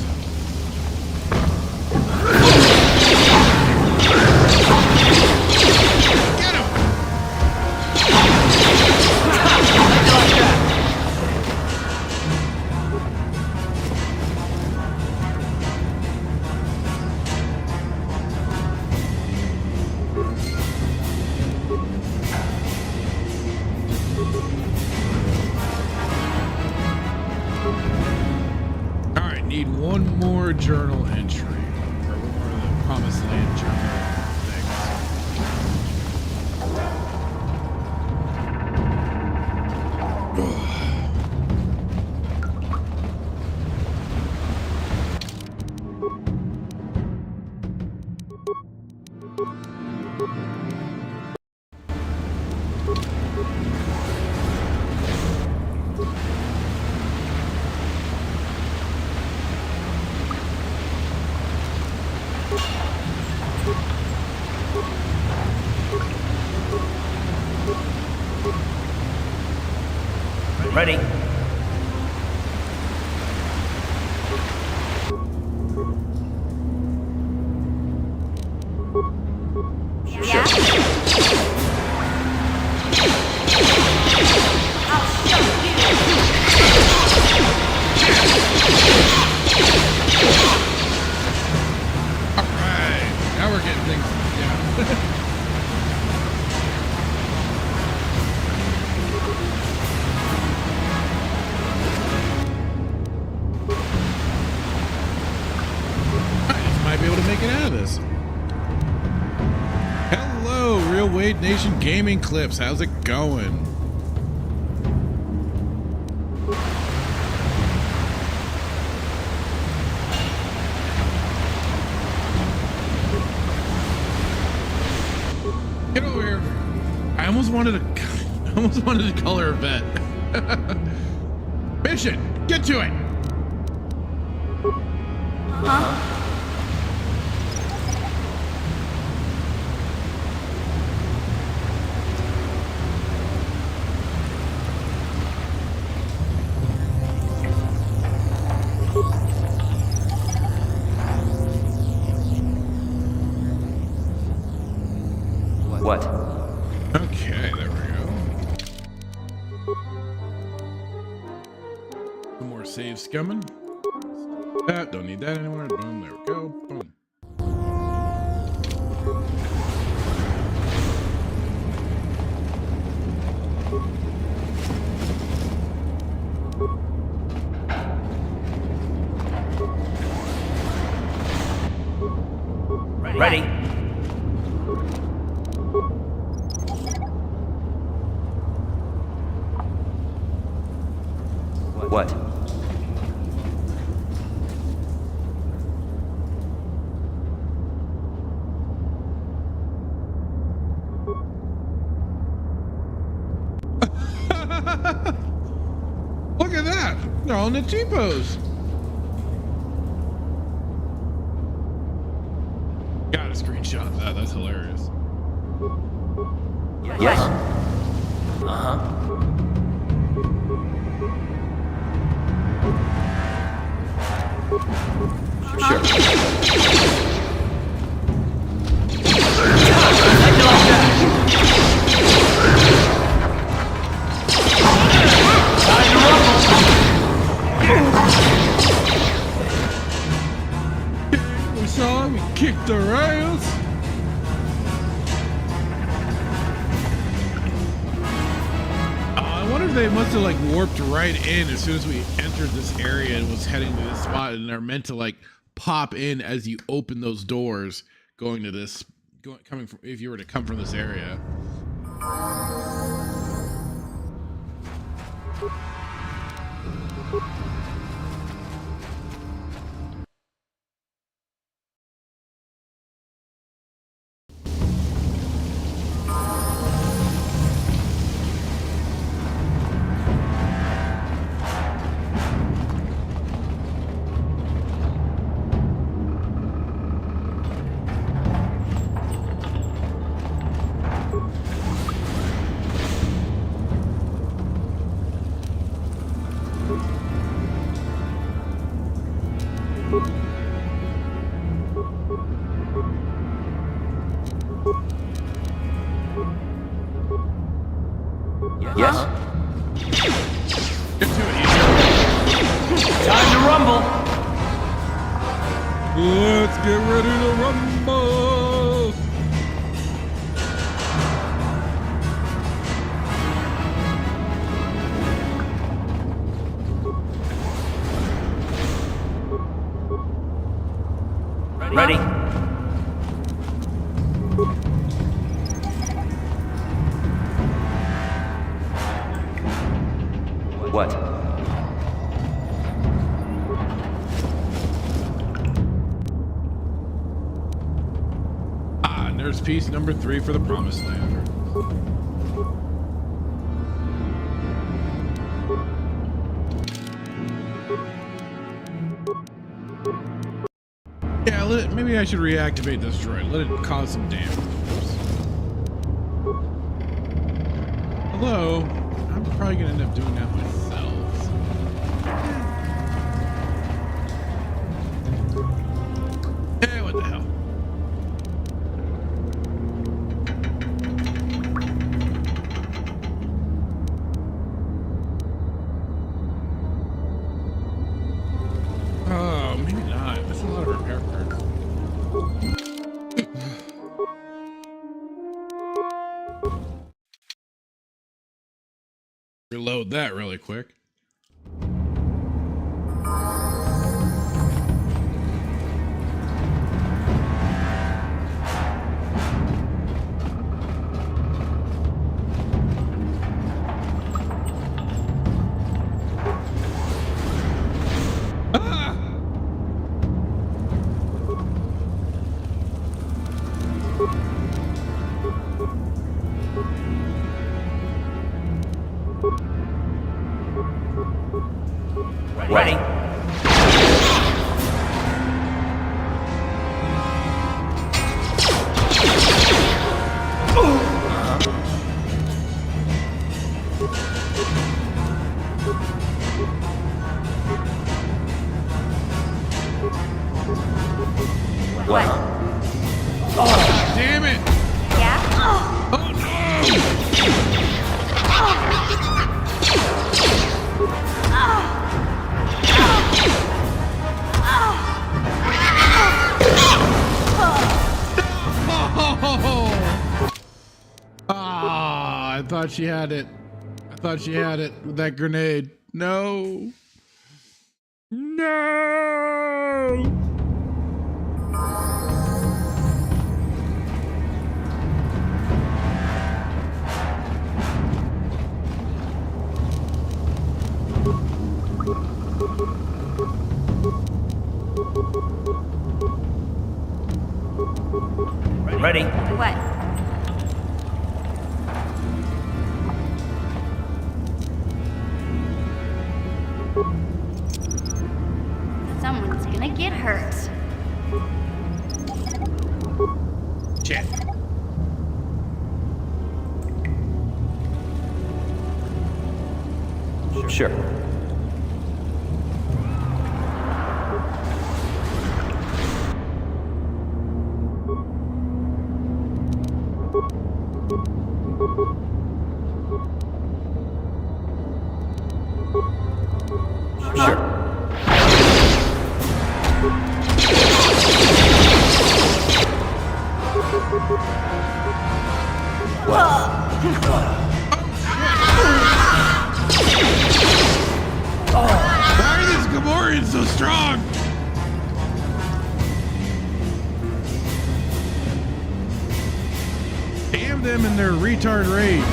[SPEAKER 1] Need one more journal entry, or one more of the Promised Land journal
[SPEAKER 7] Ready?
[SPEAKER 21] Yeah?
[SPEAKER 1] Alright, now we're getting things down. Be able to make it out of this. Hello, Real Wade Nation Gaming Clips. How's it going? Get over here. I almost wanted to color a vet. Mission, get to it.
[SPEAKER 21] Huh?
[SPEAKER 18] What?
[SPEAKER 1] Okay, there we go. Some more save scumming. Don't need that anymore. Boom, there we go. Boom.
[SPEAKER 7] Ready?
[SPEAKER 18] What?
[SPEAKER 1] Look at that! They're all in the T-pose. Got a screenshot of that. That's hilarious.
[SPEAKER 18] Yes.
[SPEAKER 7] Uh-huh.
[SPEAKER 1] We saw him, we kicked the rails. I wonder if they must have like warped right in as soon as we entered this area and was heading to this spot, and they're meant to like pop in as you open those doors going to this, coming from, if you were to come from this area.
[SPEAKER 2] Yes? Time to rumble!
[SPEAKER 1] Let's get ready to rumble!
[SPEAKER 2] Ready?
[SPEAKER 18] What?
[SPEAKER 1] And there's piece number 3 for the Promised Land. Yeah, maybe I should reactivate this droid. Let it cause some damage. Although, I'm probably gonna end up doing that myself. Eh, what the hell? Oh, maybe not. That's a lot of repair parts. Reload that really quick.
[SPEAKER 2] Ready?
[SPEAKER 18] What?
[SPEAKER 1] Oh, damn it!
[SPEAKER 15] Yeah?
[SPEAKER 1] Oh Ah, I thought she had it. I thought she had it with that grenade. No. No.
[SPEAKER 2] Ready?
[SPEAKER 15] What? Someone's gonna get hurt.
[SPEAKER 1] Shit.
[SPEAKER 18] Sure.
[SPEAKER 1] strong! Damn them in their retard rage.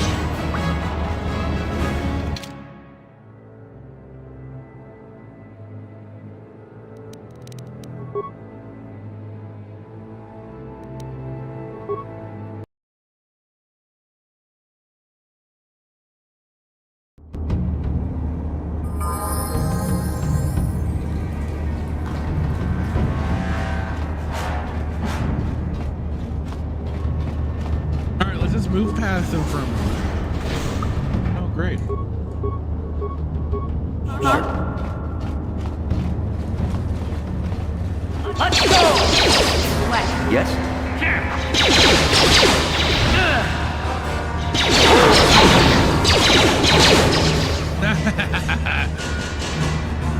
[SPEAKER 1] Move past them for a moment. Oh, great.
[SPEAKER 2] Let's go!
[SPEAKER 18] What? Yes?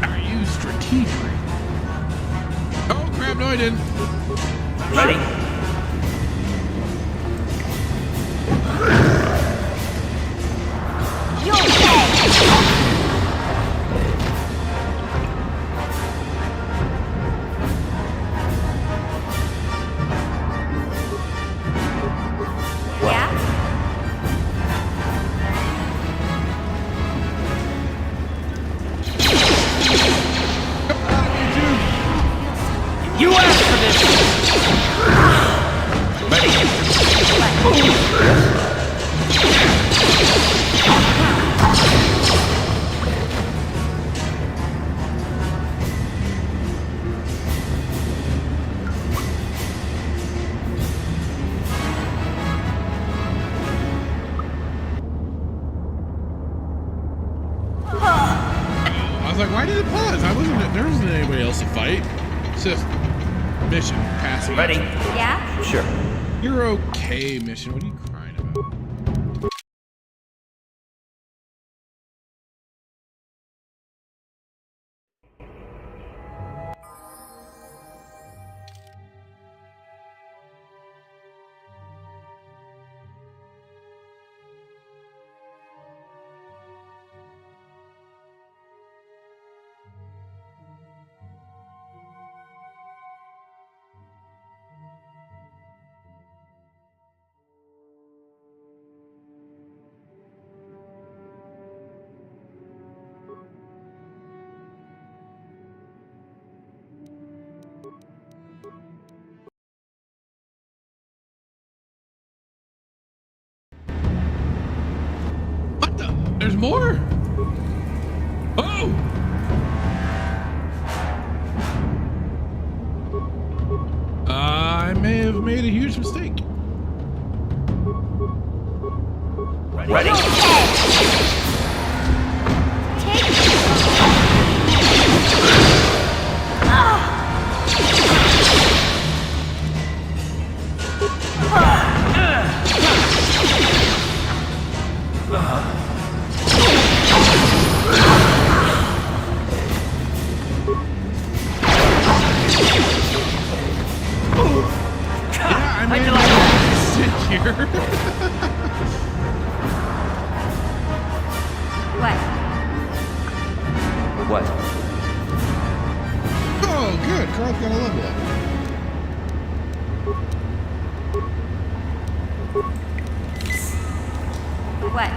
[SPEAKER 1] Are you strategic? Oh, crap, no, I didn't.
[SPEAKER 2] Ready? You asked for this! Ready?
[SPEAKER 1] I was like, why did it pause? There wasn't anybody else to fight. Sith mission passing.
[SPEAKER 2] Ready?
[SPEAKER 15] Yeah?
[SPEAKER 18] Sure.
[SPEAKER 1] You're okay, mission. What are you crying about? There's more? Oh! I may have made a huge mistake.
[SPEAKER 2] Ready?
[SPEAKER 1] Yeah, I made a mistake here.
[SPEAKER 18] What?
[SPEAKER 1] Oh, good. Carth got a level up.
[SPEAKER 15] What?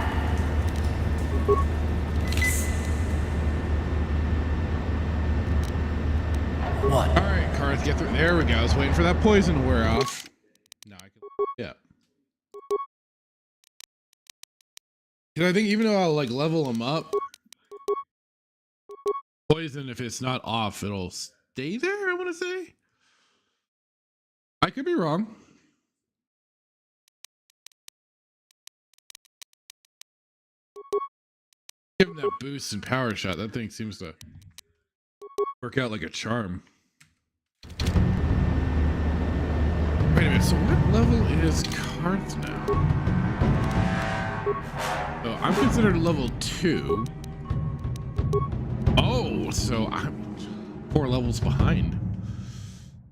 [SPEAKER 2] What?
[SPEAKER 1] All right, Carth, get through. There we go. I was waiting for that poison to wear off. Now I can. Yeah. Because I think even though I'll like level them up, poison, if it's not off, it'll stay there. I want to say. I could be wrong. Give him that boost and power shot. That thing seems to work out like a charm. Wait a minute. So what level is Carth now? So I'm considered level 2. Oh, so I'm 4 levels behind.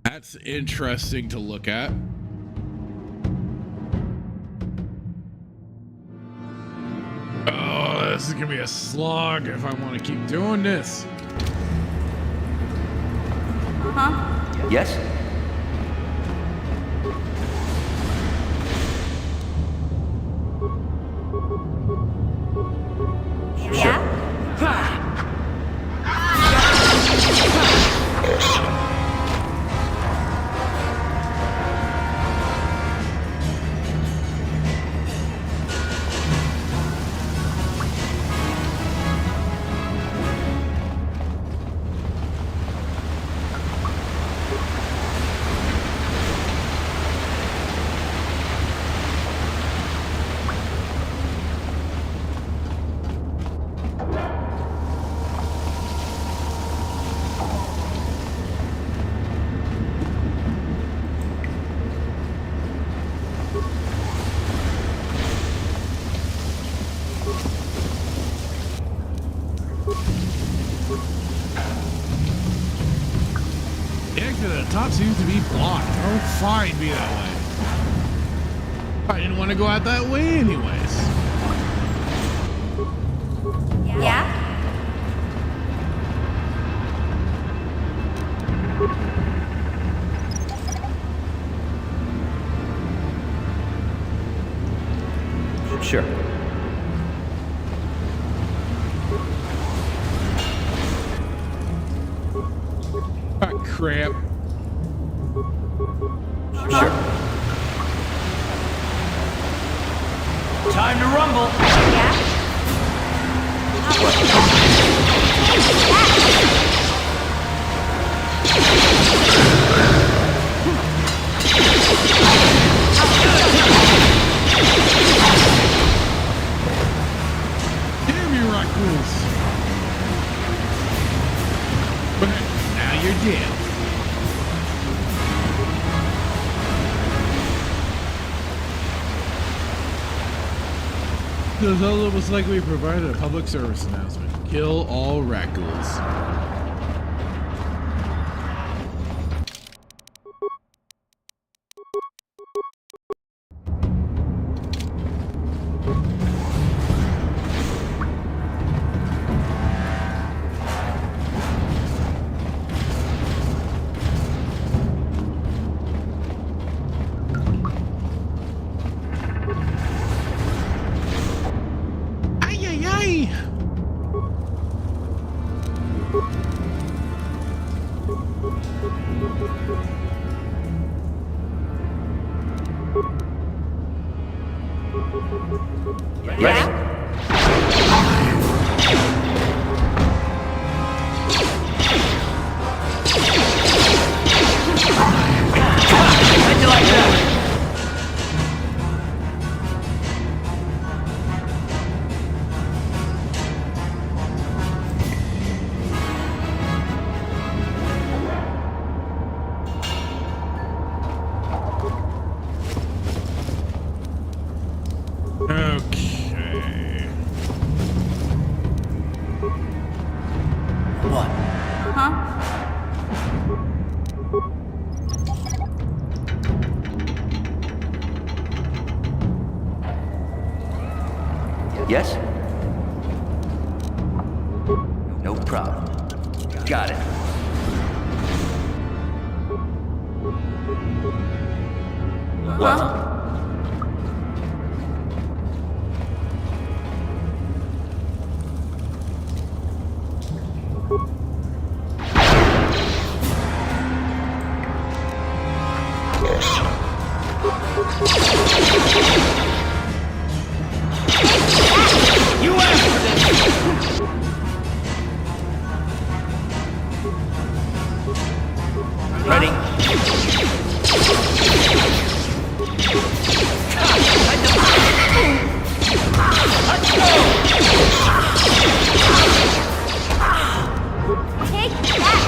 [SPEAKER 1] That's interesting to look at. Oh, this is gonna be a slog if I want to keep doing this.
[SPEAKER 21] Huh?
[SPEAKER 18] Yes?
[SPEAKER 21] Yeah?
[SPEAKER 1] The exit at the top seems to be blocked. Oh, fine, be that way. I didn't want to go out that way anyways.
[SPEAKER 21] Yeah?
[SPEAKER 18] Sure.
[SPEAKER 1] Ah, crap.
[SPEAKER 18] Sure.
[SPEAKER 7] Time to rumble.
[SPEAKER 21] Yeah?
[SPEAKER 1] Damn you, raccoons. But now you're dead. It was almost like we provided a public service announcement. Kill all raccoons.
[SPEAKER 18] Yes? No problem. Got it. What?
[SPEAKER 7] You asked for this!
[SPEAKER 18] Ready?
[SPEAKER 7] Let's go!
[SPEAKER 21] Take that!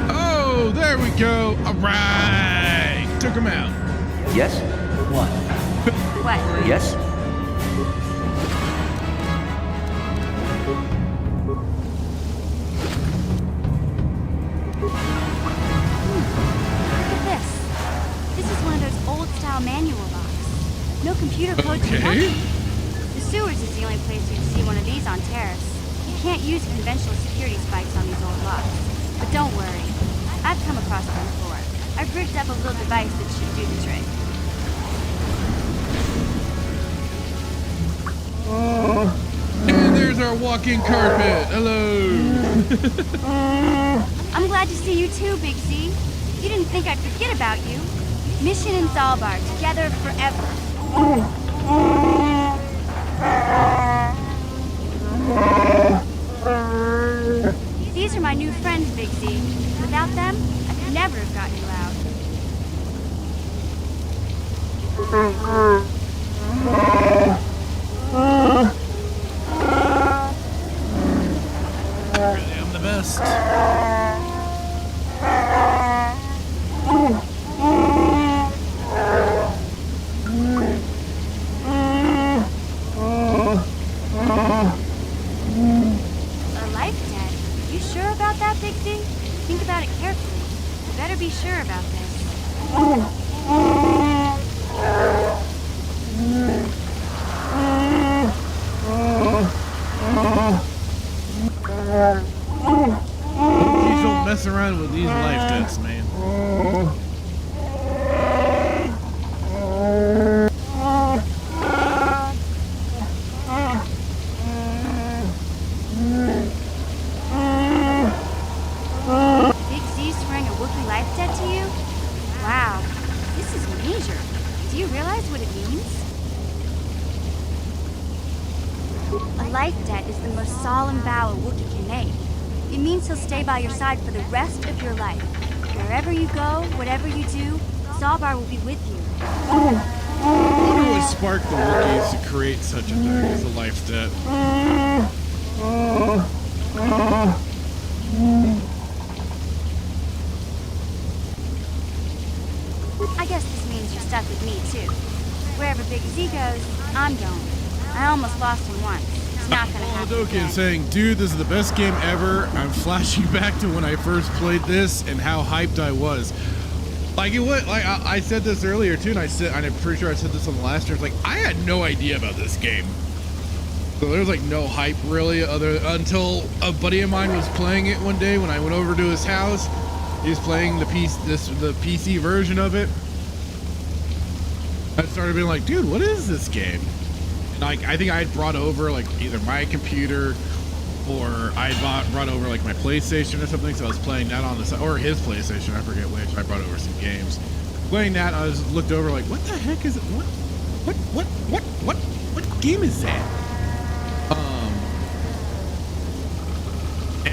[SPEAKER 1] Oh, there we go. All right. Took him out.
[SPEAKER 18] Yes?
[SPEAKER 7] What?
[SPEAKER 21] What?
[SPEAKER 18] Yes?
[SPEAKER 21] Look at this. This is one of those old-style manual locks. No computer codes or
[SPEAKER 1] Okay.
[SPEAKER 21] nothing. The
[SPEAKER 15] sewers is the only place you'd see one of these on Terrace. You can't use conventional security spikes on these old locks. But don't worry. I've come across them before. I've rigged up a little device that should do the trick.
[SPEAKER 1] And there's our walking carpet. Hello.
[SPEAKER 15] I'm glad to see you too, Big Z. You didn't think I'd forget about you. Mission in Zaalbar, together forever. These are my new friends, Big Z. Without them, I could never have gotten you out.
[SPEAKER 1] Really, I'm the best.
[SPEAKER 15] A life debt? You sure about that, Big Z? Think about it carefully. You better be sure about this.
[SPEAKER 1] Please don't mess around with these life debts, man.
[SPEAKER 15] Big Z swearing a Wookiee life debt to you? Wow, this is major. Do you realize what it means? A life debt is the most solemn vow a Wookiee can make. It means he'll stay by your side for the rest of your life. Wherever you go, whatever you do, Zaalbar will be with you.
[SPEAKER 1] I wonder what sparked the Wookiees to create such a thing as a life debt.
[SPEAKER 15] I guess this means you're stuck with me, too. Wherever Big Z goes, I'm going. I almost lost him once. It's not gonna happen
[SPEAKER 1] Okay,
[SPEAKER 15] again.
[SPEAKER 1] saying, dude, this is the best game ever. I'm flashing back to when I first played this and how hyped I was. Like it was, like I said this earlier too, and I'm pretty sure I said this on the last stream. Like I had no idea about this game, so there was like no hype really, until a buddy of mine was playing it one day when I went over to his house. He was playing the PC version of it. I started being like, dude, what is this game? And like I think I had brought over like either my computer or I brought over like my PlayStation or something, so I was playing that on the side, or his PlayStation, I forget which. I brought over some games. Playing that, I was looked over like, what the heck is it? What game is that?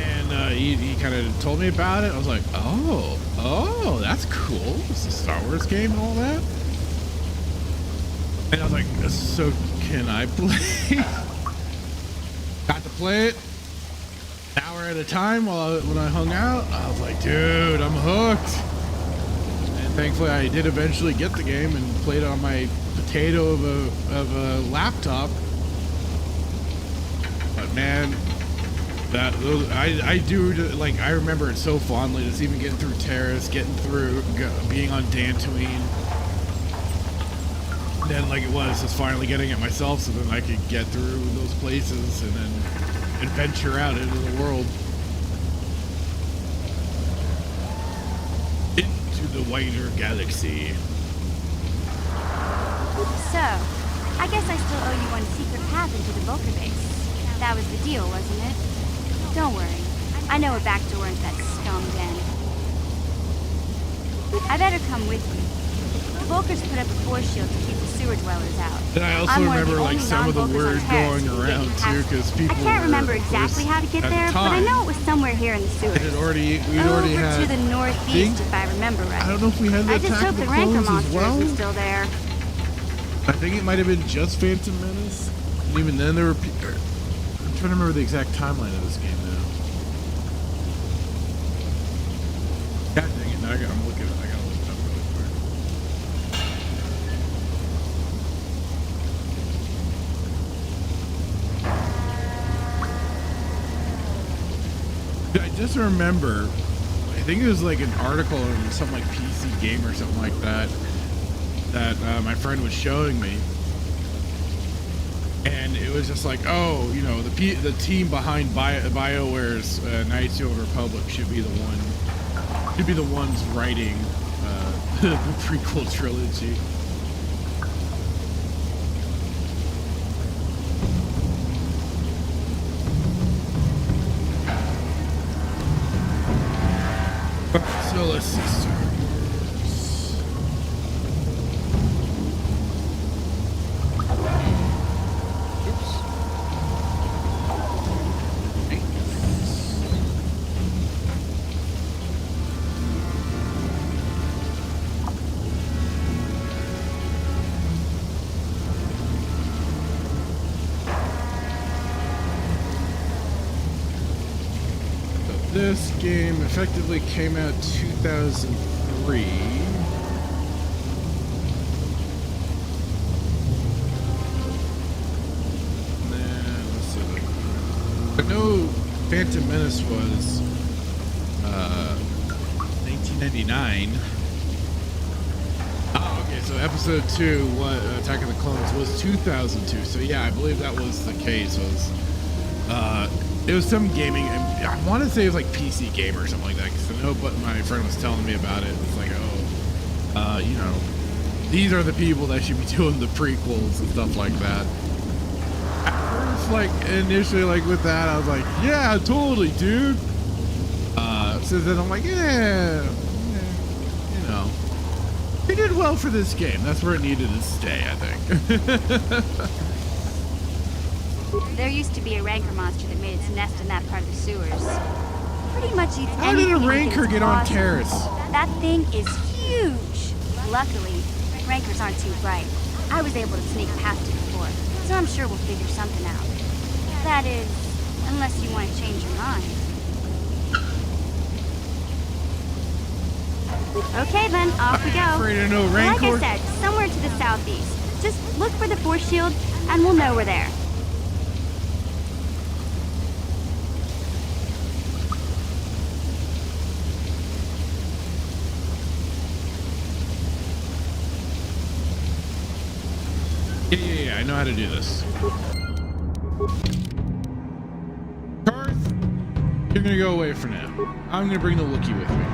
[SPEAKER 1] And he kind of told me about it. I was like, oh, that's cool. It's a Star Wars game and all that. And I was like, so can I play? Got to play it. An hour at a time when I hung out. I was like, dude, I'm hooked. And thankfully I did eventually get the game and played it on my potato of a laptop. But man, I remember it so fondly. Just even getting through Terrace, getting through being on Dantooine. Then like it was just finally getting it myself, so then I could get through those places and then adventure out into the world, into the wider galaxy.
[SPEAKER 15] So, I guess I still owe you one secret path into the Vulcan base. That was the deal, wasn't it? Don't worry. I know a back door into that scum den. I better come with you. The Vulcans put up a force shield to keep the sewer dwellers out.
[SPEAKER 1] And I also remember like some of the word going around too, because people.
[SPEAKER 15] I can't remember exactly how to get there, but I know it was somewhere here in the sewers.
[SPEAKER 1] We'd already had.
[SPEAKER 15] Over to the northeast, if I remember right.
[SPEAKER 1] I don't know if we had the
[SPEAKER 15] I just
[SPEAKER 1] Attack
[SPEAKER 15] hope
[SPEAKER 1] of the
[SPEAKER 15] the Rancor
[SPEAKER 1] Clones as
[SPEAKER 15] monster
[SPEAKER 1] well.
[SPEAKER 15] isn't still there.
[SPEAKER 1] I think it might have been just Phantom Menace, and even then there were. I'm trying to remember the exact timeline of this game now. God dang it! Now I'm looking. I gotta look it up really quick. I just remember, I think it was like an article in some like PC game or something like that, that my friend was showing me. And it was just like, oh, you know, the team behind BioWare's Knights of the Old Republic should be the ones writing the prequel trilogy. So let's see. This game effectively came out 2003. And then, let's see. I know Phantom Menace was 1999. Oh, okay, so episode 2, Attack of the Clones, was 2002. So yeah, I believe that was the case. It was some gaming, and I want to say it was like PC Gamer or something like that, because I know but my friend was telling me about it. It's like, oh, you know, these are the people that should be doing the prequels and stuff like that. At first, like, initially, like, with that, I was like, yeah, totally, dude. So then I'm like, yeah, you know, they did well for this game. That's where it needed to stay, I think.
[SPEAKER 15] There used to be a rancor monster that made its nest in that part of the sewers. Pretty much eats
[SPEAKER 1] How did a rancor get on Terrace?
[SPEAKER 15] That thing is huge. Luckily, rancors aren't too bright. I was able to sneak past it before, so I'm sure we'll figure something out. That is, unless you want to change your mind. Okay then, off we go.
[SPEAKER 1] Afraid of no rancor?
[SPEAKER 15] Like I said, somewhere to the southeast. Just look for the force shield, and we'll know we're there.
[SPEAKER 1] Yeah, I know how to do this. Carth, you're gonna go away for now. I'm gonna bring the Wookiee with me.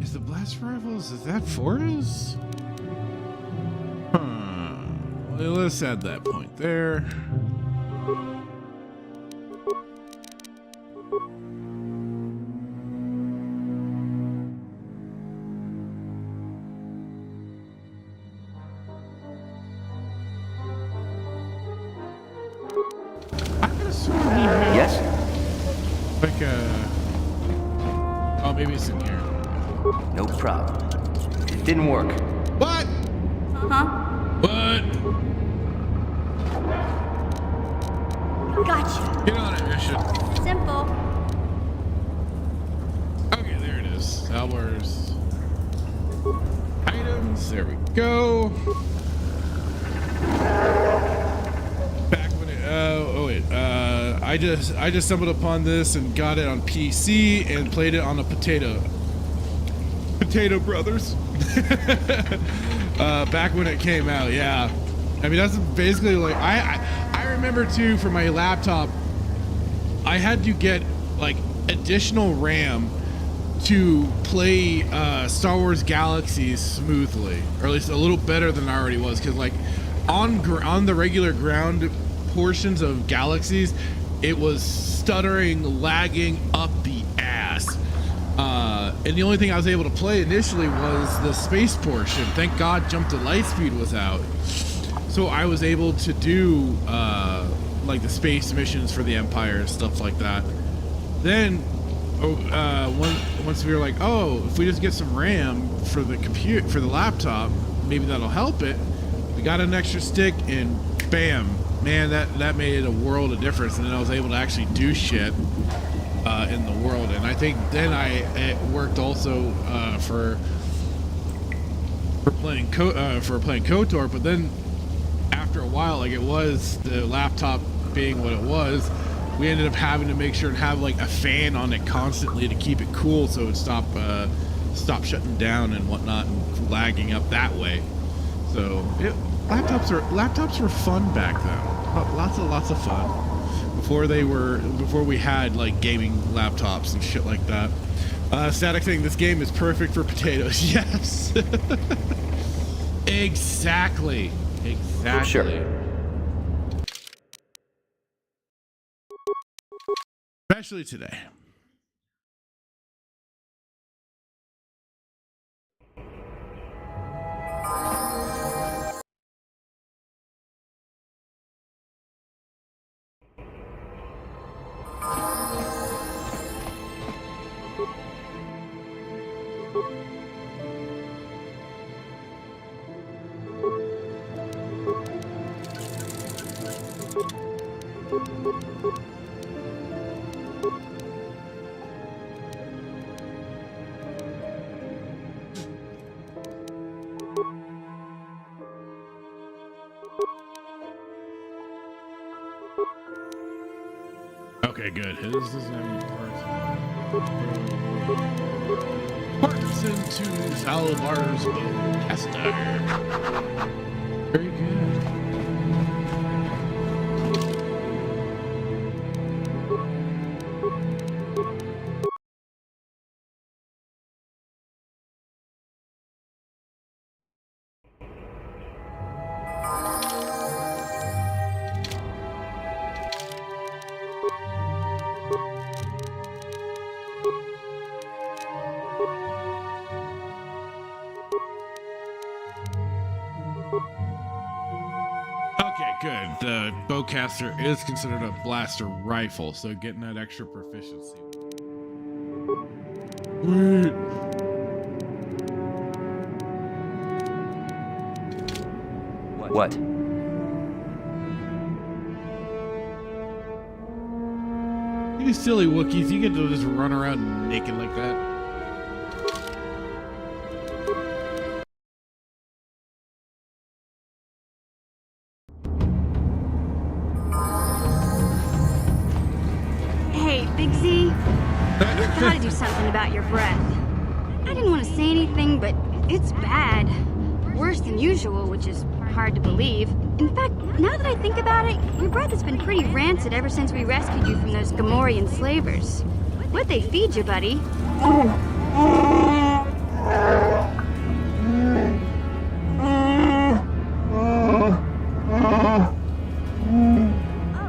[SPEAKER 1] Is the blast rifles, is that for us? Well, let's add that point there.
[SPEAKER 18] Yes?
[SPEAKER 1] Like oh, maybe it's in here.
[SPEAKER 18] No problem. It didn't work.
[SPEAKER 1] What?
[SPEAKER 15] Huh?
[SPEAKER 1] What?
[SPEAKER 15] Gotcha.
[SPEAKER 1] Get on it, mission.
[SPEAKER 15] Simple.
[SPEAKER 1] Okay, there it is. Zaalbar's items. There we go. Back when it. Oh wait. I just stumbled upon this and got it on PC and played it on a Potato Brothers. Back when it came out, yeah. I mean, that's basically like I remember too for my laptop. I had to get like additional RAM to play Star Wars Galaxies smoothly, or at least a little better than I already was, because like on the regular ground portions of Galaxies, it was stuttering, lagging up the ass. And the only thing I was able to play initially was the space portion. Thank God Jump to Lightspeed was out. So I was able to do like the space missions for the Empire and stuff like that. Then once we were like, oh, if we just get some RAM for the laptop, maybe that'll help it. We got an extra stick and bam, man, that made a world of difference. And then I was able to actually do shit in the world. And I think then it worked also for playing KOTOR. But then after a while, like it was the laptop being what it was, we ended up having to make sure and have like a fan on it constantly to keep it cool, so it would stop shutting down and whatnot and lagging up that way. So laptops were fun back then. Lots of fun before we had like gaming laptops and shit like that. Static thing, this game is perfect for potatoes. Yes. Exactly.
[SPEAKER 5] Sure.
[SPEAKER 1] Especially today. Okay, good. This doesn't have any parts into Zaalbar's bowcaster. Very good. Good. The bowcaster is considered a blaster rifle, so getting that extra proficiency. Wait.
[SPEAKER 5] What?
[SPEAKER 1] You silly Wookiees, you get to just run around naked like that.
[SPEAKER 15] Gotta do something about your breath. I didn't want to say anything, but it's bad. Worse than usual, which is hard to believe. In fact, now that I think about it, your breath has been pretty rancid ever since we rescued you from those Gamorrean slavers. What'd they feed you, buddy?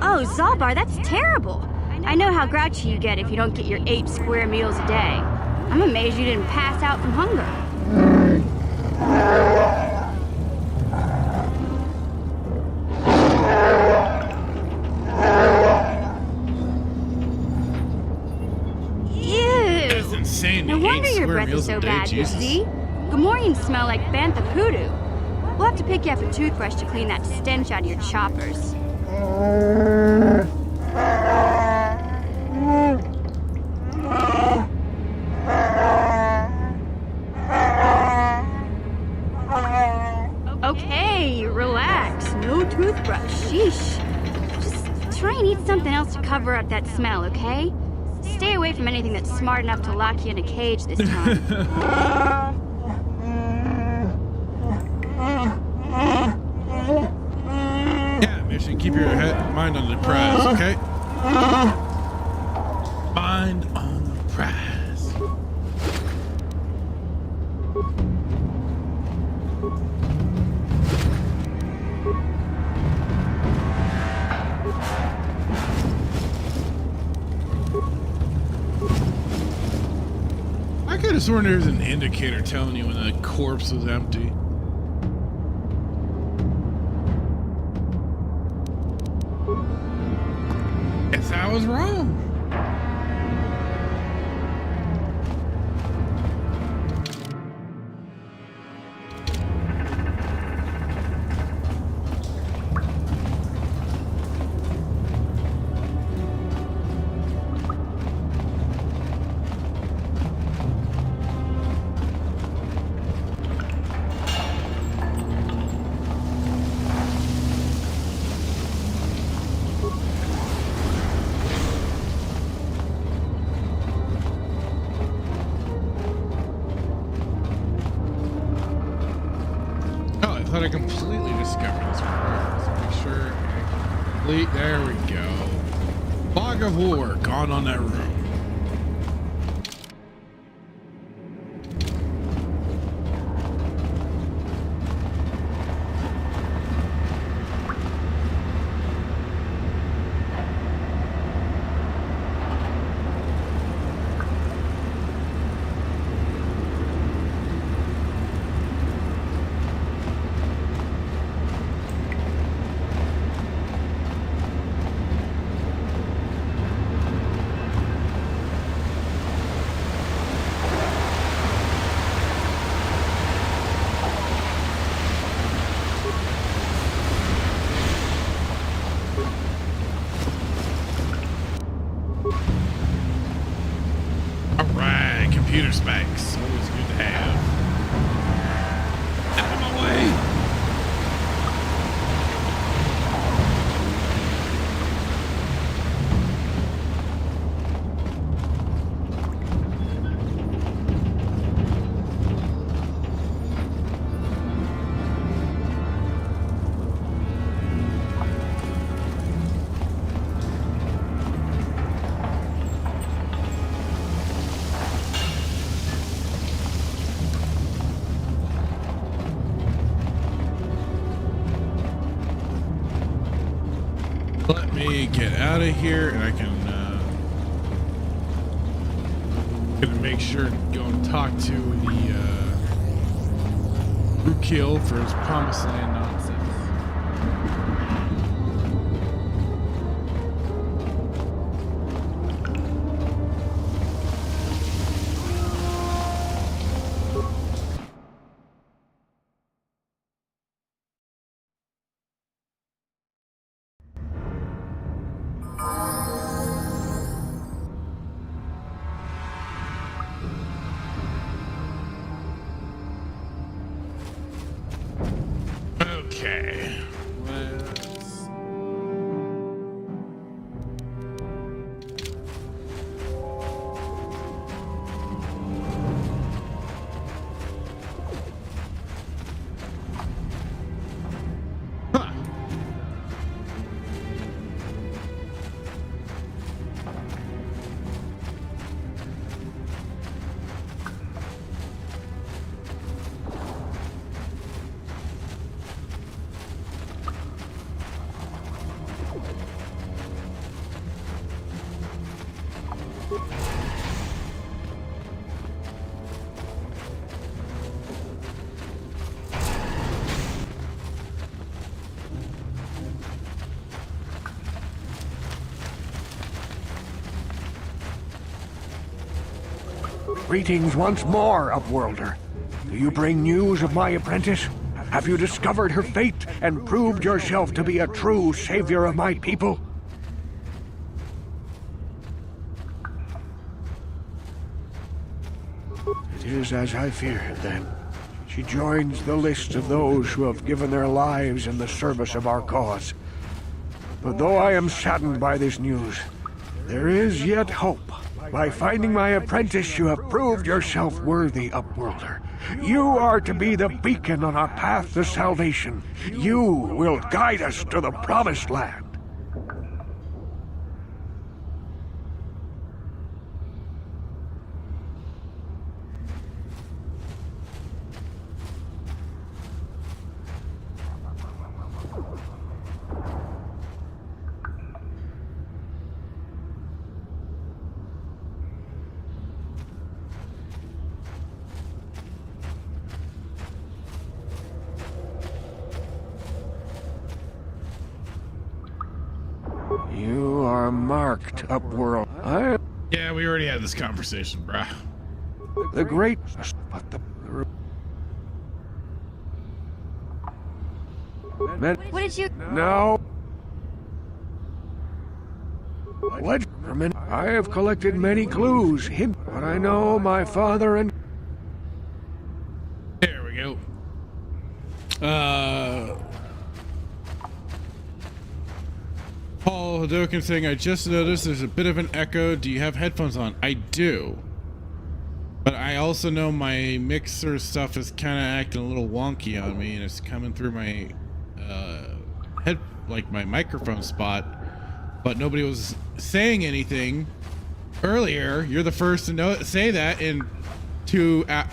[SPEAKER 15] Oh, Zaalbar, that's terrible. I know how grouchy you get if you don't get your 8 square meals a day. I'm amazed you didn't pass out from hunger. Ew!
[SPEAKER 1] That's insane.
[SPEAKER 15] No wonder your breath is so bad, you see? Gamorreans smell like bantha poodoo. We'll have to pick you up a toothbrush to clean that stench out of your choppers. Okay, relax. No toothbrush. Sheesh. Just try and eat something else to cover up that smell, okay? Stay away from anything that's smart enough to lock you in a cage this time.
[SPEAKER 1] Yeah, make sure you keep your mind on the prize, okay? Mind on the prize. I could have sworn there's an indicator telling you when the corpse was empty. Guess I was wrong. I completely discover this one. Let's make sure I complete. There we go. Fog of war gone on that room. Computer specs, always good to have. Out of my way. Let me get out of here, and I can gonna make sure to go and talk to the Rookil for his promised land nonsense. Okay.
[SPEAKER 4] Greetings once more, Upworlder. Do you bring news of my apprentice? Have you discovered her fate and proved yourself to be a true savior of my people? It is as I feared, then. She joins the list of those who have given their lives in the service of our cause. But though I am saddened by this news, there is yet hope. By finding my apprentice, you have proved yourself worthy, Upworlder. You are to be the beacon on our path to salvation. You will guide us to the promised land. You are marked, Upworld.
[SPEAKER 1] Yeah, we already had this conversation, bruh.
[SPEAKER 4] The great...
[SPEAKER 21] What did you...
[SPEAKER 4] No. What? I have collected many clues, but I know my father and...
[SPEAKER 1] There we go. Paul Hadoken saying, I just noticed there's a bit of an echo. Do you have headphones on? I do. But I also know my mixer stuff is kind of acting a little wonky on me, and it's coming through my head, like my microphone spot. But nobody was saying anything earlier. You're the first to say that in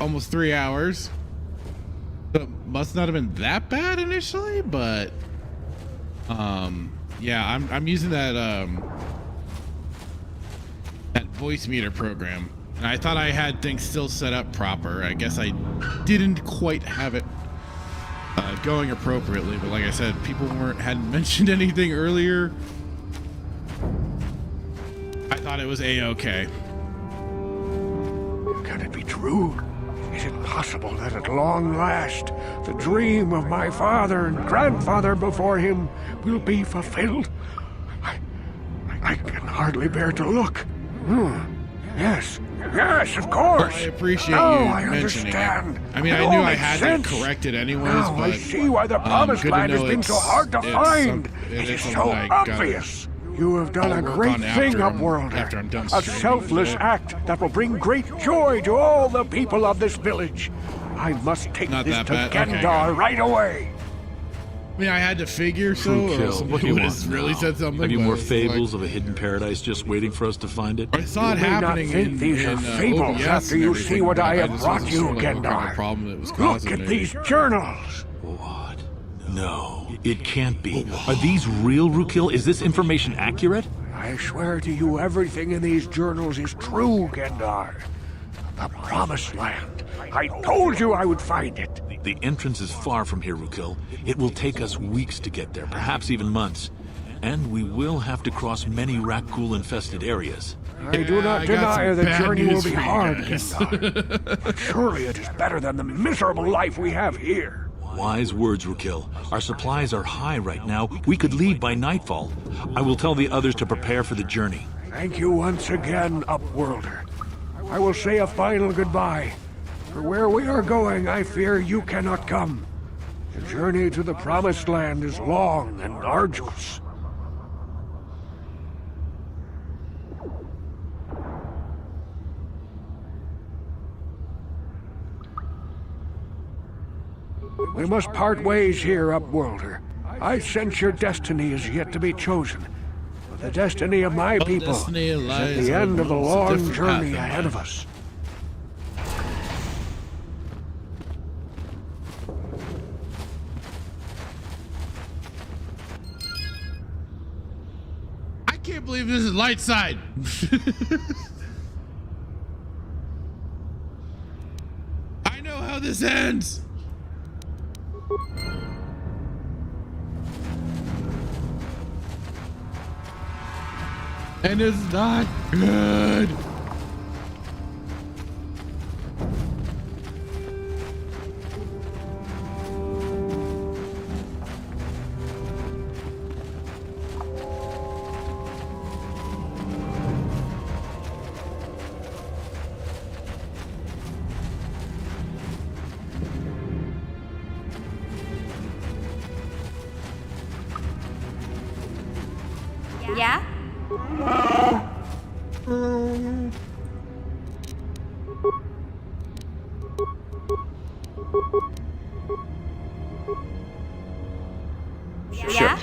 [SPEAKER 1] almost 3 hours. So it must not have been that bad initially, but yeah, I'm using that that voice meter program. And I thought I had things still set up proper. I guess I didn't quite have it going appropriately, but like I said, people hadn't mentioned anything earlier. I thought it was A-okay.
[SPEAKER 4] Can it be true? Is it possible that at long last the dream of my father and grandfather before him will be fulfilled? I can hardly bear to look. Yes, of course.
[SPEAKER 1] I appreciate
[SPEAKER 4] now
[SPEAKER 1] you
[SPEAKER 4] I
[SPEAKER 1] mentioning
[SPEAKER 4] understand.
[SPEAKER 1] it. I mean, I knew I had to correct it anyways,
[SPEAKER 4] now
[SPEAKER 1] but
[SPEAKER 4] I see why the promised land has been so hard to find. It is so obvious. You have done a great thing, Upworlder. A selfless act that will bring great joy to all the people of this village. I must take this to Gendar right away.
[SPEAKER 1] I mean, I had to figure so, or somebody would have really said something.
[SPEAKER 10] Have you more fables of a hidden paradise just waiting for us to find it?
[SPEAKER 1] I saw it happening in
[SPEAKER 4] these are fables after you see what I have brought you, Gendar. Look at these journals.
[SPEAKER 10] What? No, it can't be. Are these real, Rukil? Is this information accurate?
[SPEAKER 4] I swear to you, everything in these journals is true, Gendar. The Promised Land. I told you I would find it.
[SPEAKER 10] The entrance is far from here, Rukil. It will take us weeks to get there, perhaps even months. And we will have to cross many Rakghoul-infested areas.
[SPEAKER 4] I do not deny the journey will be hard, Gendar. But surely it is better than the miserable life we have here.
[SPEAKER 10] Wise words, Rukil. Our supplies are high right now. We could leave by nightfall. I will tell the others to prepare for the journey.
[SPEAKER 4] Thank you once again, Upworlder. I will say a final goodbye. For where we are going, I fear you cannot come. The journey to the Promised Land is long and arduous. We must part ways here, Upworlder. I sense your destiny is yet to be chosen. But the destiny of my people is at the end of the long journey ahead of us.
[SPEAKER 1] I can't believe this is light side. I know how this ends. And it's not good.
[SPEAKER 15] Yeah? Yeah?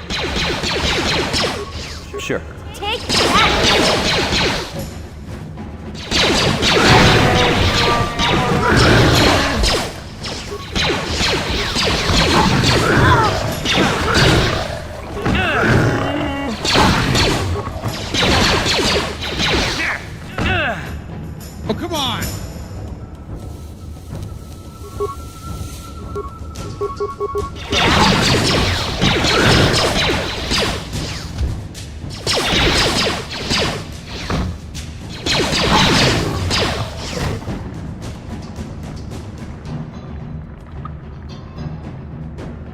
[SPEAKER 12] Sure.
[SPEAKER 15] Take that!
[SPEAKER 1] Oh, come on!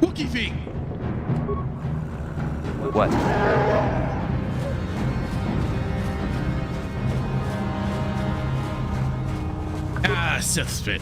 [SPEAKER 1] Wookie feet!
[SPEAKER 12] What?
[SPEAKER 1] Ah, Sith spit.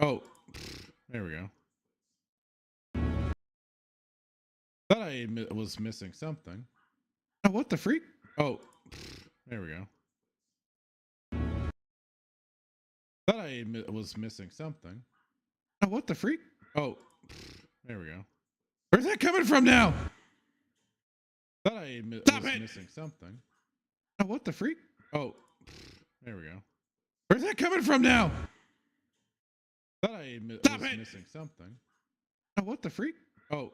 [SPEAKER 1] Oh, there we go. Thought I was missing something. Oh, what the freak? Oh, there we go. Thought I was missing something. Oh, what the freak? Oh, there we go. Where's that coming from now? Thought I was missing something. Oh, what the freak? Oh, there we go. Where's that coming from now? Thought I was missing something. Oh, what the freak? Oh.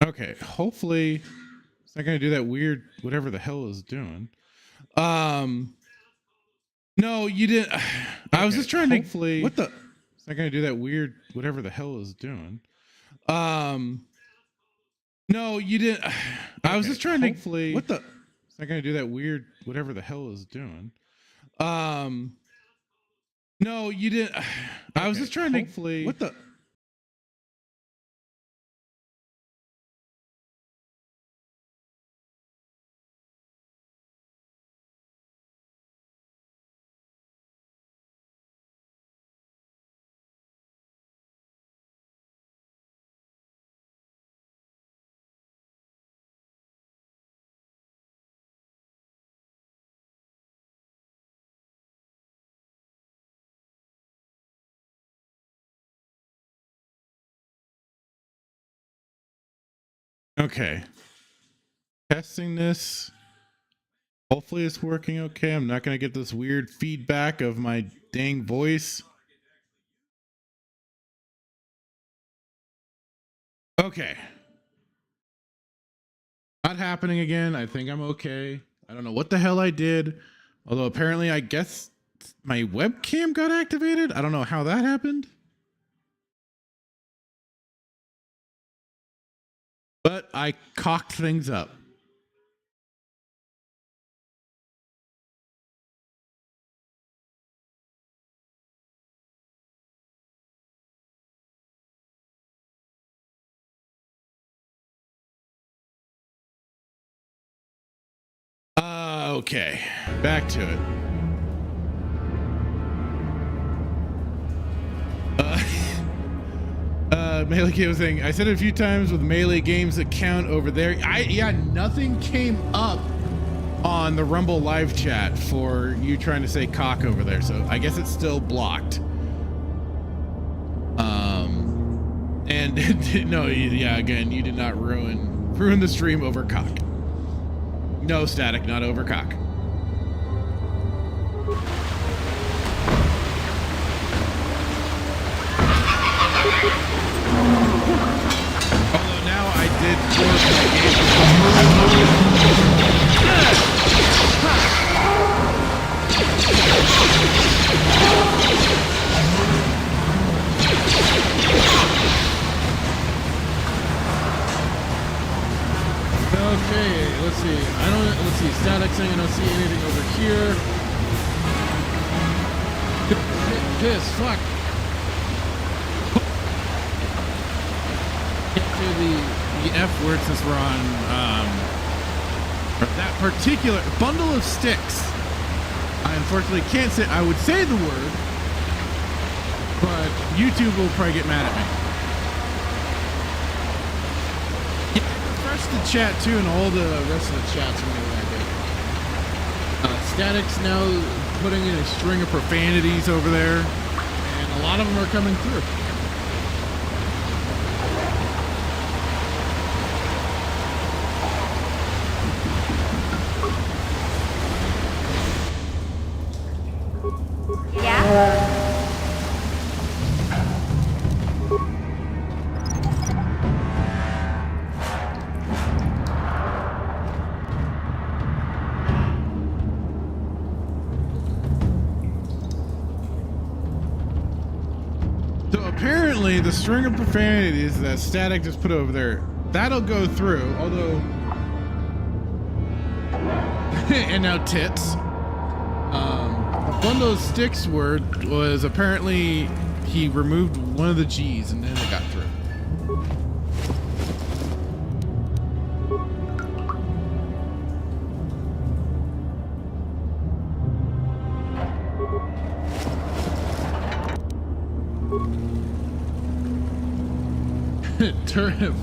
[SPEAKER 1] Okay, hopefully it's not gonna do that weird whatever the hell is doing. No, you didn't. I was just trying to hopefully what the it's not gonna do that weird whatever the hell is doing. No, you didn't. I was just trying to hopefully what the it's not gonna do that weird whatever the hell is doing. No, you didn't. I was just trying to hopefully what the Okay. Testing this. Hopefully it's working okay. I'm not going to get this weird feedback of my dang voice. Okay. Not happening again. I think I'm okay. I don't know what the hell I did. Although apparently I guess my webcam got activated. I don't know how that happened. But I cocked things up. Okay, back to it. Melee Game was saying, I said it a few times with Melee Games account over there. Yeah, nothing came up on the Rumble live chat for you trying to say cock over there, so I guess it's still blocked. And no, yeah, again, you did not ruin the stream over cock. No, Static, not over cock. Although now I did force my game. Okay, let's see. Let's see. Static saying I don't see anything over here. Piss, fuck. say the F word since we're on that particular bundle of sticks. I unfortunately can't say. I would say the word, but YouTube will probably get mad at me. Yeah, refresh the chat too, and all the rest of the chats when they like it. Static's now putting in a string of profanities over there, and a lot of them are coming through. The string of profanities that Static just put over there, that'll go through, although and now tits. The bundle of sticks word was apparently he removed one of the G's and then it got through.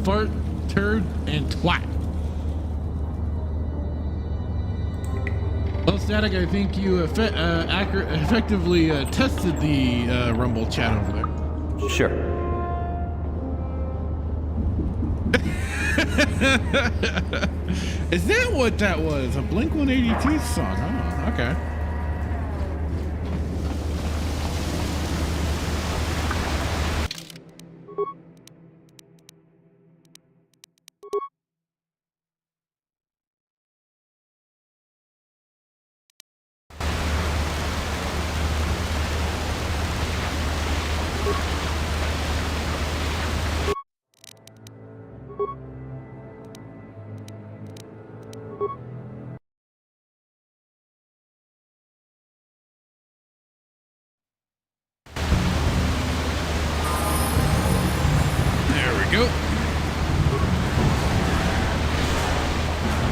[SPEAKER 1] Fart, turd, and twat. Well, Static, I think you effectively tested the Rumble chat over there.
[SPEAKER 12] Sure.
[SPEAKER 1] Is that what that was? A Blink-182 song? Oh, okay.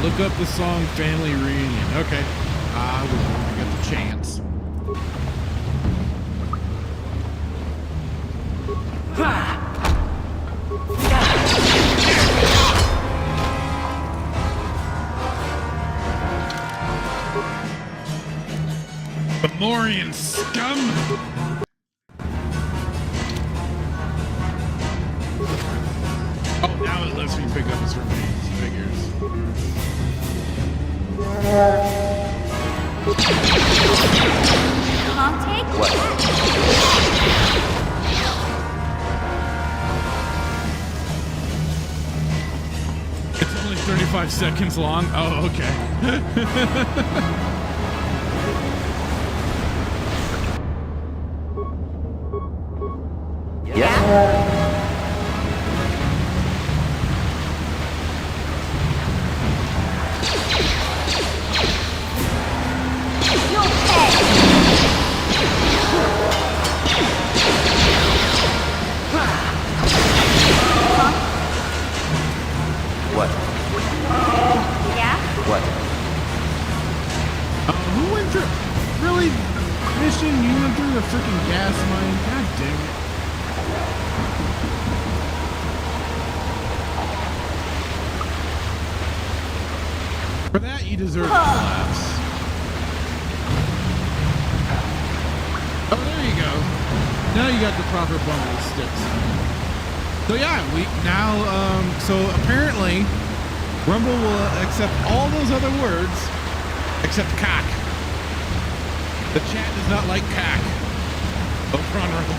[SPEAKER 1] Look up the song Family Reunion. Okay. I will when I get the chance. Fomorian scum! Oh, now it lets me pick up his remains figures.
[SPEAKER 15] I'll take
[SPEAKER 12] what?
[SPEAKER 1] It's only 35 seconds long. Oh, okay.
[SPEAKER 12] Yeah. What?
[SPEAKER 15] Yeah?
[SPEAKER 12] What?
[SPEAKER 1] Who went through? Really? Mission? You went through the freaking gas mine? God dang it. For that, you deserve laughs. Oh, there you go. Now you got the proper bundle of sticks. So yeah, we now, so apparently, Rumble will accept all those other words, except cock. The chat does not like cock. Over on Rumble.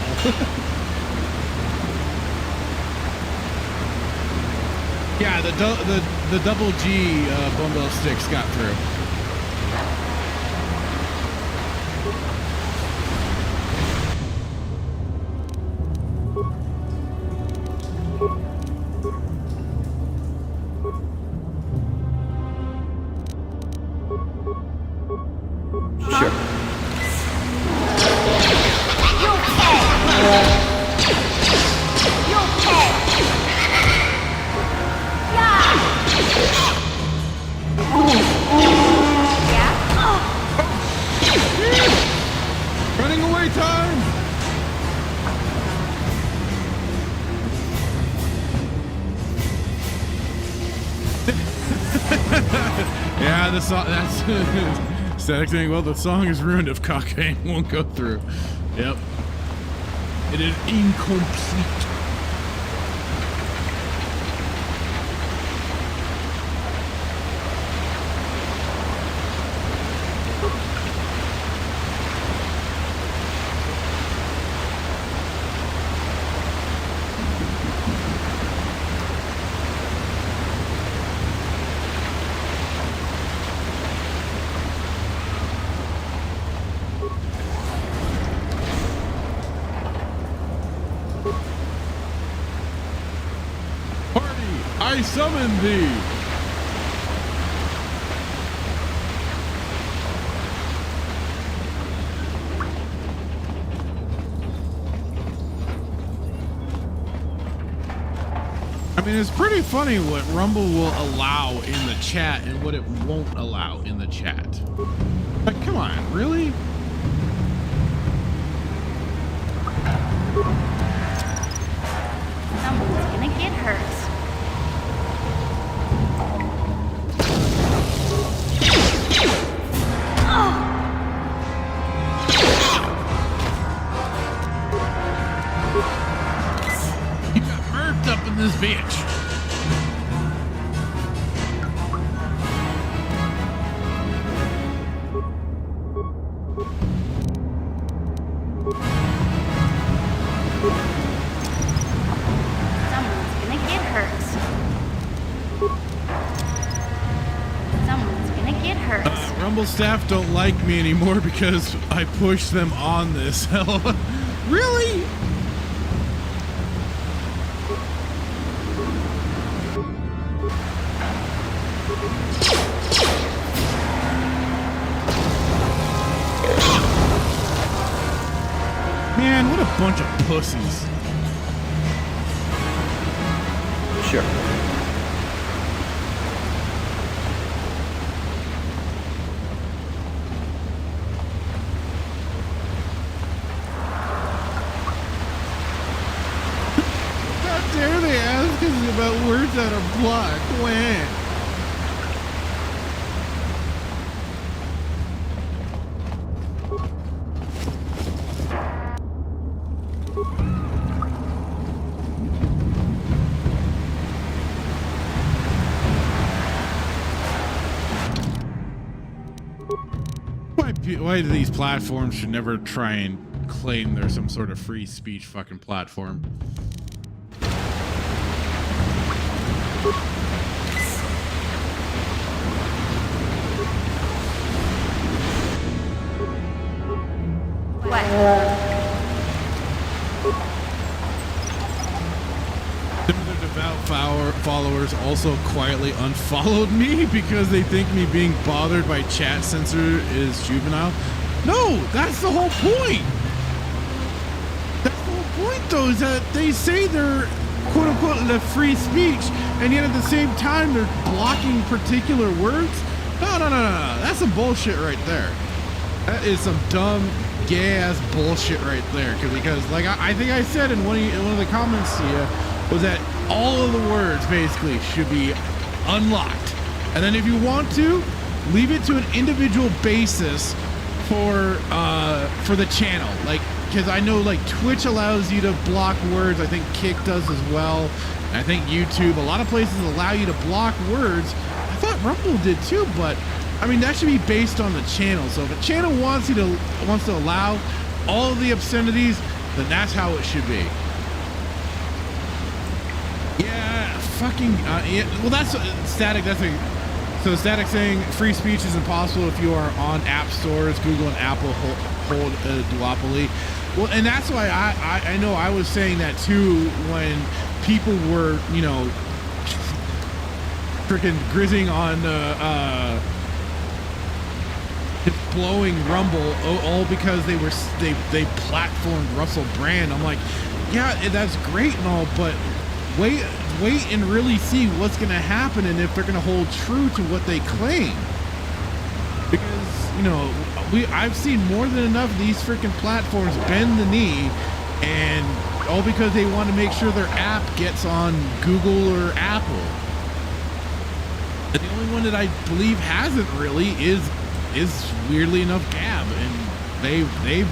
[SPEAKER 1] Yeah, the double G bundle of sticks got through. Yeah, the song, that's Static saying, well, the song is ruined if cocaine won't go through. Yep. It is incomplete. I summon thee! I mean, it's pretty funny what Rumble will allow in the chat and what it won't allow in the chat. Like, come on, really?
[SPEAKER 15] Someone's gonna get hurt.
[SPEAKER 1] Up in this bitch.
[SPEAKER 15] Someone's gonna get hurt. Someone's gonna get hurt.
[SPEAKER 1] Rumble staff don't like me anymore because I pushed them on this. Really? Man, what a bunch of pussies.
[SPEAKER 12] Sure.
[SPEAKER 1] How dare they ask us about words that are black? When? Why do these platforms should never try and claim they're some sort of free speech fucking platform? Some of their devout followers also quietly unfollowed me because they think me being bothered by chat censor is juvenile. No, that's the whole point. That's the whole point, though, is that they say they're quote unquote the free speech, and yet at the same time they're blocking particular words. No. That's some bullshit right there. That is some dumb, gay-ass bullshit right there. Because like I think I said in one of the comments to you, was that all of the words basically should be unlocked. And then if you want to, leave it to an individual basis for the channel. Like, because I know like Twitch allows you to block words. I think Kick does as well. And I think YouTube, a lot of places allow you to block words. I thought Rumble did too, but I mean, that should be based on the channel. So if a channel wants to allow all of the obscenities, then that's how it should be. Yeah, fucking. Yeah, well, that's Static. So Static saying free speech is impossible if you are on app stores. Google and Apple hold a duopoly. Well, and that's why I know I was saying that too when people were, you know, freaking grizzing on just blowing Rumble all because they platformed Russell Brand. I'm like, yeah, that's great and all, but wait and really see what's going to happen and if they're going to hold true to what they claim. Because, you know, I've seen more than enough of these freaking platforms bend the knee, and all because they want to make sure their app gets on Google or Apple. And the only one that I believe hasn't really is weirdly enough Gab, and they're a weird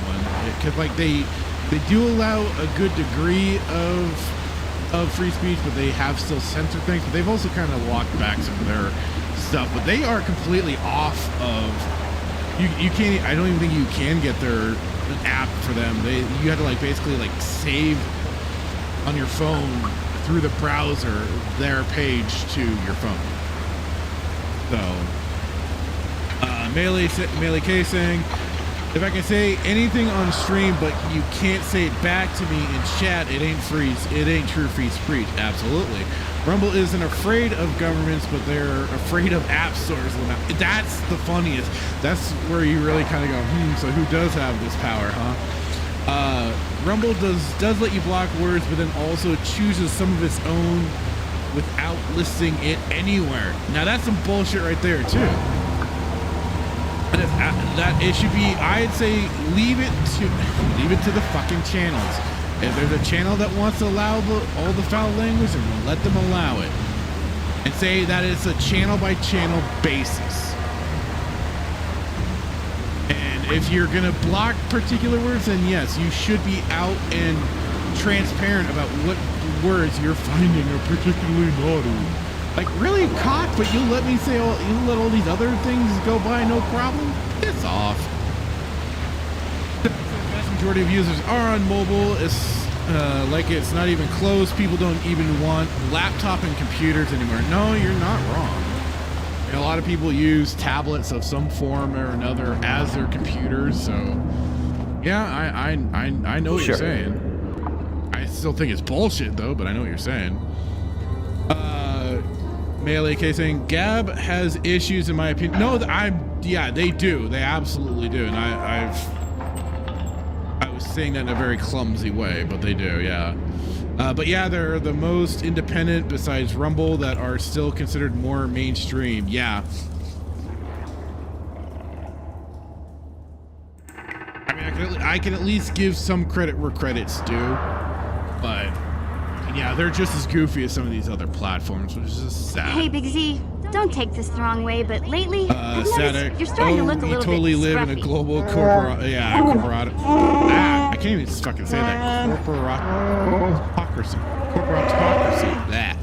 [SPEAKER 1] one because like they do allow a good degree of free speech, but they have still censored things. But they've also kind of walked back some of their stuff. But they are completely off of. You can't. I don't even think you can get an app for them. You have to like basically like save on your phone through the browser their page to your phone. So melee casing. If I can say anything on stream, but you can't say it back to me in chat, it ain't true free speech. Absolutely. Rumble isn't afraid of governments, but they're afraid of app stores. That's the funniest. That's where you really kind of go, so who does have this power, huh? Rumble does let you block words, but then also chooses some of its own without listing it anywhere. Now that's some bullshit right there too. That it should be, I'd say leave it to the fucking channels. If there's a channel that wants to allow all the foul language, then we'll let them allow it. And say that it's a channel by channel basis. And if you're gonna block particular words, then yes, you should be out and transparent about what words you're finding are particularly naughty. Like, really, cock, but you let me say, you let all these other things go by no problem? Piss off. The vast majority of users are on mobile. It's like it's not even close. People don't even want laptop and computers anymore. No, you're not wrong. And a lot of people use tablets of some form or another as their computers. So, yeah, I know what you're saying. I still think it's bullshit, though, but I know what you're saying. Melee casing. Gab has issues, in my opinion. No, yeah, they do. They absolutely do. And I was saying that in a very clumsy way, but they do, yeah. But yeah, they're the most independent besides Rumble that are still considered more mainstream. Yeah. I mean, I can at least give some credit where credit's due, but yeah, they're just as goofy as some of these other platforms, which is just sad.
[SPEAKER 15] Hey, Big Z, don't take this the wrong way, but lately, I've noticed you're starting to look a little bit
[SPEAKER 1] totally live
[SPEAKER 15] scruffy.
[SPEAKER 1] in a global corporate. I can't even fucking say that. Corporatocracy. That.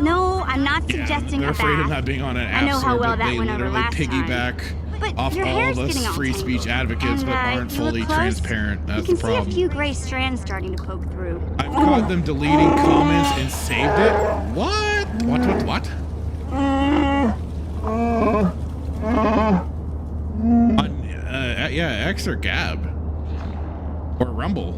[SPEAKER 15] No, I'm not suggesting
[SPEAKER 1] they're
[SPEAKER 15] a
[SPEAKER 1] afraid
[SPEAKER 15] bath.
[SPEAKER 1] of not being on an
[SPEAKER 15] I know
[SPEAKER 1] app
[SPEAKER 15] how
[SPEAKER 1] store,
[SPEAKER 15] well
[SPEAKER 1] but
[SPEAKER 15] that
[SPEAKER 1] they
[SPEAKER 15] went over
[SPEAKER 1] literally
[SPEAKER 15] last
[SPEAKER 1] piggyback
[SPEAKER 15] But
[SPEAKER 1] off
[SPEAKER 15] your
[SPEAKER 1] all
[SPEAKER 15] hair's
[SPEAKER 1] of us
[SPEAKER 15] getting all
[SPEAKER 1] free speech advocates, but aren't
[SPEAKER 15] you look
[SPEAKER 1] fully
[SPEAKER 15] close.
[SPEAKER 1] transparent. That's
[SPEAKER 15] You
[SPEAKER 1] the
[SPEAKER 15] can see a
[SPEAKER 1] problem.
[SPEAKER 15] few gray strands starting to poke through.
[SPEAKER 1] I've caught them deleting comments and saved it. What? What? On, yeah, X or Gab. Or Rumble.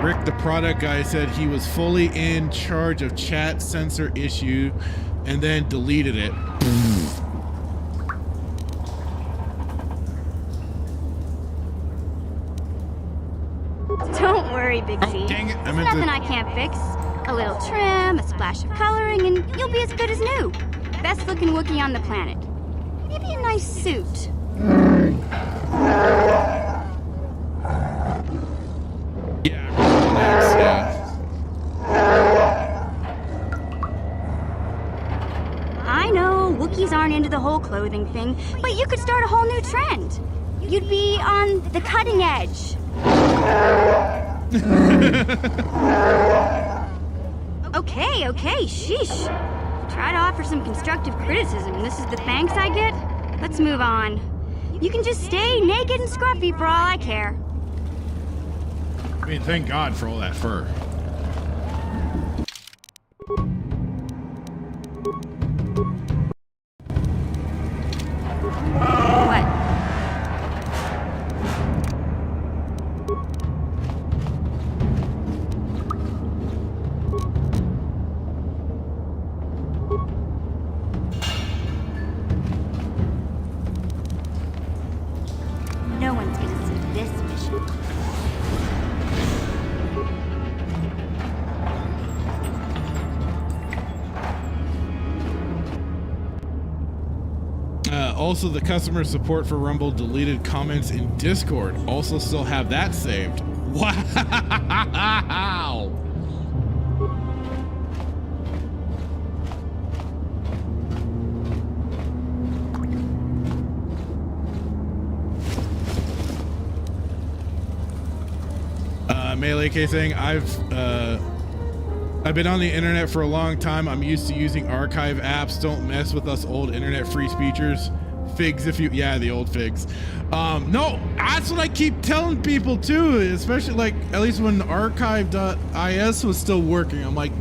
[SPEAKER 1] Rick, the product guy, said he was fully in charge of chat censor issue and then deleted it.
[SPEAKER 15] Don't worry, Big Z.
[SPEAKER 1] Dang it.
[SPEAKER 15] There's nothing I can't fix. A little trim, a splash of coloring, and you'll be as good as new. Best looking Wookiee on the planet. Maybe a nice suit. I know, Wookiees aren't into the whole clothing thing, but you could start a whole new trend. You'd be on the cutting edge. Okay, sheesh. Try to offer some constructive criticism. This is the thanks I get? Let's move on. You can just stay naked and scruffy for all I care.
[SPEAKER 1] I mean, thank God for all that fur.
[SPEAKER 15] No one's gonna see this mission.
[SPEAKER 1] Also, the customer support for Rumble deleted comments in Discord. Also still have that saved. Wow. Melee K thing. I've been on the internet for a long time. I'm used to using archive apps. Don't mess with us old internet free speechers. Figs if you, yeah, the old figs. No, that's what I keep telling people too, especially like, at least when archive.is was still working. I'm like,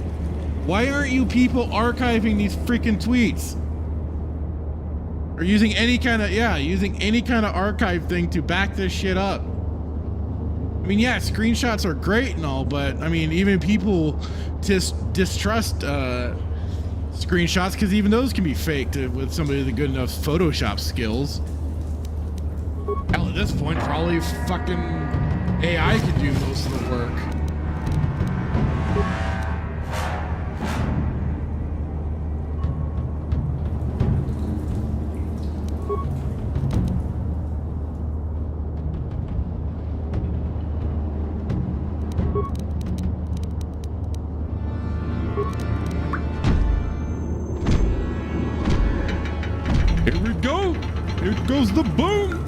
[SPEAKER 1] why aren't you people archiving these freaking tweets? Or using any kind of, using any kind of archive thing to back this shit up. I mean, yeah, screenshots are great and all, but I mean, even people distrust screenshots because even those can be faked with somebody with good enough Photoshop skills. Hell, at this point, probably fucking AI could do most of the work. Here we go! Here goes the boom!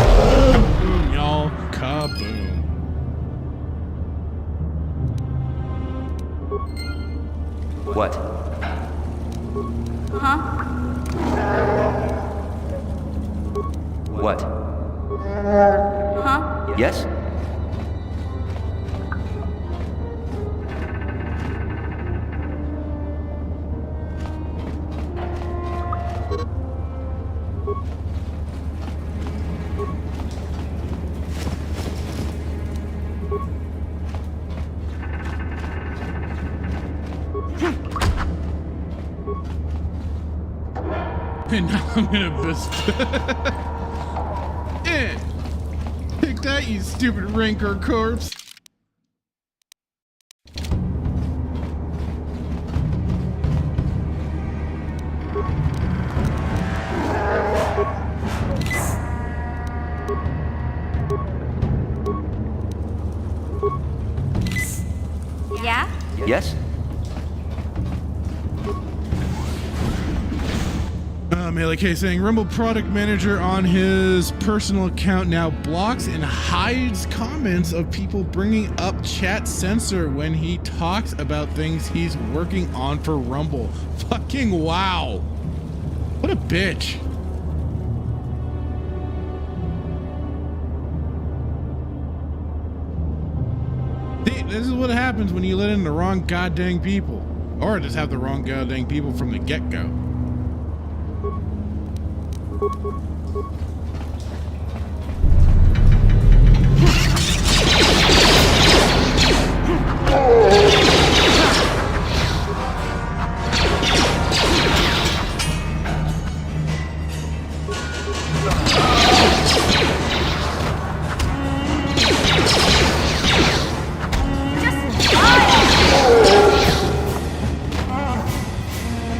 [SPEAKER 1] Kaboom, y'all. Kaboom.
[SPEAKER 18] What?
[SPEAKER 21] Huh?
[SPEAKER 18] What?
[SPEAKER 21] Huh?
[SPEAKER 18] Yes?
[SPEAKER 1] And now I'm gonna Take that, you stupid rancor corpse.
[SPEAKER 15] Yeah?
[SPEAKER 18] Yes?
[SPEAKER 1] Melee K saying Rumble product manager on his personal account now blocks and hides comments of people bringing up chat censor when he talks about things he's working on for Rumble. Fucking wow. What a bitch. See, this is what happens when you let in the wrong goddamn people. Or just have the wrong goddamn people from the get-go.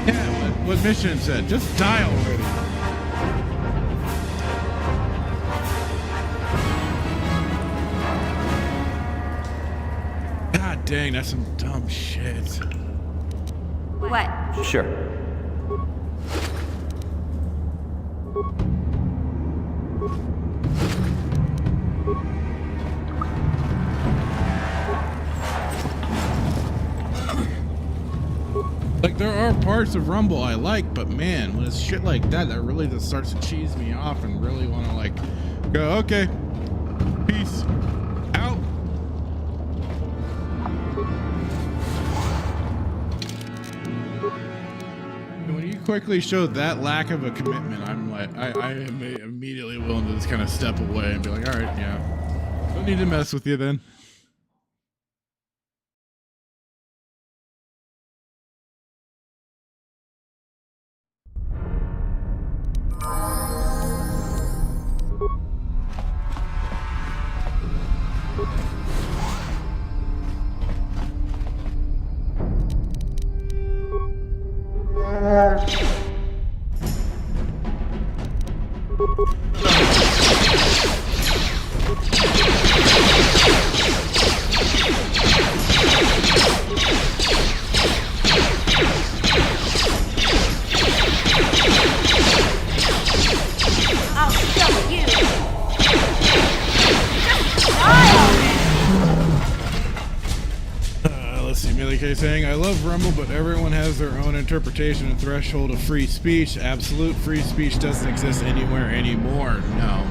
[SPEAKER 1] Yeah, what Mission said, just die already. God dang, that's some dumb shit.
[SPEAKER 15] What?
[SPEAKER 18] Sure.
[SPEAKER 1] Like, there are parts of Rumble I like, but man, when it's shit like that, that really just starts to cheese me off and really want to, like, go, okay, peace, out. And when you quickly show that lack of a commitment, I'm like, I am immediately willing to just kind of step away and be like, all right, yeah, don't need to mess with you then.
[SPEAKER 11] I'll show you.
[SPEAKER 1] Let's see, Millie saying, I love Rumble, but everyone has their own interpretation and threshold of free speech. Absolute free speech doesn't exist anywhere anymore. No.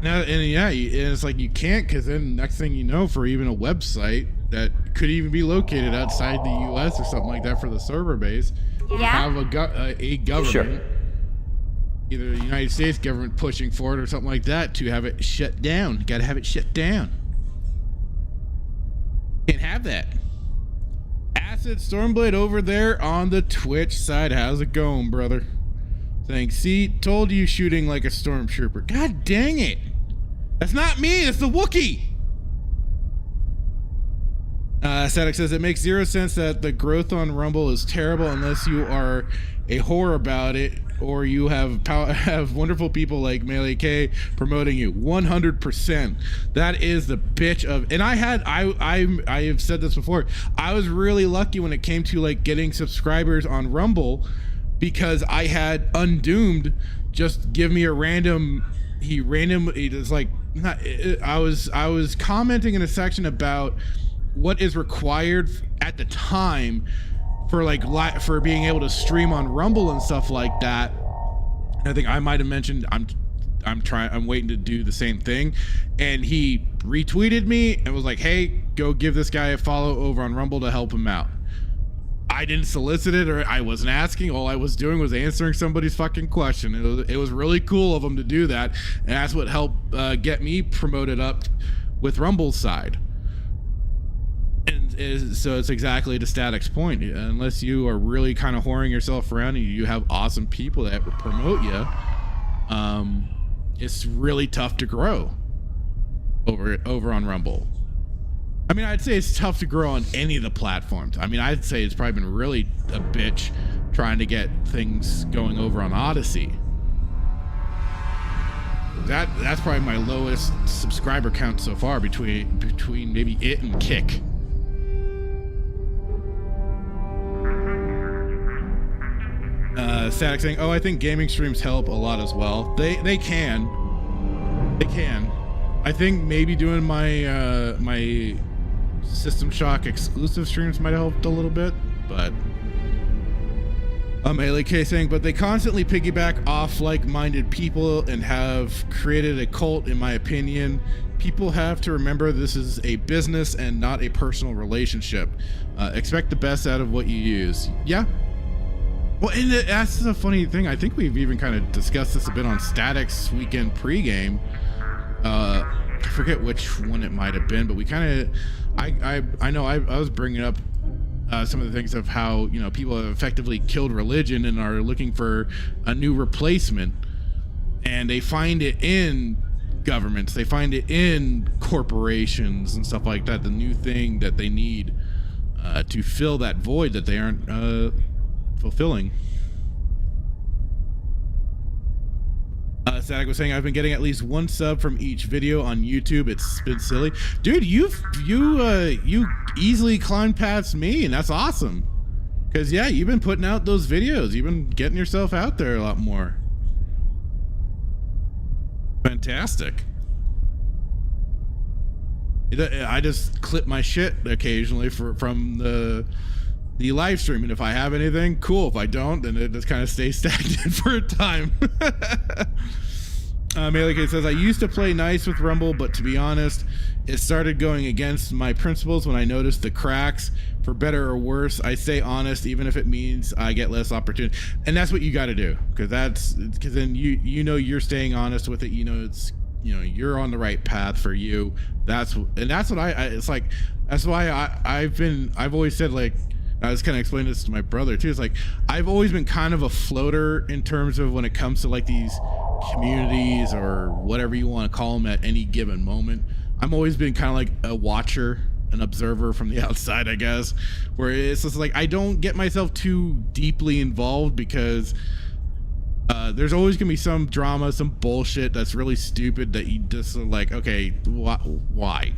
[SPEAKER 1] Now, and yeah, it's like you can't, because then next thing you know, for even a website that could even be located outside the U.S. or something like that for the server base, have a government,
[SPEAKER 12] Sure.
[SPEAKER 1] either the United States government pushing for it or something like that to have it shut down. You gotta have it shut down. Can't have that. Acid Stormblade over there on the Twitch side. How's it going, brother? Saying, see, told you shooting like a stormtrooper. God dang it. That's not me, it's the Wookiee. Static says, it makes zero sense that the growth on Rumble is terrible unless you are a whore about it or you have wonderful people like Melee K promoting you. 100%. That is the bitch of, and I have said this before. I was really lucky when it came to like getting subscribers on Rumble because I had Undoomed just give me a random, it's like, I was commenting in a section about what is required at the time for being able to stream on Rumble and stuff like that. And I think I might have mentioned I'm waiting to do the same thing, and he retweeted me and was like, hey, go give this guy a follow over on Rumble to help him out. I didn't solicit it, or I wasn't asking. All I was doing was answering somebody's fucking question. It was really cool of him to do that, and that's what helped get me promoted up with Rumble's side. And so it's exactly to Static's point. Unless you are really kind of whoring yourself around and you have awesome people that promote you, it's really tough to grow over on Rumble. I mean, I'd say it's tough to grow on any of the platforms. I mean, I'd say it's probably been really a bitch trying to get things going over on Odyssey. That's probably my lowest subscriber count so far between maybe it and Kick. Static saying, oh, I think gaming streams help a lot as well. They can. I think maybe doing my my System Shock exclusive streams might have helped a little bit, but LK saying, but they constantly piggyback off like-minded people and have created a cult, in my opinion. People have to remember this is a business and not a personal relationship. Expect the best out of what you use. Yeah. Well, and that's the funny thing. I think we've even kind of discussed this a bit on Static's weekend pregame. I forget which one it might have been, but we kind of, I know I was bringing up some of the things of how, you know, people have effectively killed religion and are looking for a new replacement, and they find it in governments, they find it in corporations and stuff like that, the new thing that they need to fill that void that they aren't fulfilling. Static was saying, I've been getting at least one sub from each video on YouTube. It's been silly. Dude, you easily climbed past me, and that's awesome. Because, yeah, you've been putting out those videos. You've been getting yourself out there a lot more. Fantastic. I just clip my shit occasionally from the live stream, and if I have anything, cool. If I don't, then it just kind of stays stagnant for a time. Melee says, I used to play nice with Rumble, but to be honest, it started going against my principles when I noticed the cracks. For better or worse, I stay honest, even if it means I get less opportunity. And that's what you got to do, because then you know you're staying honest with it. You know you're on the right path for you. That's what it's like. That's why I've always said, like, I was kind of explaining this to my brother too. It's like, I've always been kind of a floater in terms of when it comes to like these communities or whatever you want to call them at any given moment. I've always been kind of like a watcher an observer from the outside, I guess, where it's just like I don't get myself too deeply involved because there's always gonna be some drama, some bullshit that's really stupid that you just are like, okay, why,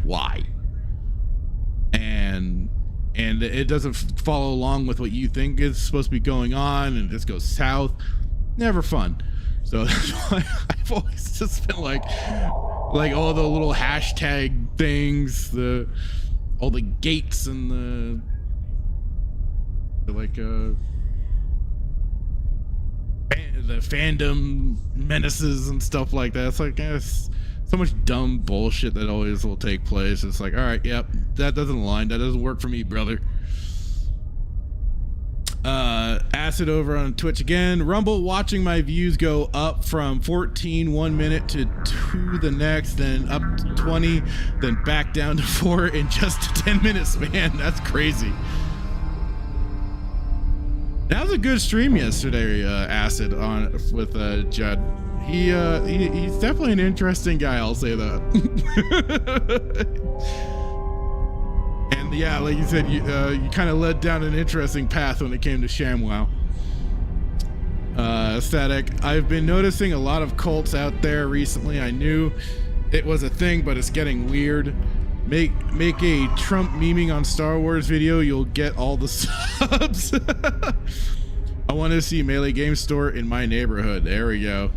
[SPEAKER 1] and it doesn't follow along with what you think is supposed to be going on, and it just goes south. Never fun. So that's why I've always just been like all the little hashtag things, all the gates and the fandom menaces and stuff like that. It's like so much dumb bullshit that always will take place. It's like, all right, yep, that doesn't align. That doesn't work for me, brother. Acid over on Twitch again. Rumble watching my views go up from 14 1 minute to 2 the next, then up to 20, then back down to 4 in just a 10-minute span. That's crazy. That was a good stream yesterday, Acid, on with Judd. He's definitely an interesting guy, I'll say that. And yeah, like you said, you kind of led down an interesting path when it came to ShamWow. Static, I've been noticing a lot of cults out there recently. I knew it was a thing, but it's getting weird. Make a Trump memeing on Star Wars video, you'll get all the subs. I want to see Melee Game Store in my neighborhood. There we go.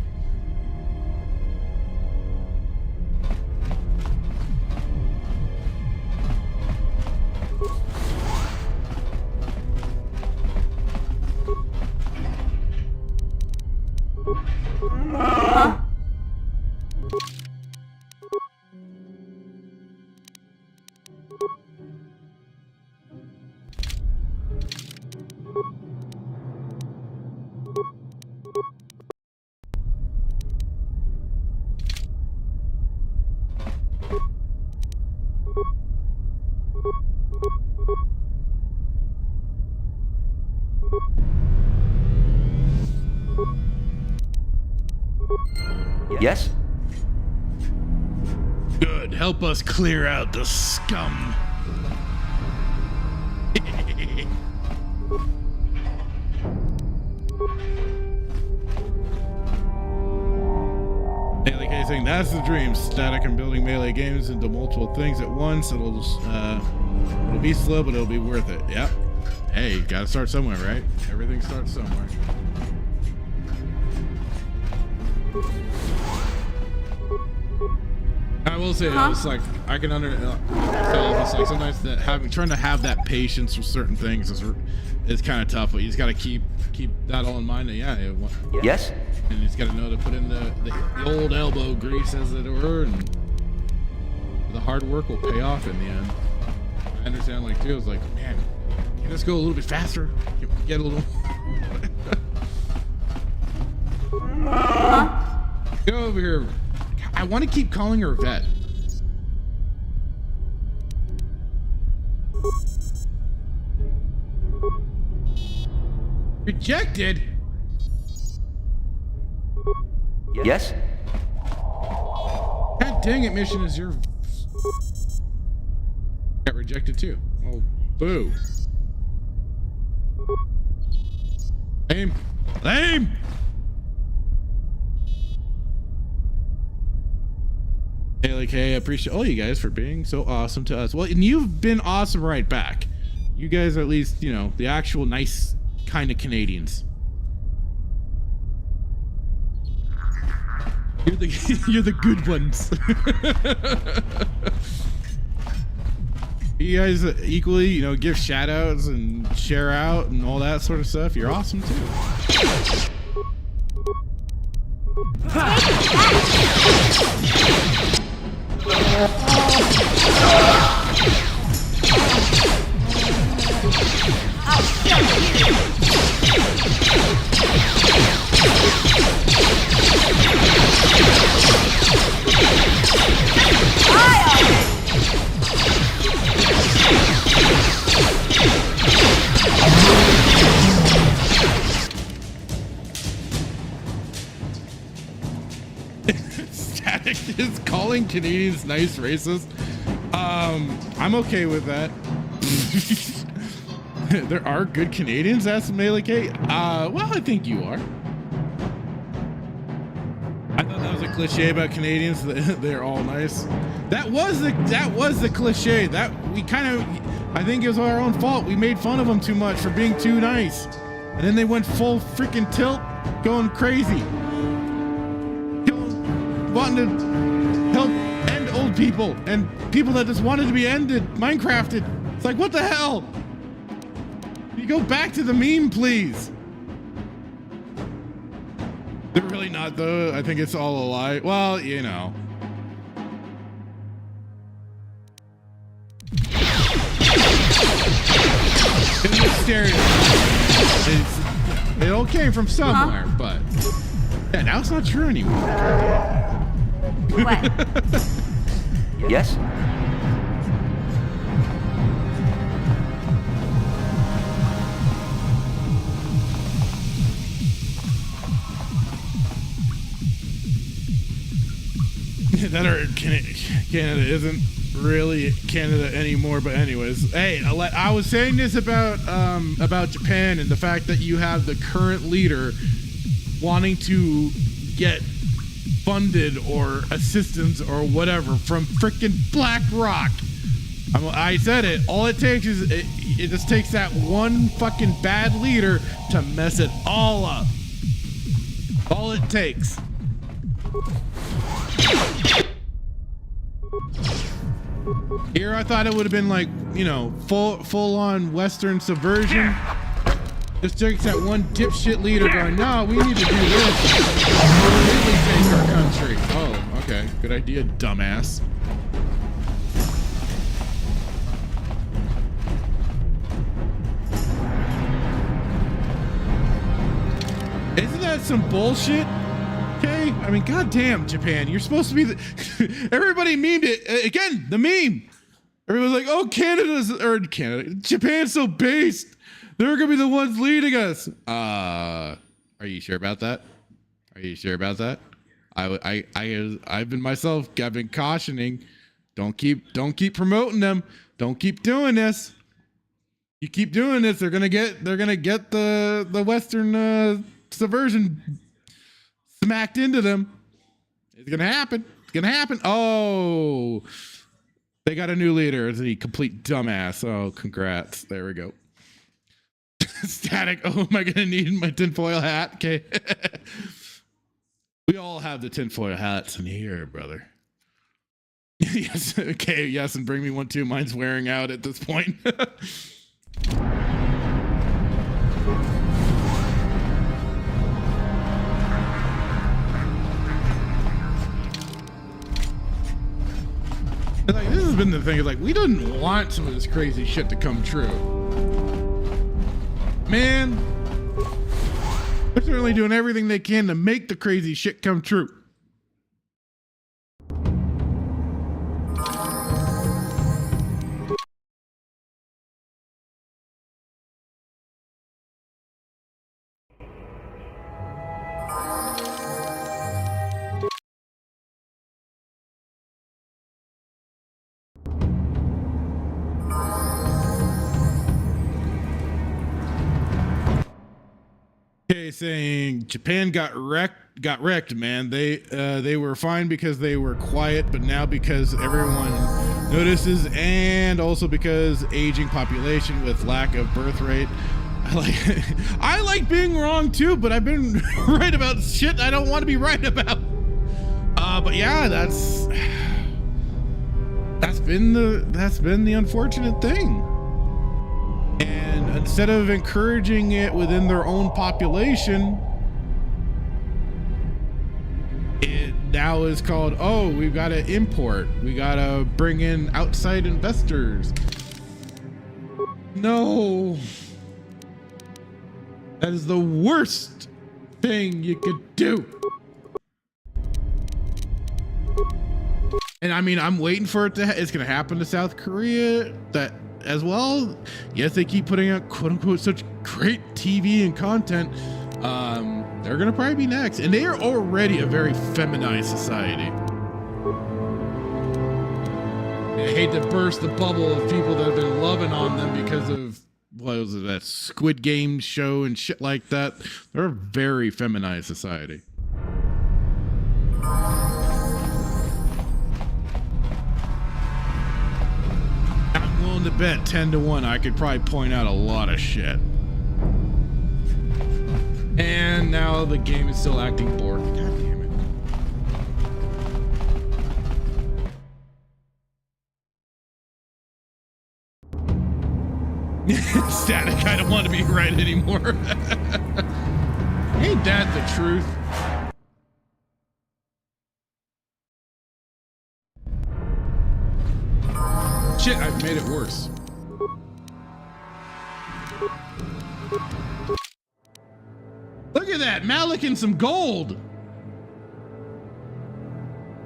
[SPEAKER 18] Yes?
[SPEAKER 1] Good. Help us clear out the scum. Melee K saying that's the dream. Static and building Melee games into multiple things at once. It'll be slow, but it'll be worth it. Yep. Hey, you gotta start somewhere, right? Everything starts somewhere. I will say, it's like I can tell. It's like sometimes that trying to have that patience with certain things is kind of tough. But you just got to keep that all in mind. That,
[SPEAKER 18] yes.
[SPEAKER 1] And you just got to know to put in the old elbow grease, as it were, and the hard work will pay off in the end. I understand, like too. It's like, man, can you just go a little bit faster? Get a little. Go over here. I want to keep calling her Vet. Rejected?
[SPEAKER 18] Yes?
[SPEAKER 1] God dang it, mission is your... Got rejected too. Oh, boo. Lame. Lame! Hey, like, hey, I appreciate all you guys for being so awesome to us. Well, and you've been awesome right back. You guys are at least, you know, the actual nice kind of Canadians. You're the good ones. You guys equally, you know, give shout outs and share out and all that sort of stuff. You're awesome too. Static is calling Canadians nice racist. I'm okay with that. There are good Canadians, asked Melee Kate. Well, I think you are. I thought that was a cliche about Canadians. They're all nice. That was the cliche. That we kind of, I think it was our own fault. We made fun of them too much for being too nice. And then they went full freaking tilt, going crazy. Wanting to help end old people and people that just wanted to be ended, Minecrafted. It's like, what the hell? You go back to the meme, please. They're really not, though. I think it's all a lie. Well, you know. It's a stereotype. It all came from somewhere, but yeah, now it's not true anymore.
[SPEAKER 8] What?
[SPEAKER 18] Yes?
[SPEAKER 1] That or Canada isn't really Canada anymore, but anyways, hey, I was saying this about Japan and the fact that you have the current leader wanting to get funded or assistance or whatever from frickin' BlackRock. I said it. All it takes is it just takes that one fucking bad leader to mess it all up. All it takes. Here I thought it would have been like, you know, full on Western subversion. Just takes that one dipshit leader going, no, we need to do this. Completely take our country. Oh, okay. Good idea, dumbass. Isn't that some bullshit? Okay, I mean, goddamn, Japan, you're supposed to be the. Everybody memed it again. The meme. Everyone's like, "Oh, Japan's so based. They're gonna be the ones leading us." Are you sure about that? Are you sure about that? I've been myself. I've been cautioning. Don't keep promoting them. Don't keep doing this. You keep doing this, they're gonna get the Western subversion smacked into them. It's gonna happen. It's gonna happen. Oh, they got a new leader. Is he complete dumbass? Oh, congrats. There we go. Static. Oh, am I gonna need my tinfoil hat? Okay. We all have the tinfoil hats in here, brother. Yes. Okay. Yes, and bring me one too. Mine's wearing out at this point. Like, this has been the thing, is like, we didn't want some of this crazy shit to come true. Man, they're certainly doing everything they can to make the crazy shit come true. Okay, saying Japan got wrecked, man. They were fine because they were quiet, but now because everyone notices, and also because aging population with lack of birth rate. I like being wrong too, but I've been right about shit I don't want to be right about. But yeah, that's been the unfortunate thing. And instead of encouraging it within their own population, it now is called, oh, we've got to import. We got to bring in outside investors. No. That is the worst thing you could do. And I mean, I'm waiting for it to, it's going to happen to South Korea that as well. Yes, they keep putting out quote unquote such great TV and content. They're going to probably be next. And they are already a very feminized society. I hate to burst the bubble of people that have been loving on them because of, what was it, that Squid Game show and shit like that. They're a very feminized society. I'm willing to bet 10-1 I could probably point out a lot of shit. And now the game is still acting bored. God damn it. Static, I don't want to be right anymore. Ain't that the truth? Shit, I've made it worse. Look at that, Malik and some gold.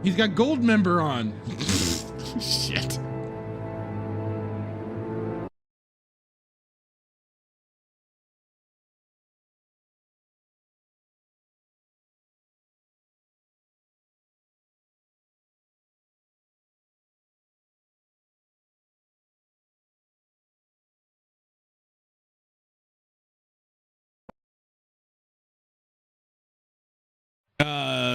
[SPEAKER 1] He's got gold member on. Shit.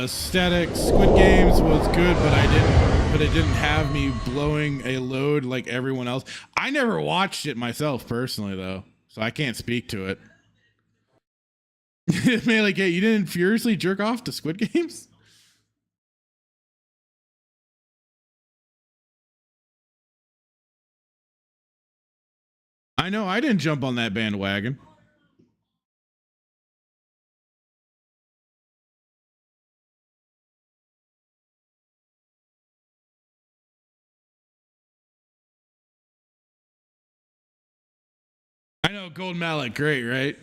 [SPEAKER 1] Static Squid Games was good, but it didn't have me blowing a load like everyone else. I never watched it myself personally though, so I can't speak to it. Man, like, hey, you didn't furiously jerk off to Squid Games? I know I didn't jump on that bandwagon. I know Gold Mallet, great, right?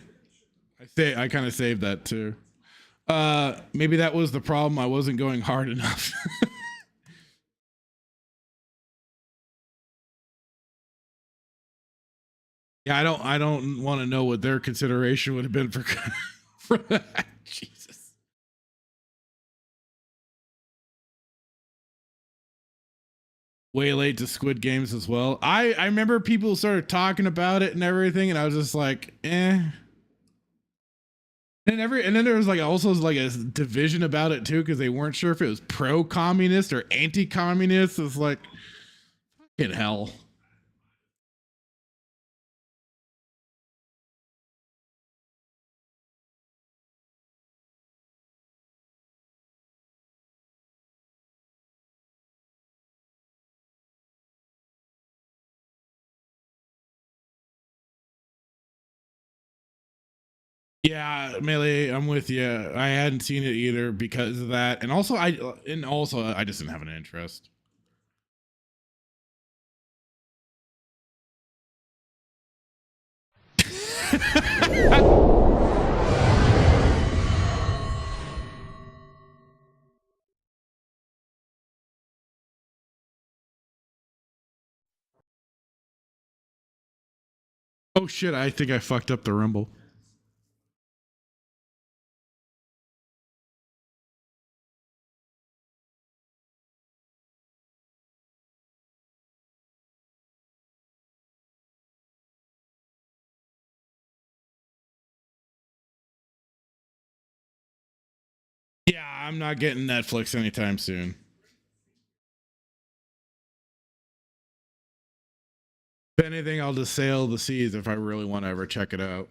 [SPEAKER 1] I kind of saved that too. Maybe that was the problem. I wasn't going hard enough. Yeah, I don't want to know what their consideration would have been for, for that. Jesus. Way late to Squid Games as well. I remember people started talking about it and everything, and I was just like, eh. And then there was like also like a division about it too, because they weren't sure if it was pro-communist or anti-communist. It's like, fucking hell. Yeah, Melee, I'm with you. I hadn't seen it either because of that, and also I just didn't have an interest. Oh shit! I think I fucked up the rumble. Yeah, I'm not getting Netflix anytime soon. If anything, I'll just sail the seas if I really want to ever check it out.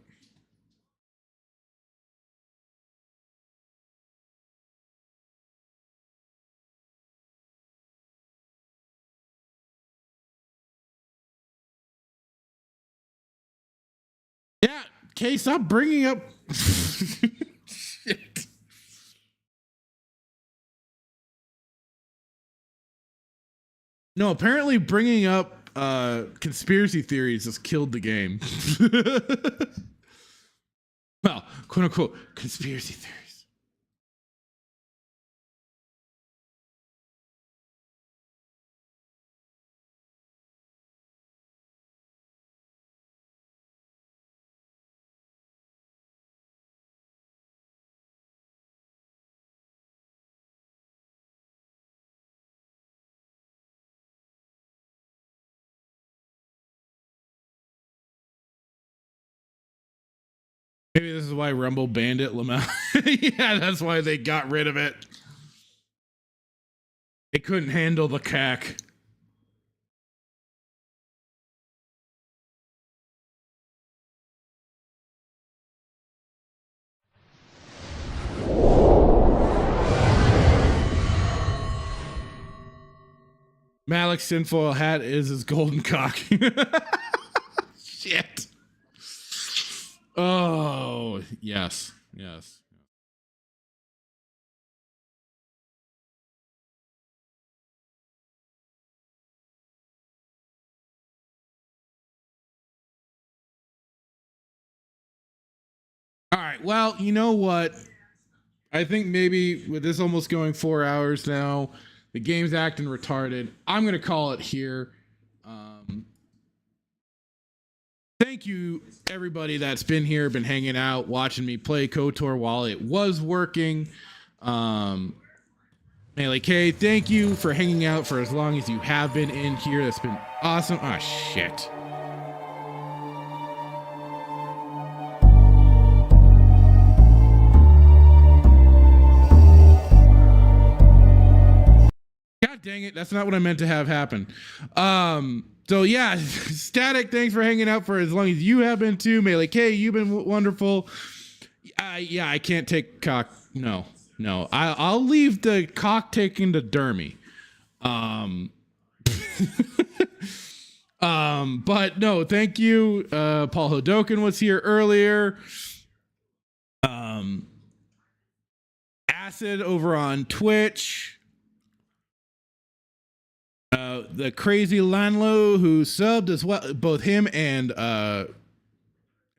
[SPEAKER 1] Yeah, Kay, stop bringing up. Shit. No, apparently bringing up conspiracy theories has killed the game. Well, quote unquote, conspiracy theories. Maybe this is why Rumble banned it, Lamau. Yeah, that's why they got rid of it. It couldn't handle the cack. Malik's tinfoil hat is his golden cock. Shit. Oh, yes. Yes. All right. Well, you know what? I think maybe with this almost going 4 hours now, the game's acting retarded. I'm going to call it here. Thank you, everybody that's been here, been hanging out, watching me play KOTOR while it was working. Melee K, thank you for hanging out for as long as you have been in here. That's been awesome. Oh, shit. God dang it. That's not what I meant to have happen. So yeah, Static, thanks for hanging out for as long as you have been too. Melee K, you've been wonderful. Yeah, I can't take cock. No. I'll leave the cock taking to Dermy. But no, thank you. Paul Hodokin was here earlier. Acid over on Twitch. The crazy Lanlo who subbed as well, both him and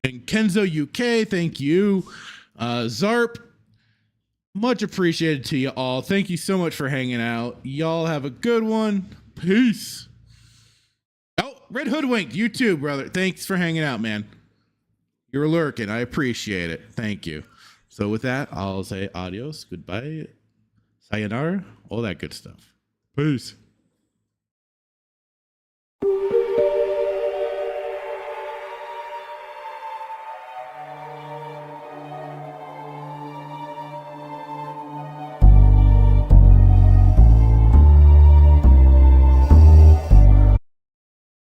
[SPEAKER 1] Kenzo UK, thank you. Zarp, much appreciated to you all. Thank you so much for hanging out. Y'all have a good one. Peace. Oh, Red Hoodwinked, you too, brother. Thanks for hanging out, man. You're lurking. I appreciate it. Thank you. So with that, I'll say adios, goodbye, sayonara, all that good stuff. Peace.